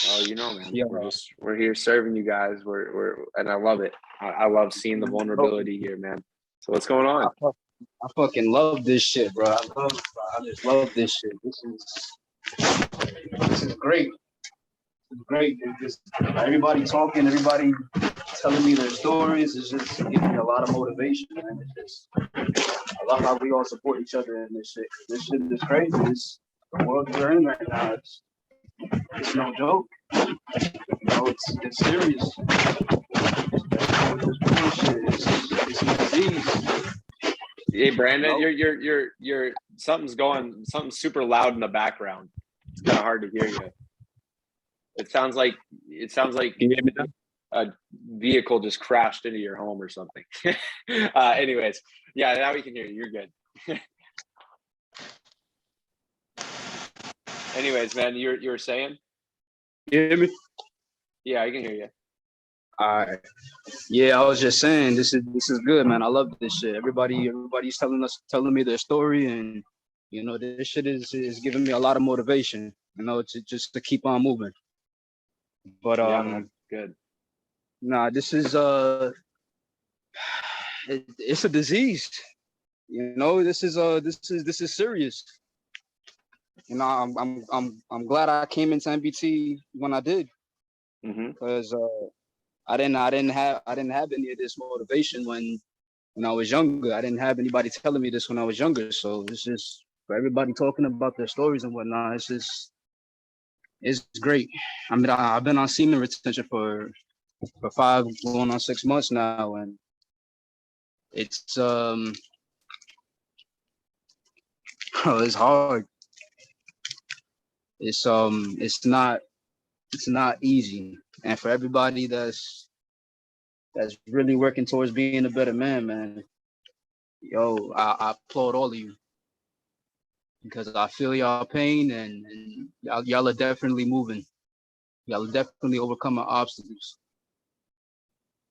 Oh, you know, man. Yeah, we're here serving you guys. And I love it. I love seeing the vulnerability here, man. So what's going on? I fucking love this shit, bro. I just love this shit. This is great. It's great. It's just everybody talking, everybody telling me their stories. It's just giving me a lot of motivation, man. It's just, I love how we all support each other in this shit. This shit is crazy. It's the world we're in right now. It's no joke. You know, it's serious. It's a disease. Hey, Brandon, you're something's super loud in the background. It's kind of hard to hear you. It sounds like a vehicle just crashed into your home or something. Anyways, yeah, now we can hear you. You're good. Anyways, man, you were saying? You hear me? Yeah, I can hear you. All right. Yeah, I was just saying this is good, man. I love this shit. Everybody's telling me their story, and you know, this shit is giving me a lot of motivation, you know, to keep on moving. But yeah, man, good. Nah, this is it's a disease. You know, this is serious. You know, I'm glad I came into MBT when I did, because I didn't have any of this motivation when I was younger. I didn't have anybody telling me this when I was younger. So it's just for everybody talking about their stories and whatnot. It's great. I mean, I've been on semen retention for 5 going on 6 months now, and it's it's hard. It's not easy, and for everybody that's really working towards being a better man, yo, I applaud all of you, because I feel y'all pain, and y'all are definitely moving. Y'all are definitely overcoming obstacles.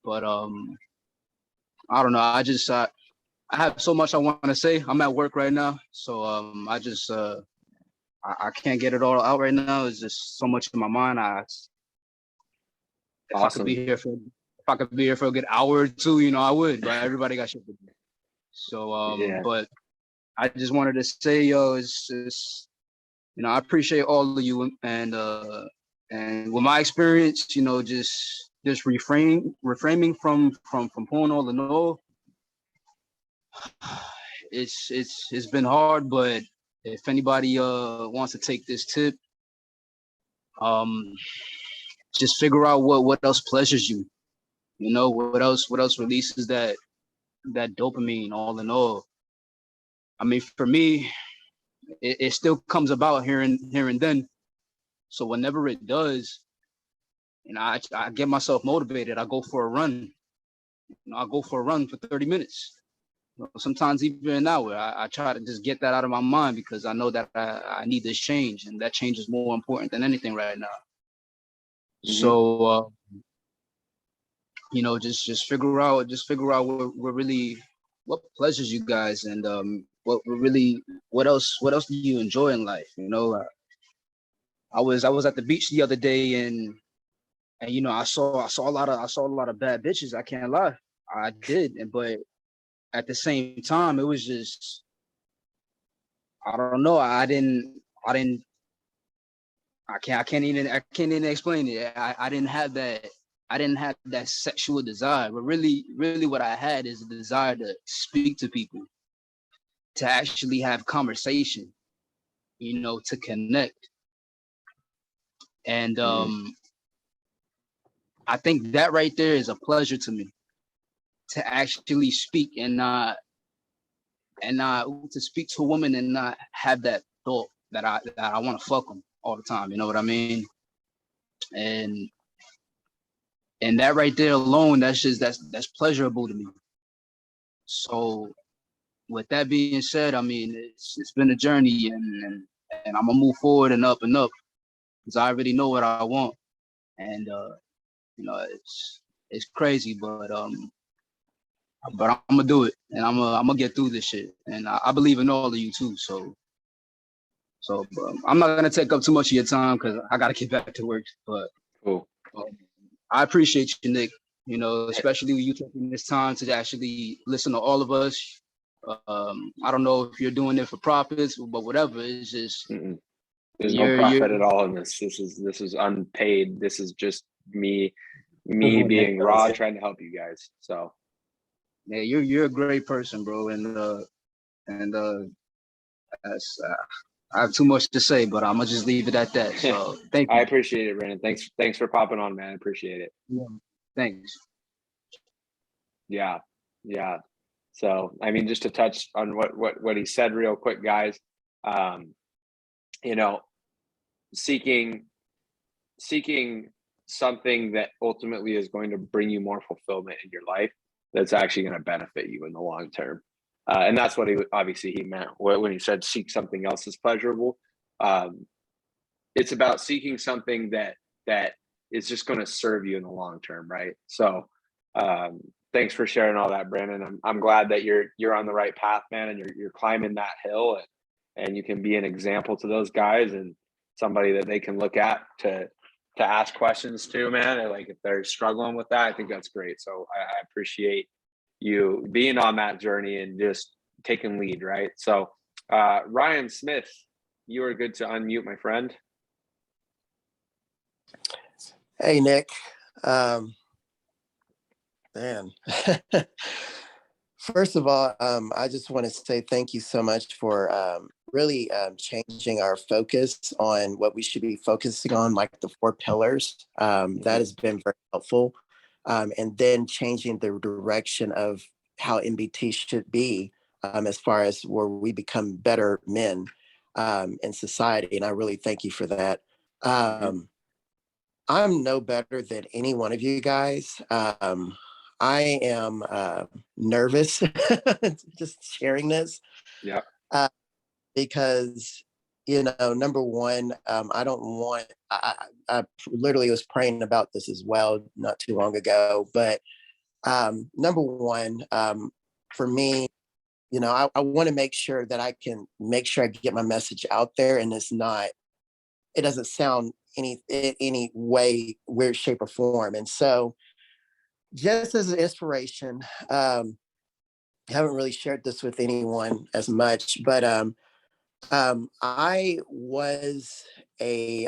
But I don't know. I have so much I want to say. I'm at work right now, so I can't get it all out right now. It's just so much in my mind. If I could be here for a good hour or two, you know, I would. But everybody got shit to do. So but I just wanted to say, yo, it's you know, I appreciate all of you, and with my experience, you know, just reframing from pouring all in all. It's been hard, but if anybody wants to take this tip, just figure out what else pleasures you. You know, what else releases that dopamine all in all. I mean, for me, it still comes about here and then. So whenever it does, you know, I get myself motivated. I go for a run. You know, I go for a run for 30 minutes. You know, sometimes even an hour. I try to just get that out of my mind, because I know that I need this change, and that change is more important than anything right now. So you know, just figure out what pleasures you guys, and what else do you enjoy in life? You know, I was at the beach the other day, and you know, I saw a lot of bad bitches. I can't lie, I did, but at the same time, it was just, I don't know. I can't even explain it. I didn't have that I didn't have that sexual desire, but really what I had is a desire to speak to people, to actually have conversation, you know, to connect. And I think that right there is a pleasure to me, to actually speak and not to speak to a woman and not have that thought that I want to fuck them all the time. You know what I mean? And that right there alone, that's pleasurable to me. So with that being said, I mean, it's been a journey, and I'm gonna move forward and up because I already know what I want. And you know, it's crazy, but I'm gonna do it, and I'm gonna get through this shit. And I believe in all of you too. So I'm not gonna take up too much of your time because I gotta get back to work. But cool. I appreciate you, Nick. You know, especially when you taking this time to actually listen to all of us. I don't know if you're doing it for profits, but whatever. It's just there's no profit at all in this. This is unpaid. This is just me being raw, trying to help you guys. So yeah, you're a great person, bro, and I have too much to say, but I'm gonna just leave it at that. So thank you. I appreciate it, Brandon. Thanks for popping on, man. I appreciate it. Yeah, thanks. Yeah. So I mean, just to touch on what he said real quick, guys. You know, seeking something that ultimately is going to bring you more fulfillment in your life, that's actually going to benefit you in the long term. And that's what he meant when he said seek something else that's pleasurable. It's about seeking something that is just going to serve you in the long term, right? So thanks for sharing all that, Brandon. I'm glad that you're on the right path, man, and you're climbing that hill, and you can be an example to those guys and somebody that they can look at to ask questions to, man. And like if they're struggling with that, I think that's great. So I appreciate you being on that journey and just taking lead, right? So Ryan Smith, you are good to unmute, my friend. Hey, Nick. Man. First of all, I just want to say thank you so much for really changing our focus on what we should be focusing on, like the 4 pillars. That has been very helpful. And then changing the direction of how MBT should be as far as where we become better men in society. And I really thank you for that. I'm no better than any one of you guys. I am nervous just sharing this. Yeah. Because, you know, number one, I don't want, I literally was praying about this as well not too long ago. But number one, for me, you know, I want to make sure that I can make sure I get my message out there, and it doesn't sound any way, weird, shape, or form. And so just as an inspiration, I haven't really shared this with anyone as much, but I was a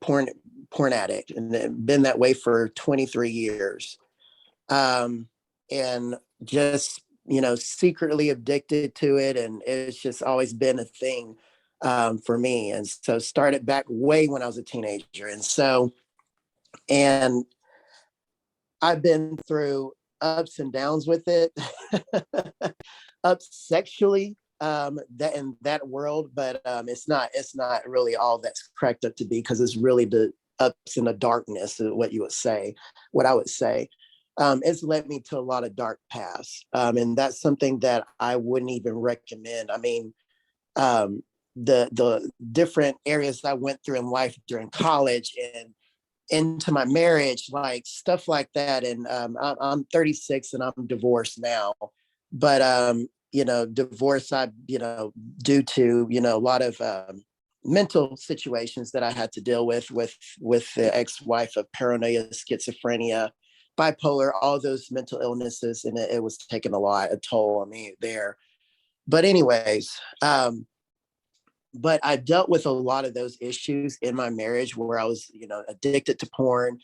porn addict, and been that way for 23 years. And just, you know, secretly addicted to it. And it's just always been a thing for me. And so started back way when I was a teenager. And I've been through ups and downs with it, up sexually, in that world, but it's not really all that's cracked up to be, because it's really the ups and the darkness, what I would say. It's led me to a lot of dark paths, and that's something that I wouldn't even recommend. I mean, the different areas I went through in life during college and into my marriage, like stuff like that. And I'm 36 and I'm divorced now, but you know, divorce, due to, you know, a lot of mental situations that I had to deal with the ex-wife, of paranoia, schizophrenia, bipolar, all those mental illnesses, and it was taking a toll on me there. But anyways, but I dealt with a lot of those issues in my marriage, where I was, you know, addicted to porn,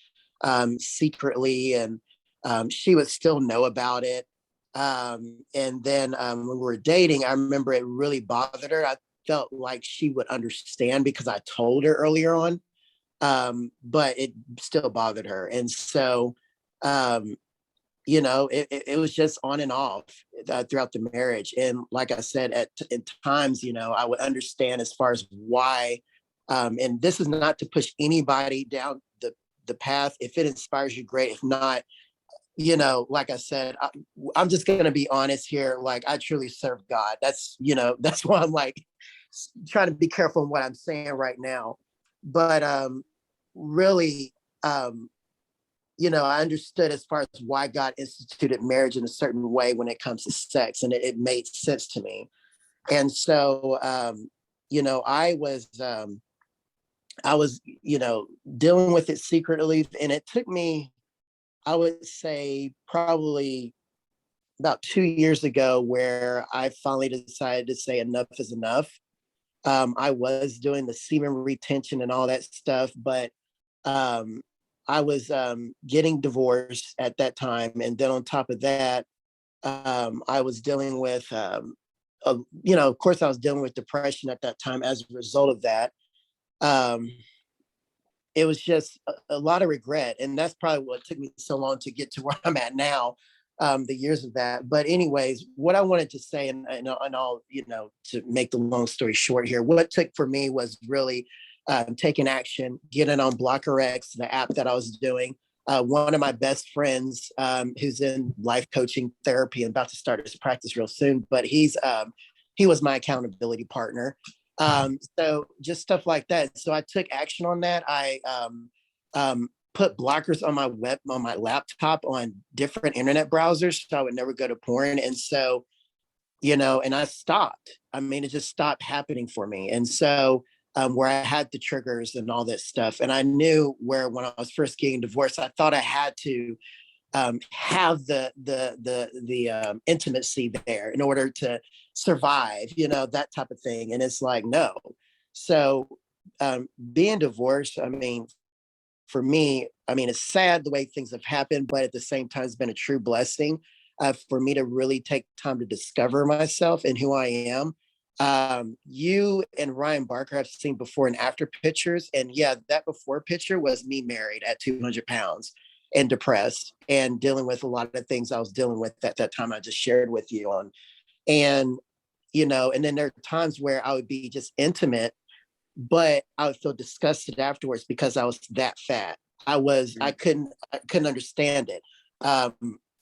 secretly, and she would still know about it. And then when we were dating, I remember it really bothered her. I felt like she would understand because I told her earlier on, but it still bothered her. And so, it was just on and off throughout the marriage. And like I said, at times, I would understand as far as why. And this is not to push anybody down the path. If it inspires you, great. If not, like I said, I'm just going to be honest here. Like, I truly serve God. That's why I'm like trying to be careful in what I'm saying right now. But really, I understood as far as why God instituted marriage in a certain way when it comes to sex, and it made sense to me. And so, I was, dealing with it secretly, and it took me, I would say, probably about 2 years ago, where I finally decided to say enough is enough. I was doing the semen retention and all that stuff, but I was getting divorced at that time. And then on top of that, I was dealing with, of course, I was dealing with depression at that time as a result of that. It was just a lot of regret. And that's probably what took me so long to get to where I'm at now, the years of that. But anyways, what I wanted to say, and I'll, to make the long story short here, what it took for me was really taking action, getting on BlockerX, the app that I was doing. One of my best friends, who's in life coaching therapy and about to start his practice real soon, but he was my accountability partner. So just stuff like that. So I took action on that. I put blockers on my laptop on different internet browsers, so I would never go to porn. And so, and I stopped. I mean, it just stopped happening for me. And so, where I had the triggers and all that stuff, and I knew where, when I was first getting divorced, I thought I had to have the intimacy there in order to survive, that type of thing. And it's like, no. So being divorced, I mean, for me, I mean, it's sad the way things have happened, but at the same time, it's been a true blessing for me to really take time to discover myself and who I am. You and Ryan Barker have seen before and after pictures. And yeah, that before picture was me married at 200 pounds and depressed and dealing with a lot of things I was dealing with at that time I just shared with you on. And, and then there are times where I would be just intimate, but I would feel disgusted afterwards because I was that fat. I couldn't understand it.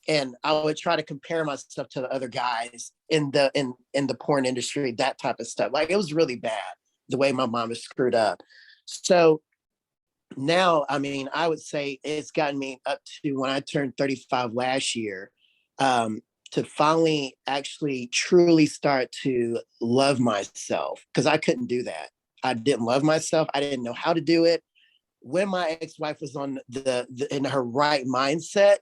And I would try to compare myself to the other guys in the porn industry, that type of stuff. Like, it was really bad the way my mom was screwed up. So now, I mean, I would say it's gotten me up to when I turned 35 last year, to finally actually truly start to love myself, because I couldn't do that. I didn't love myself. I didn't know how to do it. When my ex-wife was on in her right mindset,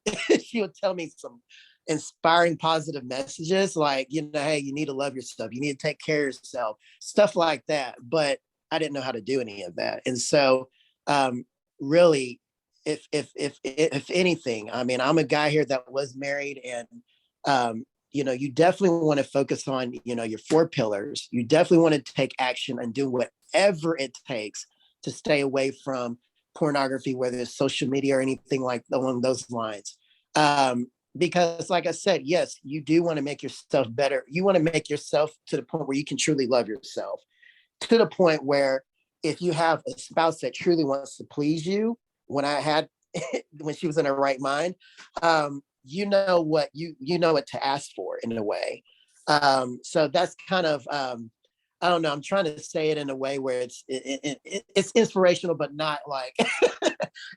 she would tell me some inspiring, positive messages like, hey, you need to love yourself. You need to take care of yourself, stuff like that. But I didn't know how to do any of that. And so really, if anything, I mean, I'm a guy here that was married, and you definitely want to focus on, your 4 pillars. You definitely want to take action and do whatever it takes to stay away from pornography, whether it's social media or anything like along those lines. Because like I said, yes, you do want to make yourself better. You want to make yourself to the point where you can truly love yourself, to the point where if you have a spouse that truly wants to please you, when she was in her right mind, you know what to ask for in a way. So that's kind of, I don't know, I'm trying to say it in a way where it's inspirational, but not like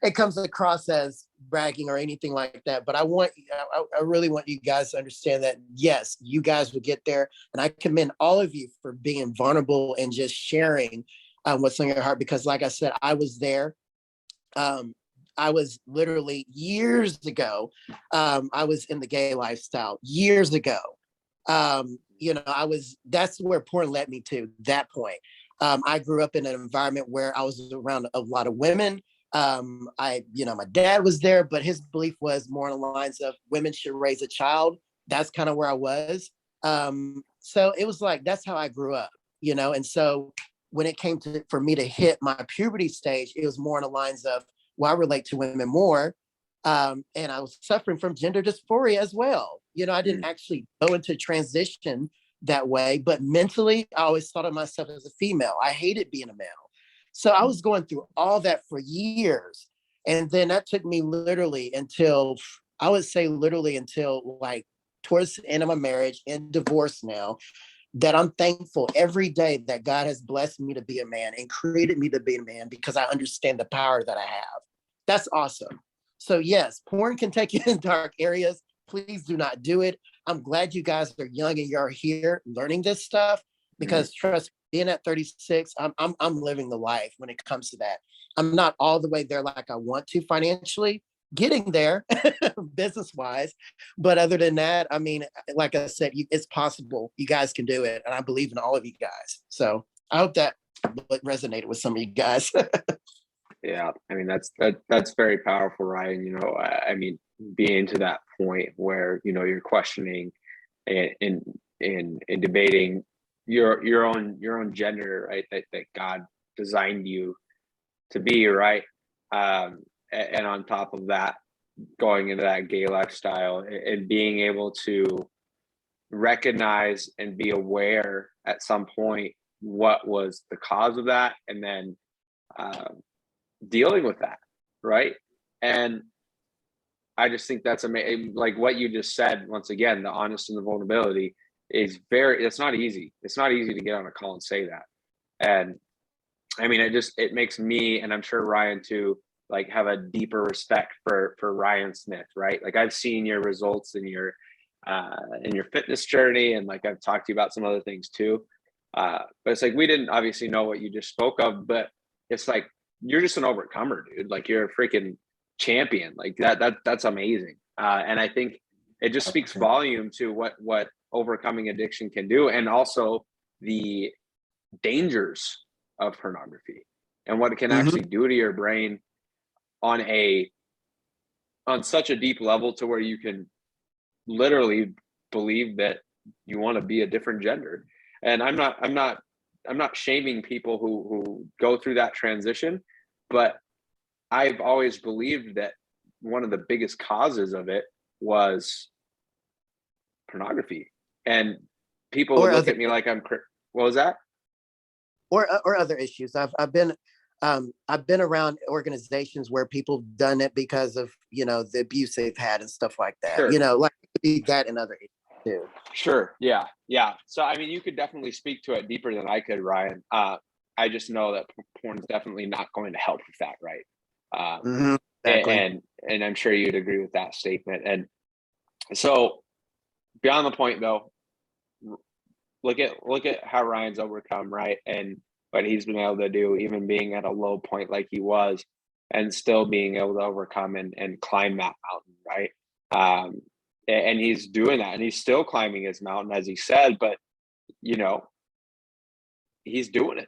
it comes across as bragging or anything like that. But I really want you guys to understand that, yes, you guys will get there. And I commend all of you for being vulnerable and just sharing what's on your heart, because like I said, I was there. I was literally years ago, I was in the gay lifestyle years ago. That's where porn led me to that point. I grew up in an environment where I was around a lot of women, My dad was there, but his belief was more on the lines of women should raise a child. That's kind of where I was. So it was like, that's how I grew up, and so when it came to for me to hit my puberty stage, it was more on the lines of, well, I relate to women more. And I was suffering from gender dysphoria as well. I didn't actually go into transition that way, but mentally, I always thought of myself as a female. I hated being a male. So I was going through all that for years. And then that took me literally until, I would say literally until like towards the end of my marriage and divorce now, that I'm thankful every day that God has blessed me to be a man and created me to be a man, because I understand the power that I have. That's awesome. So yes, porn can take you in dark areas. Please do not do it. I'm glad you guys are young and you're here learning this stuff, because trust me, being at 36, I'm living the life when it comes to that. I'm not all the way there like I want to financially, getting there business wise. But other than that, I mean, like I said, it's possible. You guys can do it. And I believe in all of you guys. So I hope that resonated with some of you guys. Yeah, I mean that's very powerful, Ryan. I mean, being to that point where you're questioning and debating your own gender, right? That God designed you to be, right? And on top of that, going into that gay lifestyle and being able to recognize and be aware at some point what was the cause of that, and then dealing with that, right? And I just think that's amazing. Like what you just said, once again, the honesty and the vulnerability is it's not easy. It's not easy to get on a call and say that. And I mean, it makes me, and I'm sure Ryan too, like have a deeper respect for Ryan Smith, right? Like I've seen your results in your fitness journey, and like I've talked to you about some other things too. But it's like, we didn't obviously know what you just spoke of, but it's like, you're just an overcomer, dude. Like you're a freaking champion. Like that's amazing. And I think it just speaks volume to what overcoming addiction can do, and also the dangers of pornography and what it can actually do to your brain on such a deep level, to where you can literally believe that you want to be a different gender. And I'm not shaming people who go through that transition, but I've always believed that one of the biggest causes of it was pornography. And people would look at me like what was that? Or other issues. I've been around organizations where people have done it because of the abuse they've had and stuff like that. Sure. Like that and other issues too. Sure. Yeah. So I mean, you could definitely speak to it deeper than I could, Ryan. I just know that porn is definitely not going to help with that, right? Exactly. And I'm sure you'd agree with that statement. And so, beyond the point though, look at how Ryan's overcome, right? And what he's been able to do, even being at a low point like he was, and still being able to overcome and climb that mountain, right? And he's doing that, and he's still climbing his mountain, as he said, but he's doing it,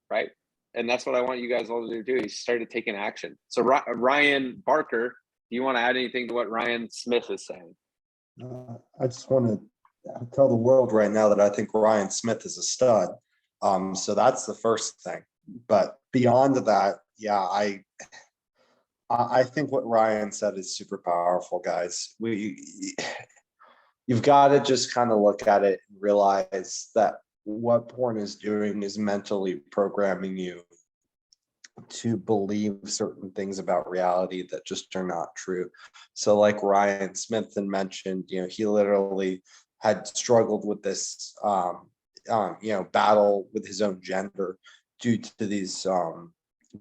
right? And that's what I want you guys all to do. He started taking action. So Ryan Barker, do you want to add anything to what Ryan Smith is saying? I just want to tell the world right now that I think Ryan Smith is a stud. So that's the first thing. But beyond that, yeah, I think what Ryan said is super powerful, guys. You've got to just kind of look at it and realize that what porn is doing is mentally programming you to believe certain things about reality that just are not true. So like Ryan Smith mentioned, he literally had struggled with this battle with his own gender due to these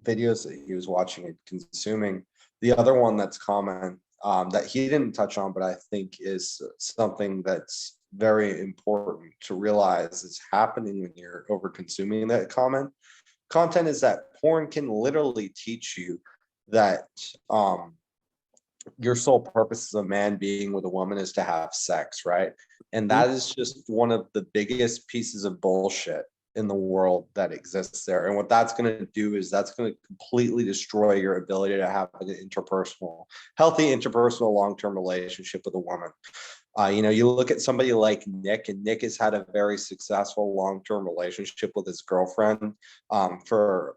videos that he was watching and consuming. The other one that's common that he didn't touch on, but I think is something that's very important to realize is happening when you're over consuming that content is that porn can literally teach you that your sole purpose as a man being with a woman is to have sex, right? And that is just one of the biggest pieces of bullshit in the world that exists there. And what that's going to do is that's going to completely destroy your ability to have an healthy interpersonal long-term relationship with a woman. You look at somebody like Nick, and Nick has had a very successful long-term relationship with his girlfriend for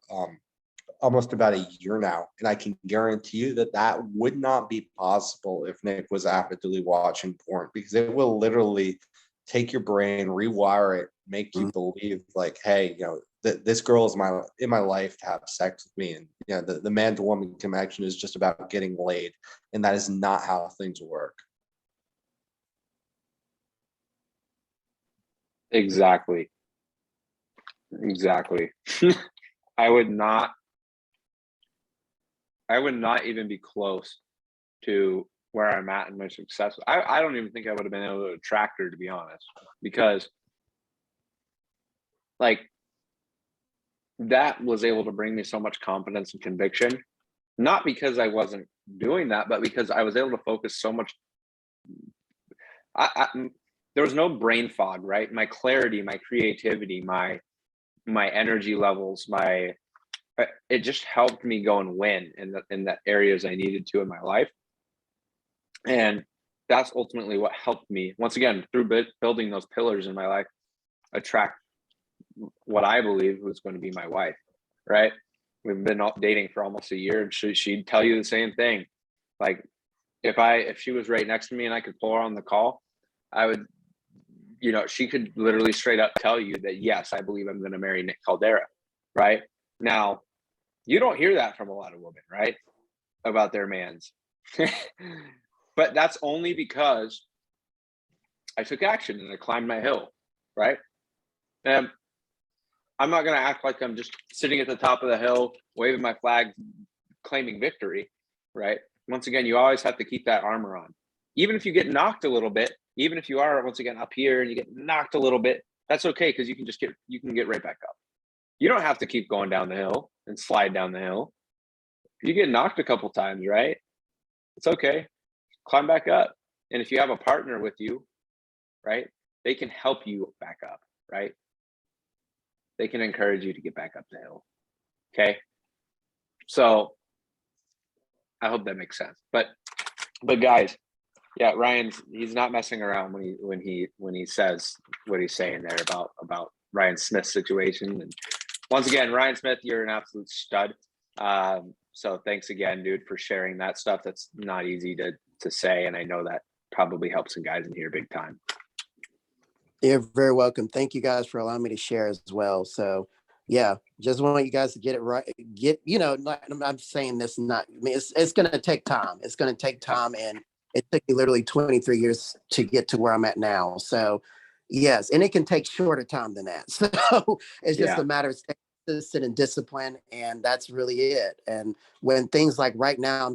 almost about a year now. And I can guarantee you that that would not be possible if Nick was avidly watching porn, because it will literally take your brain, rewire it, make you believe like, hey, this girl is in my life to have sex with me. And the man to woman connection is just about getting laid. And that is not how things work. Exactly. I would not even be close to where I'm at in my success. I don't even think I would have been able to attract her, to be honest, because like that was able to bring me so much confidence and conviction, not because I wasn't doing that, but because I was able to focus so much. There was no brain fog, right? My clarity, my creativity, my energy levels, it just helped me go and win in the areas I needed to in my life. And that's ultimately what helped me, once again, through building those pillars in my life, attract what I believe was going to be my wife, right? We've been dating for almost a year, and she'd tell you the same thing. Like if she was right next to me and I could pull her on the call, I would, she could literally straight up tell you that, yes, I believe I'm going to marry Nick Caldera, right? Now, you don't hear that from a lot of women, right? About their mans. But that's only because I took action and I climbed my hill, right? And I'm not going to act like I'm just sitting at the top of the hill, waving my flag, claiming victory, right? Once again, you always have to keep that armor on. Even if you get knocked a little bit, even if you are, once again, up here and you get knocked a little bit, that's okay, because you can get right back up. You don't have to keep going down the hill and slide down the hill. You get knocked a couple times, right? It's okay. Climb back up. And if you have a partner with you, right, they can help you back up, right? They can encourage you to get back up the hill. Okay. So I hope that makes sense. But guys, yeah, he's not messing around when he says what he's saying there about Ryan Smith's situation. And once again, Ryan Smith, you're an absolute stud. So thanks again, dude, for sharing that stuff. That's not easy to say, and I know that probably helps some guys in here big time. You're very welcome. Thank you guys for allowing me to share as well. So yeah, just want you guys to get it right. I'm saying this, it's going to take time. It's going to take time. And it took me literally 23 years to get to where I'm at now. So yes, and it can take shorter time than that. So it's just a matter of staying consistent and discipline, and that's really it. And when things like right now,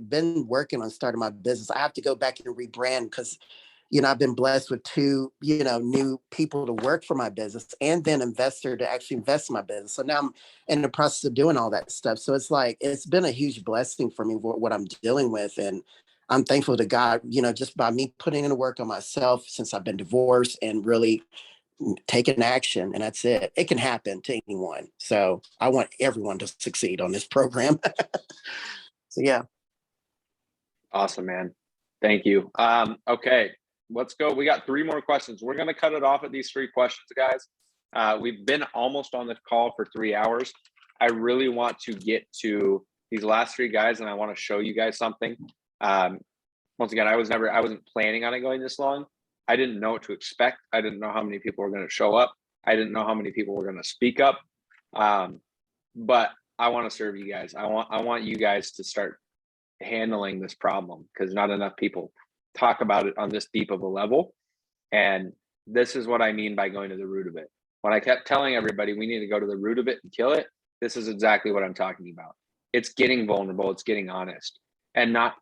been working on starting my business, I have to go back and rebrand because I've been blessed with two, new people to work for my business and then investor to actually invest in my business. So now I'm in the process of doing all that stuff. So it's been a huge blessing for me, what I'm dealing with. And I'm thankful to God, just by me putting in the work on myself since I've been divorced and really taking action. And that's it. It can happen to anyone. So I want everyone to succeed on this program. So yeah. Awesome, man. Thank you. Okay. Let's go. We got 3 more questions. We're going to cut it off at these 3 questions, guys. We've been almost on the call for 3 hours. I really want to get to these last 3 guys, and I want to show you guys something. Once again, I wasn't planning on it going this long. I didn't know what to expect. I didn't know how many people were going to show up. I didn't know how many people were going to speak up. But I want to serve you guys. I want you guys to start handling this problem, because not enough people talk about it on this deep of a level. And this is what I mean by going to the root of it. When I kept telling everybody we need to go to the root of it and kill it, this is exactly what I'm talking about. It's getting vulnerable, it's getting honest, and not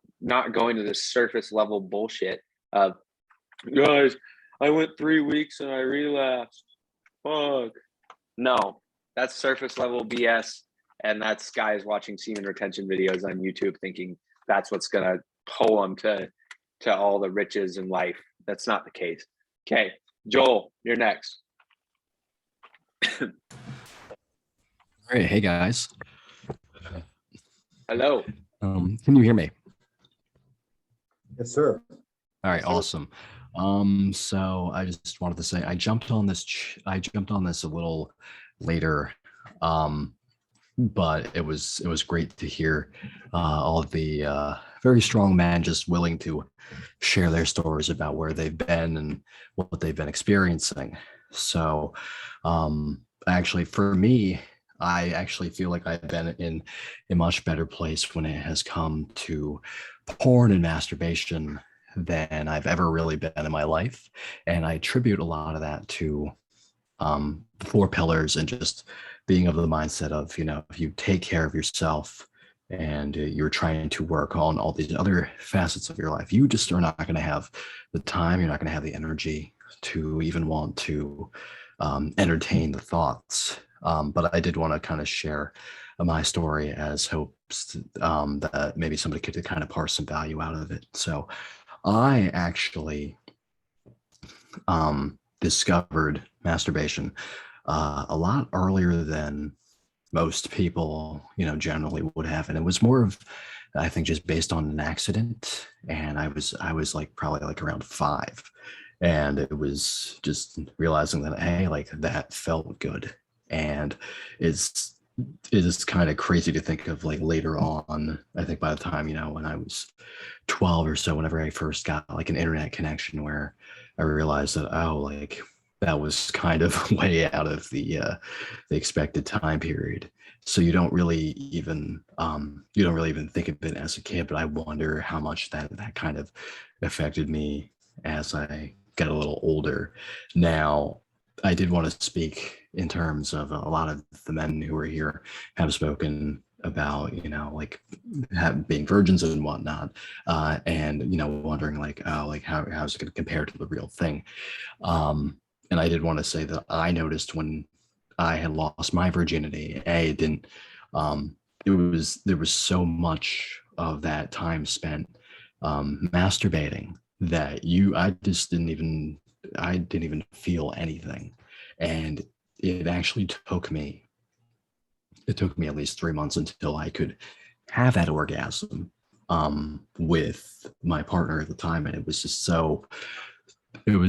going to this surface level bullshit of, guys, I went 3 weeks and I relapsed. Fuck. No, that's surface level BS. And that's guys watching semen retention videos on YouTube thinking that's what's gonna pull them to all the riches in life. That's not the case. Okay, Joel, you're next. All right, hey guys. Hello. Can you hear me? Yes, sir. All right, awesome. So I just wanted to say I jumped on this. I jumped on this a little later, but it was great to hear all of the very strong men just willing to share their stories about where they've been and what they've been experiencing. So, actually, for me, I actually feel like I've been in a much better place when it has come to porn and masturbation than I've ever really been in my life. And I attribute a lot of that to the 4 pillars and just being of the mindset of, you know, if you take care of yourself and you're trying to work on all these other facets of your life, you just are not going to have the time, you're not going to have the energy to even want to entertain the thoughts. But I did want to kind of share my story as hopes that maybe somebody could kind of parse some value out of it. So I actually discovered masturbation a lot earlier than most people, you know, generally would have. And it was more of, I think, just based on an accident. And I was like probably like around 5. And it was just realizing that, hey, like that felt good. And it is kind of crazy to think of like later on, I think by the time, you know, when I was 12 or so, whenever I first got like an internet connection where I realized that, oh, like that was kind of way out of the expected time period. So you don't really even think of it as a kid, but I wonder how much that kind of affected me as I got a little older. Now, I did want to speak in terms of a lot of the men who are here have spoken about, you know, like being virgins and whatnot, and, you know, wondering like, oh, like how's it going to compare to the real thing? And I did want to say that I noticed when I had lost my virginity, it didn't, there was so much of that time spent masturbating that I didn't even feel anything. And it actually took me at least 3 months until I could have that orgasm with my partner at the time. And it was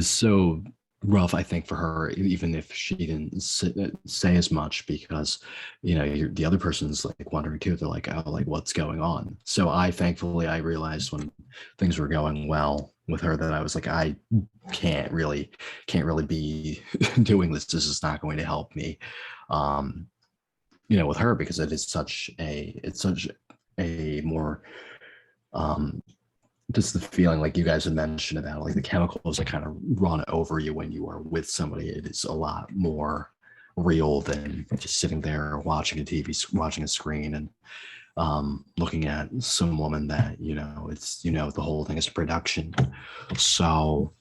so rough, I think, for her, even if she didn't say as much, because, you know, the other person's like wondering too. They're like, oh, like what's going on? So thankfully I realized when things were going well with her that I was like, I can't really be doing this. This is not going to help me, you know, with her, because it's such a more just the feeling like you guys had mentioned about like the chemicals that kind of run over you when you are with somebody. It is a lot more real than just sitting there watching watching a screen and looking at some woman that, you know, it's, you know, the whole thing is a production. So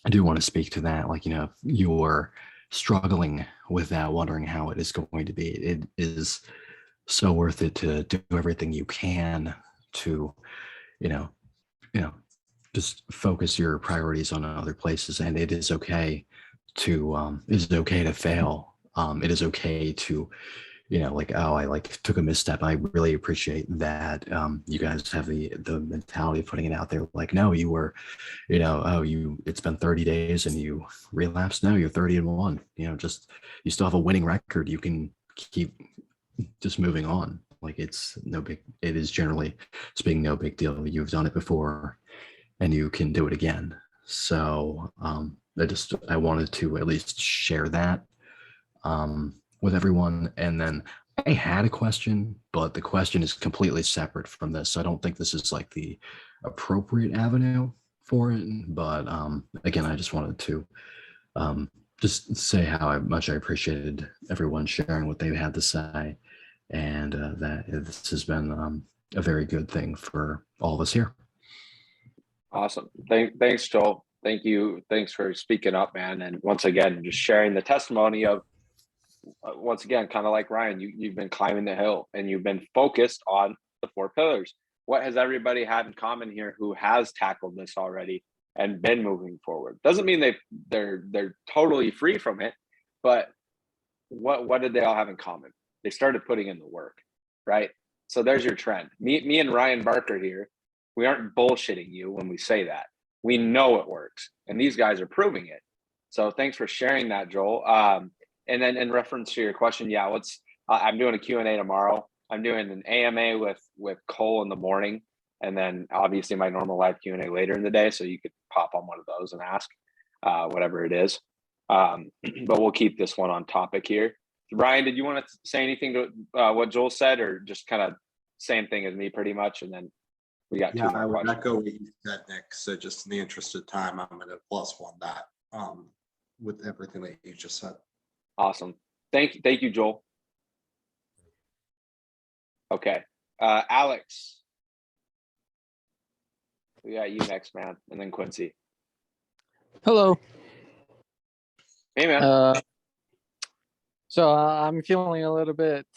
I do want to speak to that. Like, you know, if you're struggling with that, wondering how it is going to be, it is so worth it to do everything you can to, you know, just focus your priorities on other places. And it is okay to fail. It is okay to, you know, like, oh, I like took a misstep. I really appreciate that. You guys have the mentality of putting it out there. Like, no, you were, you know, oh, it's been 30 days and you relapsed. No, you're 30-1, you know, just, you still have a winning record. You can keep just moving on. Like, it is generally speaking no big deal. You've done it before and you can do it again. So I wanted to at least share that with everyone. And then I had a question, but the question is completely separate from this. So I don't think this is like the appropriate avenue for it. But again, I just wanted to just say how much I appreciated everyone sharing what they had to say, and that this has been a very good thing for all of us here. Awesome. Thanks, Joel. Thank you. Thanks for speaking up, man. And once again, just sharing the testimony of, once again, kind of like Ryan, you've been climbing the hill and you've been focused on the 4 pillars. What has everybody had in common here who has tackled this already and been moving forward? Doesn't mean they're totally free from it, but what did they all have in common? They started putting in the work, right? So there's your trend. Me and Ryan Barker here, we aren't bullshitting you when we say that. We know it works, and these guys are proving it. So thanks for sharing that, Joel. And then in reference to your question, yeah, I'm doing a Q&A tomorrow. I'm doing an AMA with Cole in the morning, and then obviously my normal live Q&A later in the day. So you could pop on one of those and ask whatever it is. But we'll keep this one on topic here. Ryan, did you want to say anything to what Joel said, or just kind of same thing as me pretty much? And then we got two more I would questions. echo what you said, Nick. So just in the interest of time, I'm going to +1 that with everything that you just said. Awesome. Thank you, Joel. Okay. Alex. We got you next, man. And then Quincy. Hello. Hey, man. So I'm feeling a little bit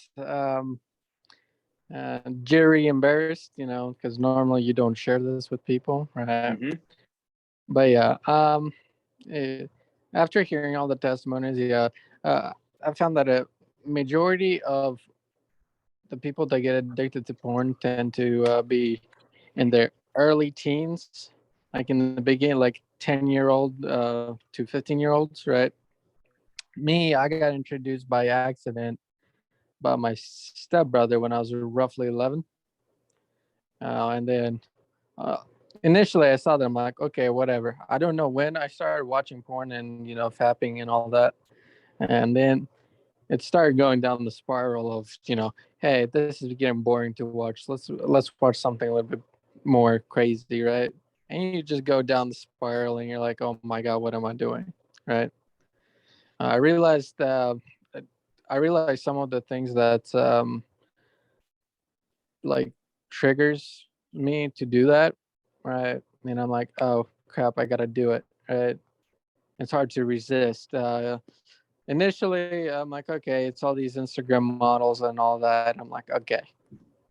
jittery, embarrassed, because normally you don't share this with people, right? But yeah, after hearing all the testimonies, I found that a majority of the people that get addicted to porn tend to be in their early teens, like in the beginning, like 10-year-old to 15-year-olds, right? Me, I got introduced by accident by my stepbrother when I was roughly 11. And then initially I saw them like, okay, whatever. I don't know when I started watching porn and, fapping and all that. And then it started going down the spiral of, hey, this is getting boring to watch. Let's watch something a little bit more crazy, right? And you just go down the spiral and you're like, oh my God, what am I doing? Right? I realized some of the things that like triggers me to do that, right? And I'm like, oh crap, I gotta do it, right? It's hard to resist. Initially, I'm like, okay, it's all these Instagram models and all that. I'm like, okay,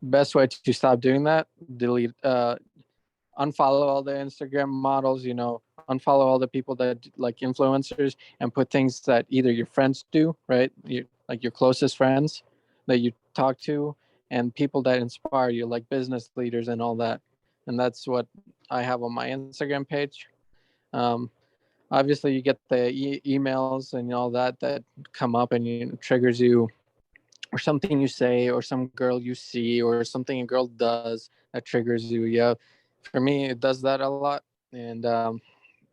best way to stop doing that, delete, unfollow all the Instagram models, unfollow all the people that like influencers, and put things that either your friends do, right? Like your closest friends that you talk to, and people that inspire you, like business leaders and all that. And that's what I have on my Instagram page. Obviously, you get the emails and all that come up and triggers you, or something you say, or some girl you see, or something a girl does that triggers you. Yeah, for me, it does that a lot, and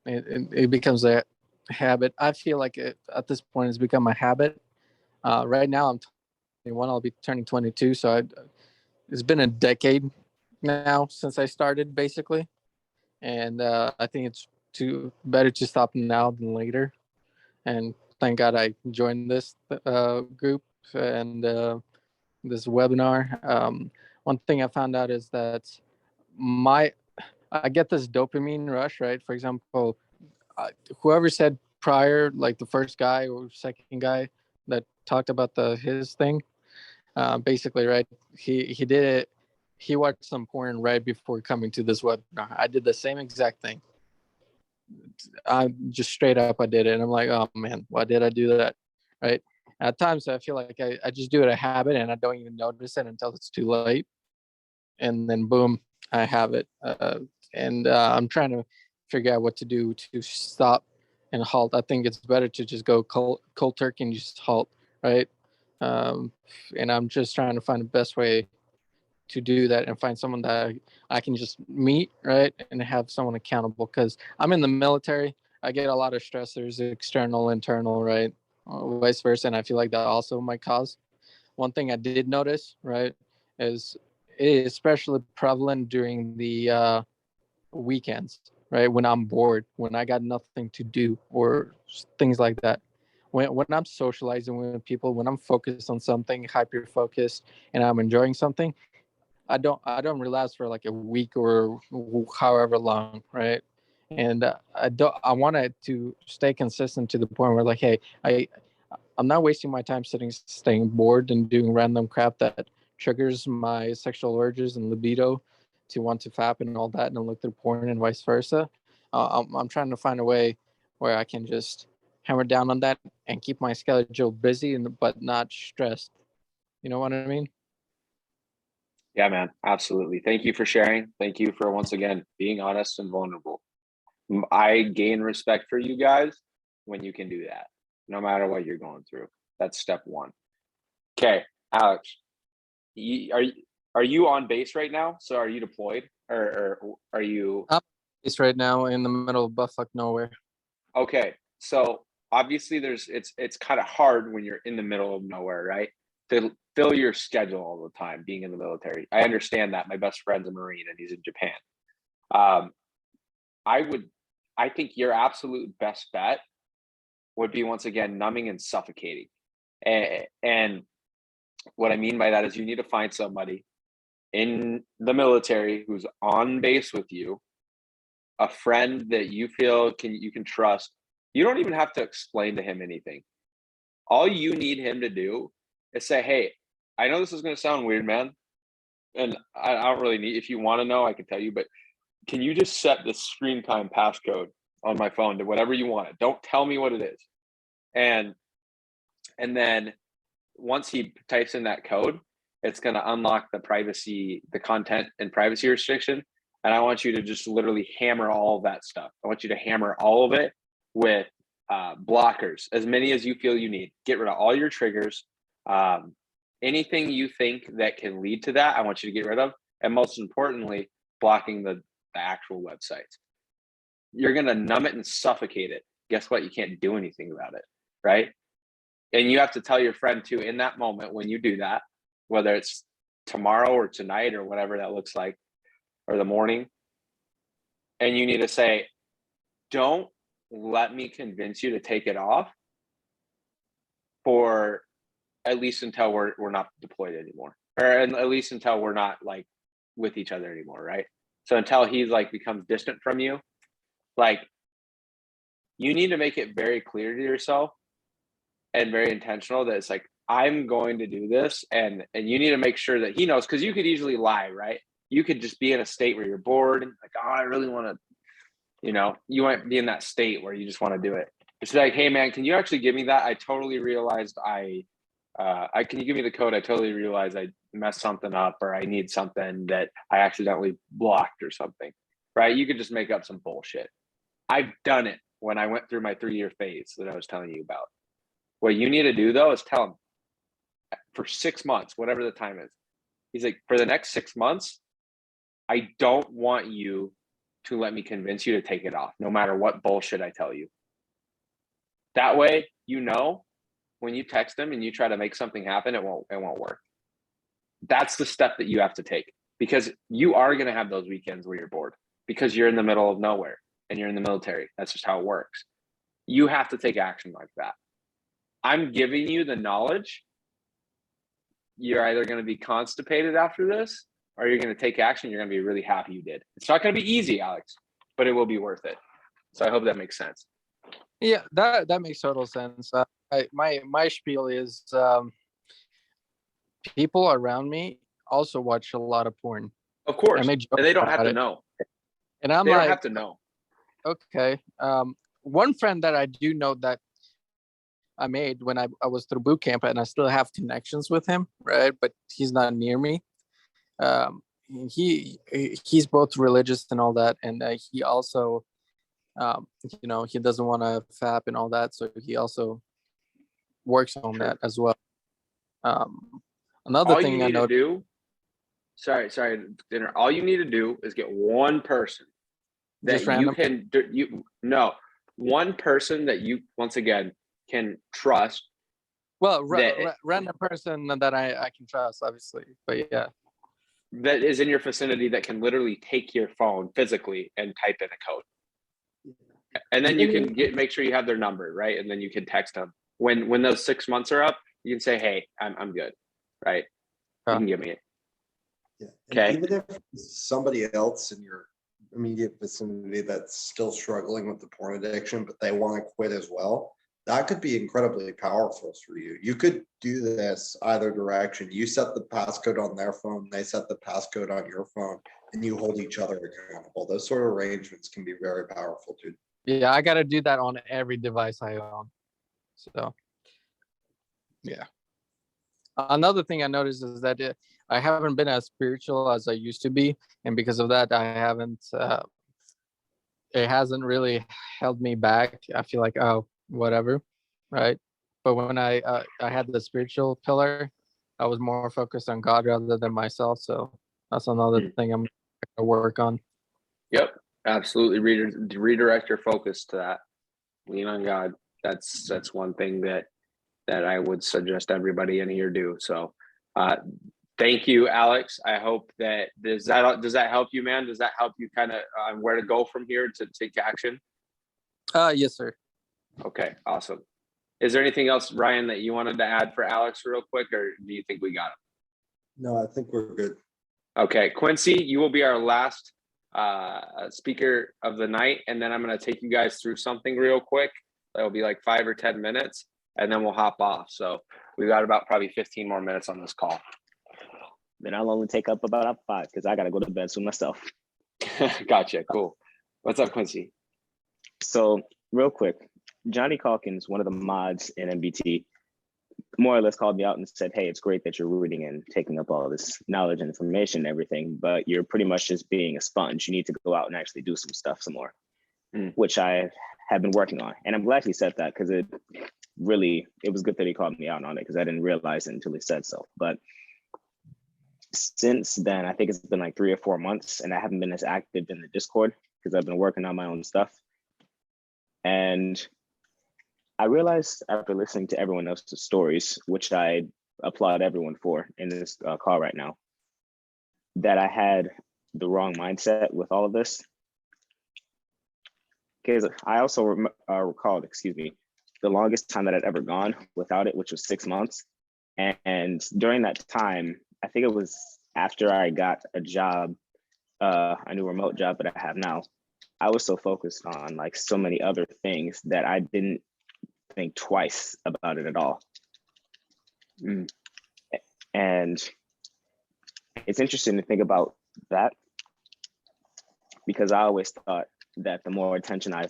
it becomes a habit. I feel like at this point it's become a habit. Right now I'm 21. I'll be turning 22, so it's been a decade now since I started, basically, and I think it's better to stop now than later. And thank God I joined this group and this webinar. One thing I found out is that I get this dopamine rush, right? For example, whoever said prior, like the first guy or second guy that talked about his thing, basically, right? He did it. He watched some porn right before coming to this webinar. I did the same exact thing. I just straight up, I did it. And I'm like, oh man, why did I do that? Right. At times I feel like I just do it a habit and I don't even notice it until it's too late. And then boom, I have it. And I'm trying to figure out what to do to stop and halt. I think it's better to just go cold turkey and just halt. Right. And I'm just trying to find the best way to do that and find someone that I can just meet, right, and have someone accountable, because I'm in the military. I get a lot of stressors, external, internal, right, vice versa, and I feel like that also might cause. One thing I did notice, right, is it is especially prevalent during the weekends, right, when I'm bored, when I got nothing to do or things like that. When I'm socializing with people, when I'm focused on something, hyper focused, and I'm enjoying something, I don't relapse for like a week or however long, right? And I wanted to stay consistent to the point where like, hey, I'm not wasting my time staying bored and doing random crap that triggers my sexual urges and libido to want to fap and all that and look through porn and vice versa. I'm trying to find a way where I can just hammer down on that and keep my schedule busy but not stressed. You know what I mean? Yeah, man, absolutely. Thank you for sharing. Thank you for once again being honest and vulnerable. I gain respect for you guys when you can do that, no matter what you're going through. That's step one. Okay, Alex, are you on base right now? So are you deployed, or are you? I'm it's right now in the middle of buttfuck nowhere. Okay, so obviously it's kind of hard when you're in the middle of nowhere, right? To fill your schedule all the time being in the military. I understand that. My best friend's a Marine and he's in Japan. I think your absolute best bet would be, once again, numbing and suffocating. And what I mean by that is you need to find somebody in the military who's on base with you, a friend that you feel you can trust. You don't even have to explain to him anything. All you need him to do is say, hey, I know this is going to sound weird, man. And I don't really need, if you want to know, I can tell you, but can you just set the screen time passcode on my phone to whatever you want? Don't tell me what it is. And then once he types in that code, it's going to unlock the content and privacy restriction. And I want you to just literally hammer all of that stuff. I want you to hammer all of it with blockers, as many as you feel you need. Get rid of all your triggers. Anything you think that can lead to that, I want you to get rid of. And most importantly, blocking the actual websites. You're going to numb it and suffocate it. Guess what? You can't do anything about it, right? And you have to tell your friend too, in that moment when you do that, whether it's tomorrow or tonight or whatever that looks like, or the morning, and you need to say, don't let me convince you to take it off for at least until we're not deployed anymore, or at least until we're not like with each other anymore, right? So until he's like becomes distant from you, like you need to make it very clear to yourself and very intentional that it's like, I'm going to do this, and you need to make sure that he knows, because you could easily lie, right? You could just be in a state where you're bored and like, oh, I really want to, you might be in that state where you just want to do it. It's like, hey man, can you actually give me that? I totally realized can you give me the code? I totally realized I messed something up, or I need something that I accidentally blocked or something, right? You could just make up some bullshit. I've done it when I went through my 3-year phase that I was telling you about. What you need to do though is tell him for 6 months, whatever the time is. He's like, for the next 6 months, I don't want you to let me convince you to take it off, no matter what bullshit I tell you. That way, when you text him and you try to make something happen, it won't work. That's the step that you have to take, because you are going to have those weekends where you're bored because you're in the middle of nowhere and you're in the military. That's just how it works. You have to take action like that. I'm giving you the knowledge. You're either going to be constipated after this, or you're going to take action. You're going to be really happy you did. It's not going to be easy, Alex, but it will be worth it. So I hope that makes sense. Yeah, that makes total sense. My spiel is people around me also watch a lot of porn. Of course, and they don't have to know. And I'm they like, don't have to know. Okay. One friend that I do know that I made when I was through boot camp, and I still have connections with him, right? But he's not near me. He's both religious and all that, and he also, he doesn't want to fap and all that, so he also works on that as well. Another all thing you I need know. To do. Sorry, dinner. All you need to do is get one person that you can. One person that you once again can trust. Well, random person that I can trust, obviously, but yeah. That is in your vicinity that can literally take your phone physically and type in a code. And then you can make sure you have their number, right? And then you can text them. When those 6 months are up, you can say, hey, I'm good, right? You can give me it. Yeah. Okay. Even if somebody else in your immediate vicinity that's still struggling with the porn addiction, but they want to quit as well, that could be incredibly powerful for you. You could do this either direction. You set the passcode on their phone, they set the passcode on your phone, and you hold each other accountable. Those sort of arrangements can be very powerful, dude. Yeah, I got to do that on every device I own. So, yeah. Another thing I noticed is that I haven't been as spiritual as I used to be, and because of that, I haven't. It hasn't really held me back. I feel like, oh, whatever, right? But when I had the spiritual pillar, I was more focused on God rather than myself. So that's another thing I'm gonna work on. Yep, absolutely. Redirect your focus to that. Lean on God. That's one thing that I would suggest everybody in here do. So, thank you, Alex. I hope that does that help you, man? Does that help you kind of where to go from here to take action? Yes, sir. Okay, awesome. Is there anything else, Ryan, that you wanted to add for Alex real quick, or do you think we got him? No, I think we're good. Okay, Quincy, you will be our last speaker of the night, and then I'm going to take you guys through something real quick. That'll be like 5 or 10 minutes, and then we'll hop off. So we got about probably 15 more minutes on this call. Then I'll only take up about 5 because I got to go to bed soon myself. Gotcha. Cool. What's up, Quincy? So real quick, Johnny Calkins, one of the mods in MBT, more or less called me out and said, hey, it's great that you're reading and taking up all this knowledge and information and everything, but you're pretty much just being a sponge. You need to go out and actually do some stuff some more, which I have been working on. And I'm glad he said that because it was good that he called me out on it because I didn't realize it until he said so. But since then, I think it's been like 3 or 4 months and I haven't been as active in the Discord because I've been working on my own stuff. And I realized after listening to everyone else's stories, which I applaud everyone for in this call right now, that I had the wrong mindset with all of this. Because I also recalled, the longest time that I'd ever gone without it, which was 6 months. And during that time, I think it was after I got a job, a new remote job that I have now, I was so focused on like so many other things that I didn't think twice about it at all. And it's interesting to think about that because I always thought that the more attention I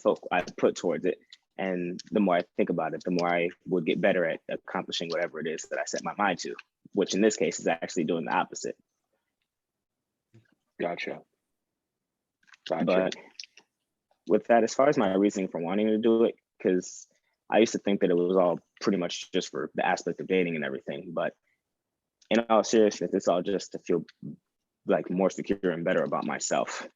put towards it and the more I think about it, the more I would get better at accomplishing whatever it is that I set my mind to, which in this case is actually doing the opposite. Gotcha. But with that, as far as my reasoning for wanting to do it, because I used to think that it was all pretty much just for the aspect of dating and everything. But in all seriousness, it's all just to feel like more secure and better about myself,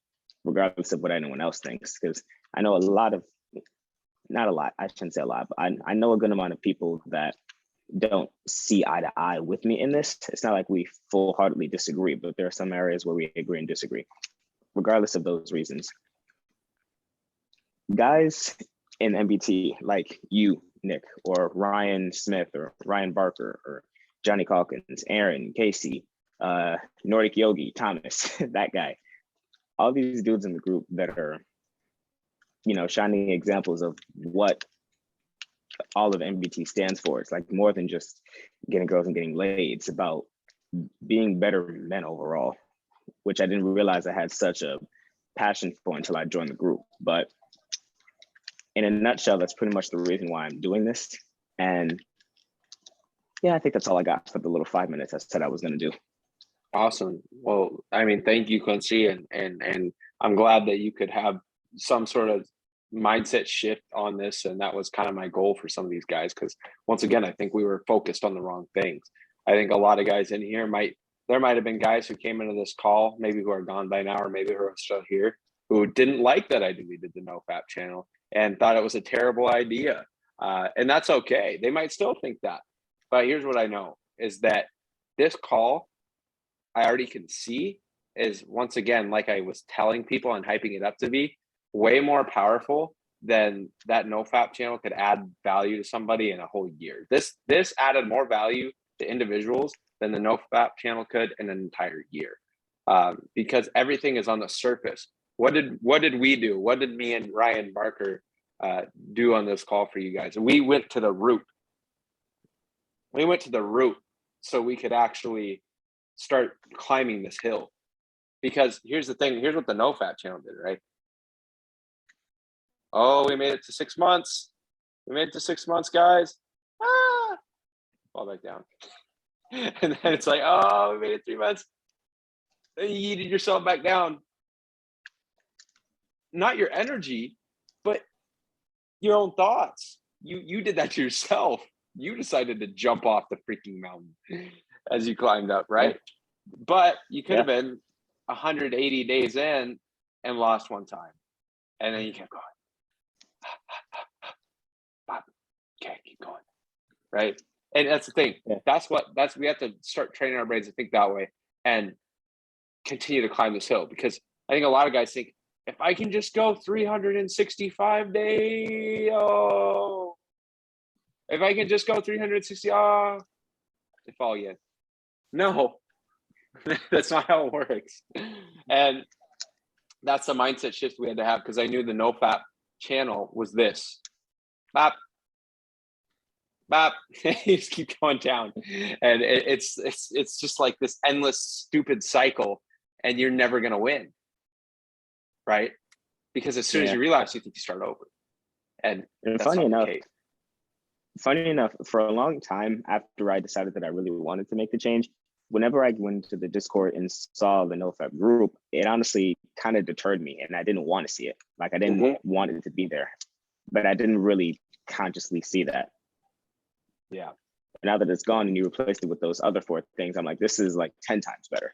regardless of what anyone else thinks. Because I know not a lot, I shouldn't say a lot, but I know a good amount of people that don't see eye to eye with me in this. It's not like we full-heartedly disagree, but there are some areas where we agree and disagree, regardless of those reasons. Guys in MBT, like you, Nick, or Ryan Smith, or Ryan Barker, or Johnny Calkins, Aaron, Casey, Nordic Yogi, Thomas, that guy, all these dudes in the group that are, shining examples of what all of MBT stands for. It's like more than just getting girls and getting laid. It's about being better men overall, which I didn't realize I had such a passion for until I joined the group. But in a nutshell, that's pretty much the reason why I'm doing this. And yeah, I think that's all I got for the little 5 minutes I said I was going to do. Awesome. Well, I mean, thank you, Quincy. And I'm glad that you could have some sort of mindset shift on this. And that was kind of my goal for some of these guys. Because once again, I think we were focused on the wrong things. I think a lot of guys in here there might have been guys who came into this call, maybe who are gone by now, or maybe who are still here, who didn't like that I deleted the NoFap channel and thought it was a terrible idea. And that's okay. They might still think that. But here's what I know is that this call, I already can see is, once again, like I was telling people and hyping it up to be, way more powerful than that NoFap channel could add value to somebody in a whole year. This added more value to individuals than the NoFap channel could in an entire year, because everything is on the surface. What did we do? What did me and Ryan Barker do on this call for you guys? We went to the root. We went to the root so we could actually start climbing this hill. Because here's the thing, here's what the NoFap channel did, right? Oh, we made it to 6 months. We made it to 6 months, guys. Ah, fall back down. And then it's like, oh, we made it 3 months. Then you yeeted yourself back down. Not your energy, but your own thoughts. You did that to yourself. You decided to jump off the freaking mountain as you climbed up, right? But you could have been 180 days in and lost one time. And then you kept going. Okay, keep going. Right. And that's the thing. We have to start training our brains to think that way and continue to climb this hill, because I think a lot of guys think, if I can just go 365 days, if I can just go 360, they fall again. No, that's not how it works. And that's the mindset shift we had to have, because I knew the NoFap channel was this. Bop, bop. You just keep going down. And it's just like this endless stupid cycle, and you're never gonna win. Right? Because as soon as you realize, you think you start over. And funny enough, for a long time after I decided that I really wanted to make the change, whenever I went to the Discord and saw the NoFap group, it honestly kind of deterred me, and I didn't want to see it. Like, I didn't want it to be there, but I didn't really consciously see that. Yeah. Now that it's gone and you replaced it with those other 4 things, I'm like, this is like 10 times better.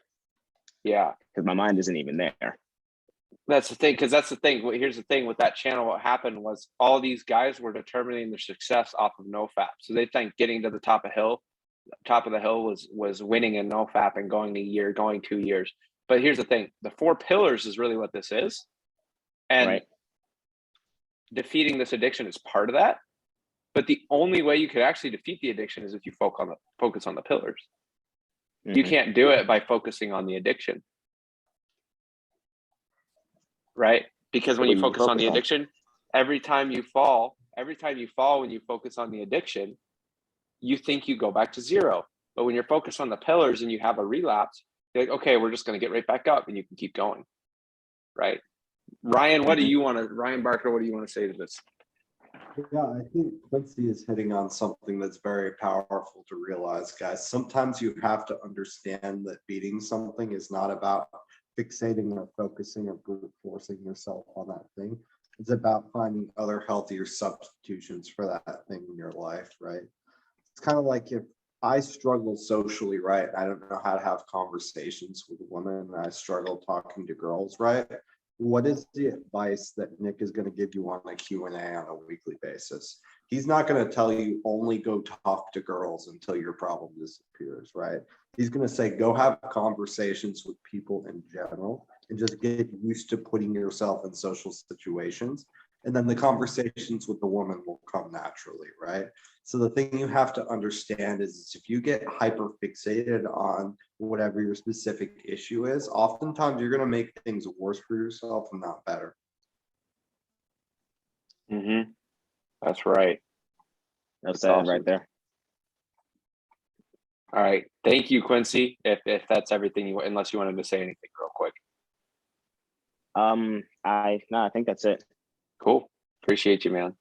Yeah. Because my mind isn't even there. That's the thing, because that's the thing. Here's the thing with that channel. What happened was all these guys were determining their success off of NoFap. So they think getting to the top of the hill was winning in NoFap and going a year, going 2 years. But here's the thing: the 4 pillars is really what this is, and defeating this addiction is part of that. But the only way you could actually defeat the addiction is if you focus on the pillars. You can't do it by focusing on the addiction. Right? Because when you focus on the addiction, every time you fall when you focus on the addiction, you think you go back to 0. But when you're focused on the pillars and you have a relapse, you're like, okay, we're just going to get right back up, and you can keep going. Right? Ryan, Ryan Barker, what do you want to say to this? Yeah, I think Quincy is hitting on something that's very powerful to realize, guys. Sometimes you have to understand that beating something is not about fixating or focusing or brute forcing yourself on that thing. It's about finding other healthier substitutions for that thing in your life, right? It's kind of like if I struggle socially, right? I don't know how to have conversations with women, and I struggle talking to girls, right? What is the advice that Nick is going to give you on a Q&A on a weekly basis? He's not going to tell you only go talk to girls until your problem disappears, right? He's going to say, go have conversations with people in general and just get used to putting yourself in social situations. And then the conversations with the woman will come naturally, right? So the thing you have to understand is if you get hyper fixated on whatever your specific issue is, oftentimes you're going to make things worse for yourself and not better. That's right. That's awesome. Right there. All right. Thank you, Quincy. If that's everything you, unless you wanted to say anything real quick. I think that's it. Cool. Appreciate you, man.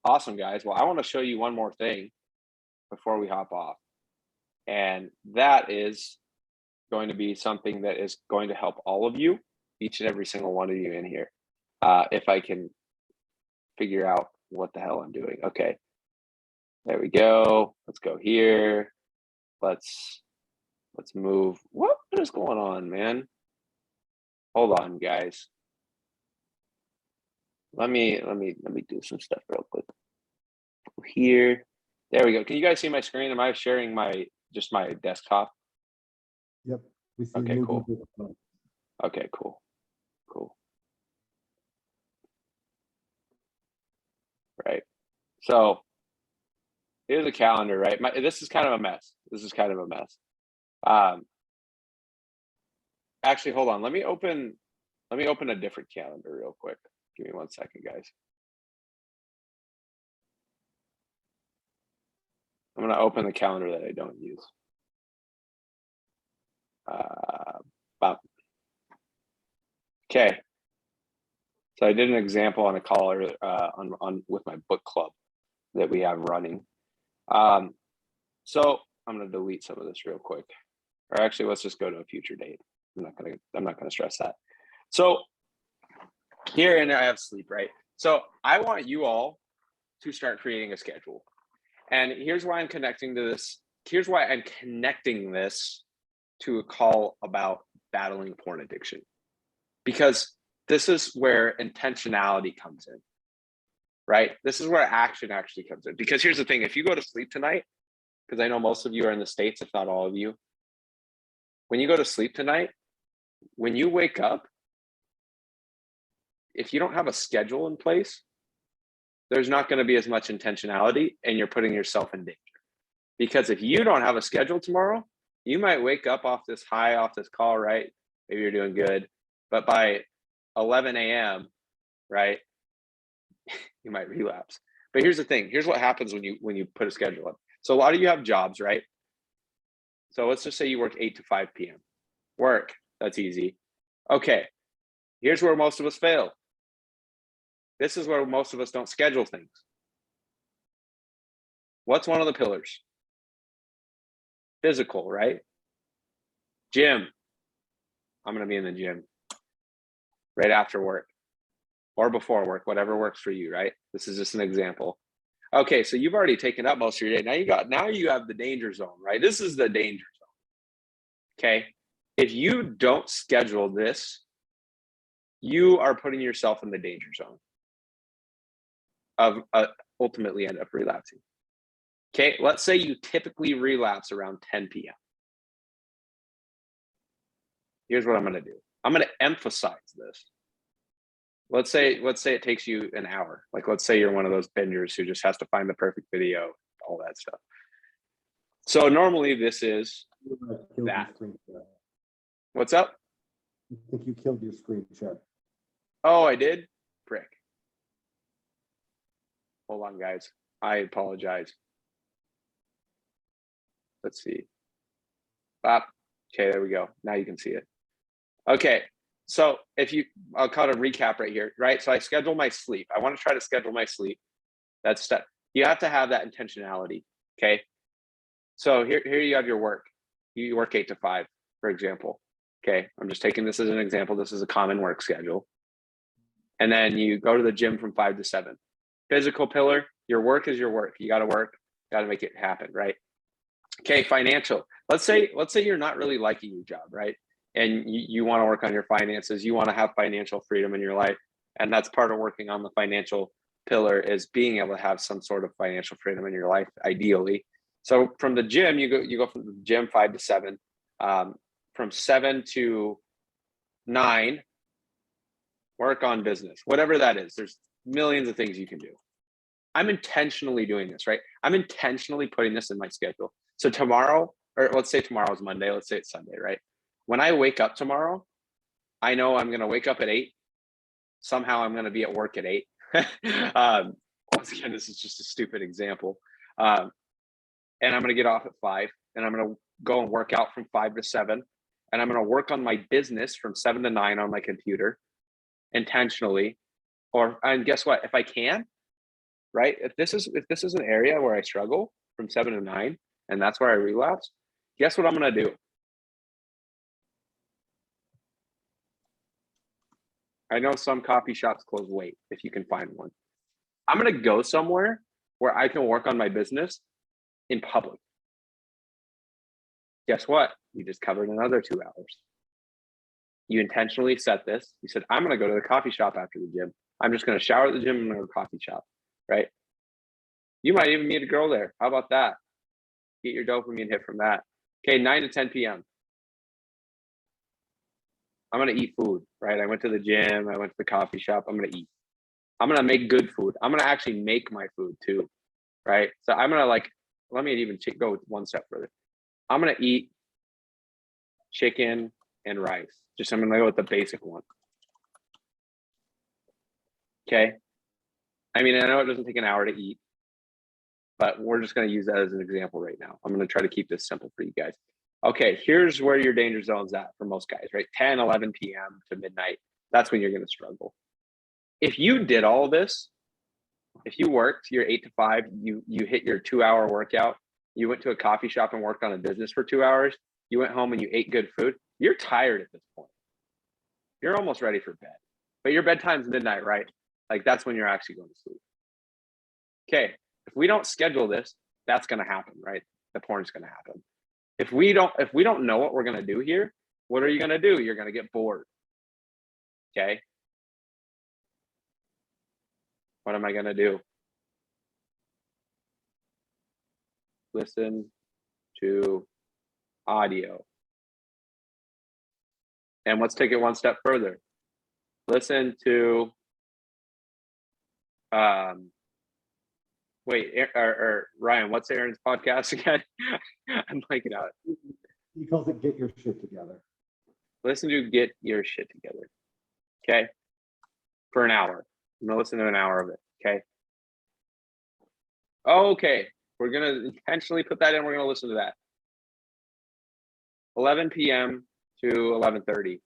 Awesome, guys. Well, I want to show you one more thing before we hop off. And that is going to be something that is going to help all of you, each and every single one of you in here. If I can figure out what the hell I'm doing. Okay. There we go. Let's go here. Let's move. What is going on, man? Hold on, guys. Let me do some stuff real quick. Here. There we go. Can you guys see my screen? Am I sharing just my desktop? Yep. We see Okay, cool. Okay, cool. Right. So here's a calendar, right? This is kind of a mess. Actually, hold on. Let me open a different calendar real quick. Give me 1 second, guys. I'm going to open the calendar that I don't use. Okay. So I did an example on a call on with my book club that we have running. So I'm going to delete some of this real quick, or actually, let's just go to a future date. I'm not gonna stress that. So here, and I have sleep, right? So I want you all to start creating a schedule. And here's why I'm connecting to this. Here's why I'm connecting this to a call about battling porn addiction, because this is where intentionality comes in, right? This is where action actually comes in. Because here's the thing, if you go to sleep tonight, because I know most of you are in the States, if not all of you, when you go to sleep tonight, when you wake up, if you don't have a schedule in place, there's not going to be as much intentionality, and you're putting yourself in danger. Because if you don't have a schedule tomorrow, you might wake up off this high, off this call, right? Maybe you're doing good, but by 11 a.m., right, you might relapse. But here's the thing. Here's what happens when you put a schedule up. So a lot of you have jobs, right? So let's just say you work 8 to 5 p.m. Work, that's easy. Okay, here's where most of us fail. This is where most of us don't schedule things. What's one of the pillars? Physical, right? Gym. I'm going to be in the gym right after work or before work, whatever works for you, right? This is just an example. Okay, so you've already taken up most of your day. Now you have the danger zone, right? This is the danger zone. Okay, if you don't schedule this, you are putting yourself in the danger zone of ultimately end up relapsing. Okay, let's say you typically relapse around 10 p.m. Here's what I'm going to do. I'm going to emphasize this. Let's say it takes you an hour. Like, let's say you're one of those bingers who just has to find the perfect video, all that stuff. So normally this is that. What's up? I think you killed your screen share. Oh, I did? Prick. Hold on, guys. I apologize. Let's see. Bop. Okay, there we go. Now you can see it. Okay, so I'll kind of recap right here, right? So I schedule my sleep. I want to try to schedule my sleep. That's step. You have to have that intentionality, okay? So here you have your work. You work 8 to 5, for example. Okay, I'm just taking this as an example. This is a common work schedule. And then you go to the gym from 5 to 7. Physical pillar, your work is your work. You got to work, got to make it happen, right? Okay, financial. Let's say you're not really liking your job, right? And you want to work on your finances. You want to have financial freedom in your life. And that's part of working on the financial pillar, is being able to have some sort of financial freedom in your life, ideally. So from the gym, you go from the gym 5 to 7. From 7 to 9, work on business, whatever that is. There's millions of things you can do. I'm intentionally doing this, right? I'm intentionally putting this in my schedule. So tomorrow, or let's say tomorrow's Monday, let's say it's Sunday, right? When I wake up tomorrow, I know I'm going to wake up at 8. Somehow I'm going to be at work at 8. Once again, this is just a stupid example. And I'm going to get off at 5, and I'm going to go and work out from 5 to 7. And I'm going to work on my business from 7 to 9 on my computer intentionally. And guess what? If I can, right? If this is an area where I struggle from 7 to 9, and that's where I relapse, guess what I'm going to do? I know some coffee shops close late, if you can find one. I'm going to go somewhere where I can work on my business in public. Guess what? You just covered another 2 hours. You intentionally set this. You said, I'm going to go to the coffee shop after the gym. I'm just going to shower at the gym and go to the coffee shop, right? You might even meet a girl there. How about that? Get your dopamine hit from that. Okay, 9 to 10 p.m. I'm going to eat food, right? I went to the gym. I went to the coffee shop. I'm going to eat. I'm going to make good food. I'm going to actually make my food too, right? So I'm going to let me even go one step further. I'm going to eat chicken and rice. I'm going to go with the basic one. Okay. I mean, I know it doesn't take an hour to eat, but we're just going to use that as an example right now. I'm going to try to keep this simple for you guys. Okay, here's where your danger zone's at for most guys, right? 10, 11 p.m. to midnight. That's when you're going to struggle. If you did all this, if you worked your 8 to 5, you hit your 2-hour workout, you went to a coffee shop and worked on a business for 2 hours, you went home and you ate good food, you're tired at this point. You're almost ready for bed. But your bedtime's midnight, right? Like that's when you're actually going to sleep. Okay, if we don't schedule this, that's going to happen, right? The porn's going to happen. If we don't know what we're going to do here, what are you going to do? You're going to get bored. Okay. What am I going to do? Listen to audio. And let's take it one step further. Listen to, Ryan, what's Aaron's podcast again? I'm blanking out. He calls it Get Your Shit Together. Listen to Get Your Shit Together. Okay. For an hour. I'm gonna listen to an hour of it. Okay. Okay. We're gonna intentionally put that in. We're gonna listen to that. 11 p.m. to 11:30.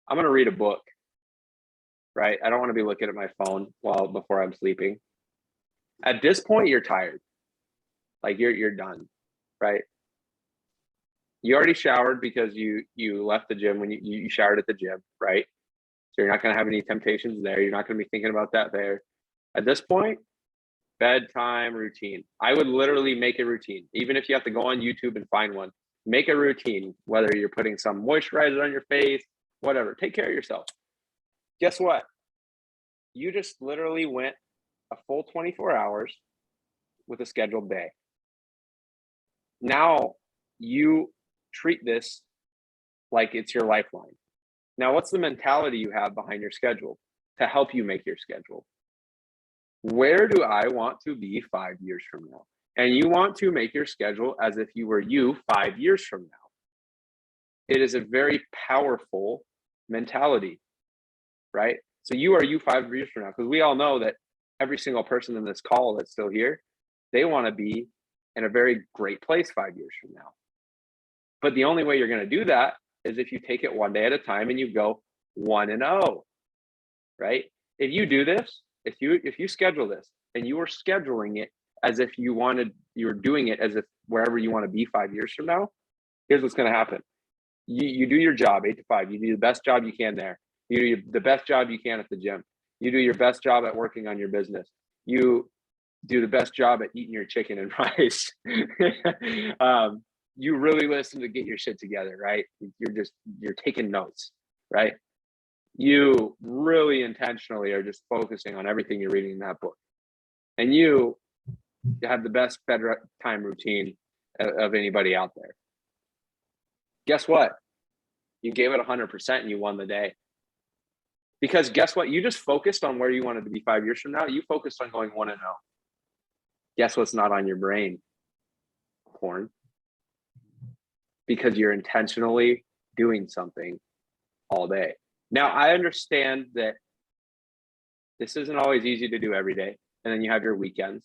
I'm gonna read a book. Right? I don't want to be looking at my phone before I'm sleeping. At this point, you're tired. Like you're done, right? You already showered because you left the gym when you showered at the gym, right? So you're not going to have any temptations there. You're not going to be thinking about that there. At this point, bedtime routine. I would literally make a routine. Even if you have to go on YouTube and find one, make a routine, whether you're putting some moisturizer on your face, whatever. Take care of yourself. Guess what? You just literally went a full 24 hours with a scheduled day. Now you treat this like it's your lifeline. Now, what's the mentality you have behind your schedule to help you make your schedule? Where do I want to be 5 years from now? And you want to make your schedule as if you were you 5 years from now. It is a very powerful mentality, right? So you are you 5 years from now, because we all know that every single person in this call that's still here, they want to be in a very great place 5 years from now. But the only way you're going to do that is if you take it one day at a time and you go 1-0, right? If you do this, if you schedule this and you are scheduling it as if you're doing it as if wherever you want to be 5 years from now, here's what's going to happen. You do your job 8 to 5. You do the best job you can there. You do the best job you can at the gym. You do your best job at working on your business. You do the best job at eating your chicken and rice. You really listen to Get Your Shit Together, right? You're taking notes, right? You really intentionally are just focusing on everything you're reading in that book. And you have the best bedtime routine of anybody out there. Guess what? You gave it 100% and you won the day. Because guess what? You just focused on where you wanted to be 5 years from now. You focused on going 1-0. Guess what's not on your brain? Porn. Because you're intentionally doing something all day. Now, I understand that this isn't always easy to do every day. And then you have your weekends.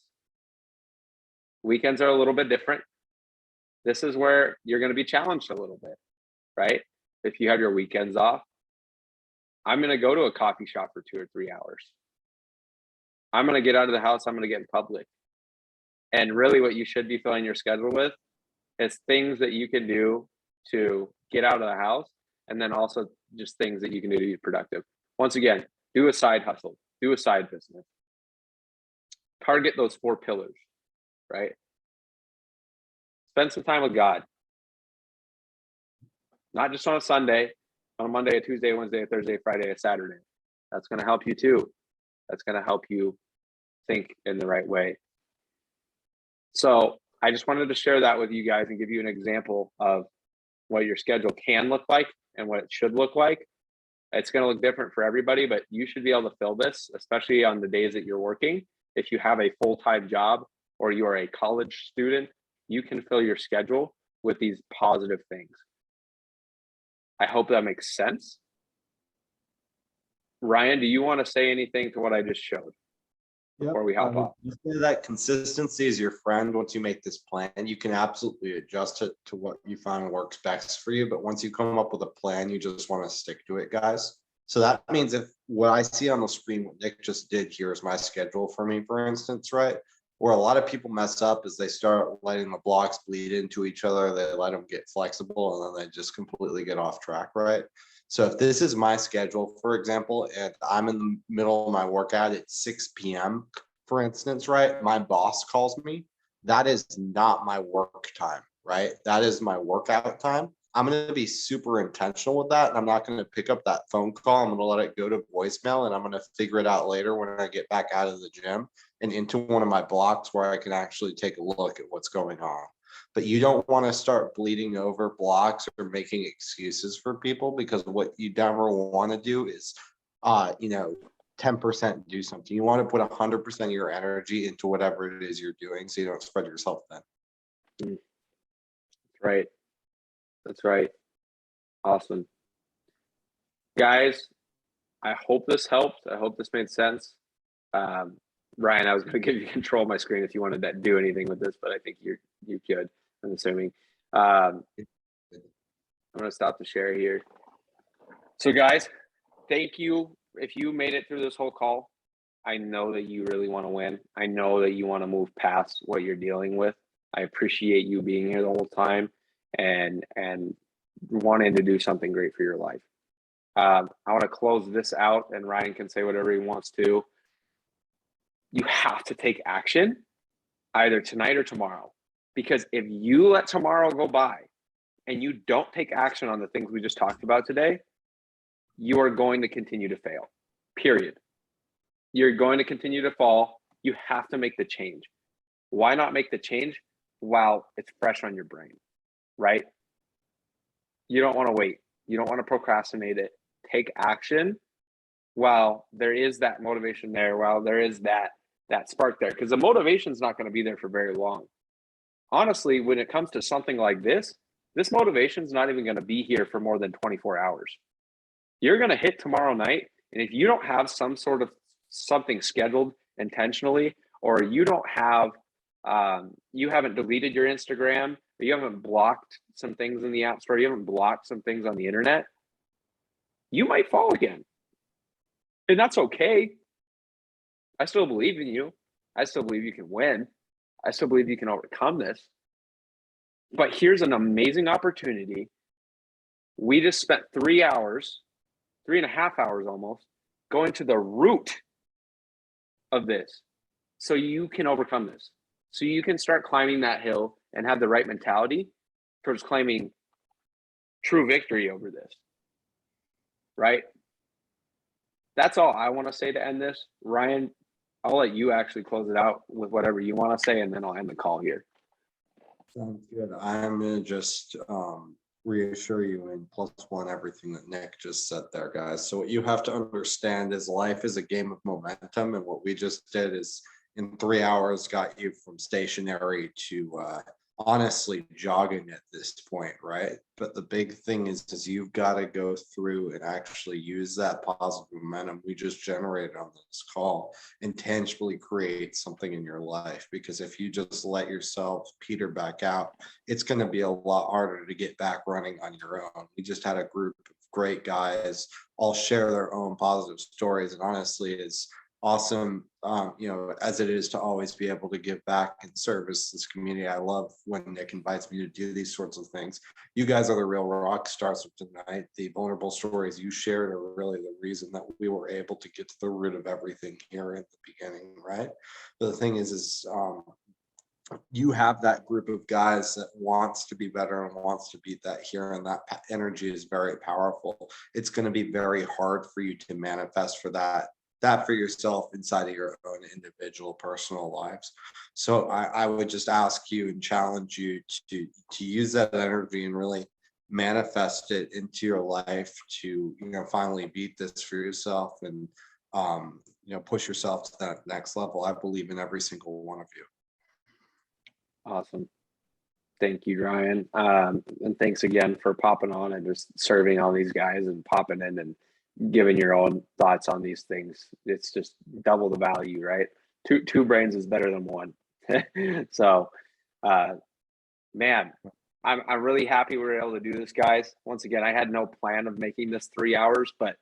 Weekends are a little bit different. This is where you're going to be challenged a little bit, right? If you have your weekends off, I'm going to go to a coffee shop for 2 or 3 hours. I'm going to get out of the house. I'm going to get in public. And really what you should be filling your schedule with is things that you can do to get out of the house, and then also just things that you can do to be productive. Once again, do a side hustle, do a side business. Target those 4 pillars, right? Spend some time with God. Not just on a Sunday, on a Monday, a Tuesday, a Wednesday, a Thursday, a Friday, a Saturday. That's going to help you too. That's going to help you think in the right way. So I just wanted to share that with you guys and give you an example of what your schedule can look like and what it should look like. It's going to look different for everybody, but you should be able to fill this, especially on the days that you're working. If you have a full-time job or you are a college student, you can fill your schedule with these positive things. I hope that makes sense. Ryan, do you want to say anything to what I just showed before we hop off? You say that consistency is your friend. Once you make this plan, you can absolutely adjust it to what you find works best for you. But once you come up with a plan, you just want to stick to it, guys. So that means if what I see on the screen, what Nick just did here is my schedule for me, for instance, right? Where a lot of people mess up is they start letting the blocks bleed into each other. They let them get flexible and then they just completely get off track, right? So if this is my schedule, for example, and I'm in the middle of my workout at 6 p.m., for instance, right? My boss calls me. That is not my work time, right? That is my workout time. I'm going to be super intentional with that. And I'm not going to pick up that phone call. I'm going to let it go to voicemail and I'm going to figure it out later when I get back out of the gym and into one of my blocks where I can actually take a look at what's going on. But you don't want to start bleeding over blocks or making excuses for people, because what you never want to do is, 10% do something. You want to put 100% of your energy into whatever it is you're doing so you don't spread yourself thin. Right. That's right. Awesome. Guys, I hope this helped. I hope this made sense. Ryan, I was going to give you control of my screen if you wanted to do anything with this, but I think you could, I'm assuming. I'm going to stop the share here. So guys, thank you. If you made it through this whole call, I know that you really want to win. I know that you want to move past what you're dealing with. I appreciate you being here the whole time and wanting to do something great for your life. I want to close this out and Ryan can say whatever he wants to. You have to take action either tonight or tomorrow, because if you let tomorrow go by and you don't take action on the things we just talked about today, you are going to continue to fail, period. You're going to continue to fall. You have to make the change. Why not make the change while it's fresh on your brain, right? You don't want to wait. You don't want to procrastinate it. Take action while there is that motivation there, while there is that spark there, because the motivation is not going to be there for very long. Honestly, when it comes to something like this motivation is not even going to be here for more than 24 hours. You're going to hit tomorrow night, and if you don't have some sort of something scheduled intentionally, or you don't have, you haven't deleted your Instagram, or you haven't blocked some things in the App Store, you haven't blocked some things on the internet, you might fall again. And that's okay. I still believe in you. I still believe you can win. I still believe you can overcome this. But here's an amazing opportunity. We just spent 3 hours, 3.5 hours almost, going to the root of this so you can overcome this. So you can start climbing that hill and have the right mentality towards claiming true victory over this. Right? That's all I want to say to end this. Ryan, I'll let you actually close it out with whatever you want to say, and then I'll end the call here. Sounds good. I'm going to just reassure you and +1 everything that Nick just said there, guys. So what you have to understand is life is a game of momentum, and what we just did is in 3 hours got you from stationary to honestly jogging at this point, right? But the big thing is you've got to go through and actually use that positive momentum we just generated on this call and tangibly create something in your life. Because if you just let yourself peter back out, it's going to be a lot harder to get back running on your own. We just had a group of great guys all share their own positive stories, and honestly, it's awesome, as it is to always be able to give back and service this community. I love when Nick invites me to do these sorts of things. You guys are the real rock stars of tonight. The vulnerable stories you shared are really the reason that we were able to get to the root of everything here at the beginning, right? But the thing is you have that group of guys that wants to be better and wants to beat that here, and that energy is very powerful. It's going to be very hard for you to manifest for that for yourself inside of your own individual personal lives. So I would just ask you and challenge you to use that energy and really manifest it into your life to, finally beat this for yourself and, push yourself to that next level. I believe in every single one of you. Awesome. Thank you, Ryan. And thanks again for popping on and just serving all these guys and popping in and giving your own thoughts on these things. It's just double the value, right? Two brains is better than one. So, man, I'm really happy we were able to do this, guys. Once again, I had no plan of making this 3 hours, but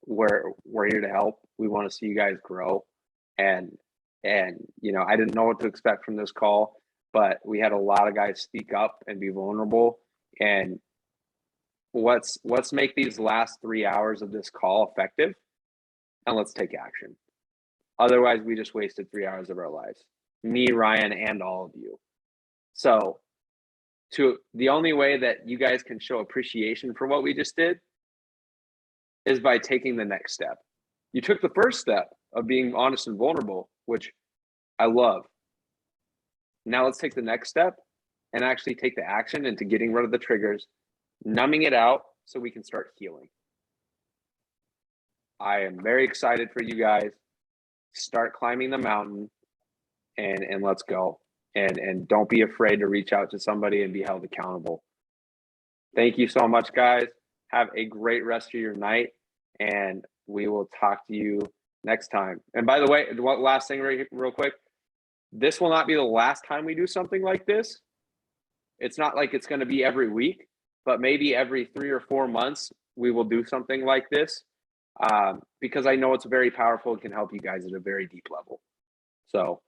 we're here to help. We want to see you guys grow. And you know, I didn't know what to expect from this call, but we had a lot of guys speak up and be vulnerable. And let's make these last 3 hours of this call effective, and let's take action. Otherwise, we just wasted 3 hours of our lives. Me, Ryan, and all of you. So the only way that you guys can show appreciation for what we just did is by taking the next step. You took the first step of being honest and vulnerable, which I love. Now let's take the next step and actually take the action into getting rid of the triggers, numbing it out so we can start healing. I am very excited for you guys. Start climbing the mountain and let's go. And don't be afraid to reach out to somebody and be held accountable. Thank you so much, guys. Have a great rest of your night, and we will talk to you next time. And by the way, one last thing real quick. This will not be the last time we do something like this. It's not like it's going to be every week, but maybe every 3 or 4 months we will do something like this, because I know it's very powerful. It can help you guys at a very deep level. So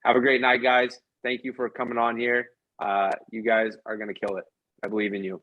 have a great night, guys. Thank you for coming on here. You guys are going to kill it. I believe in you.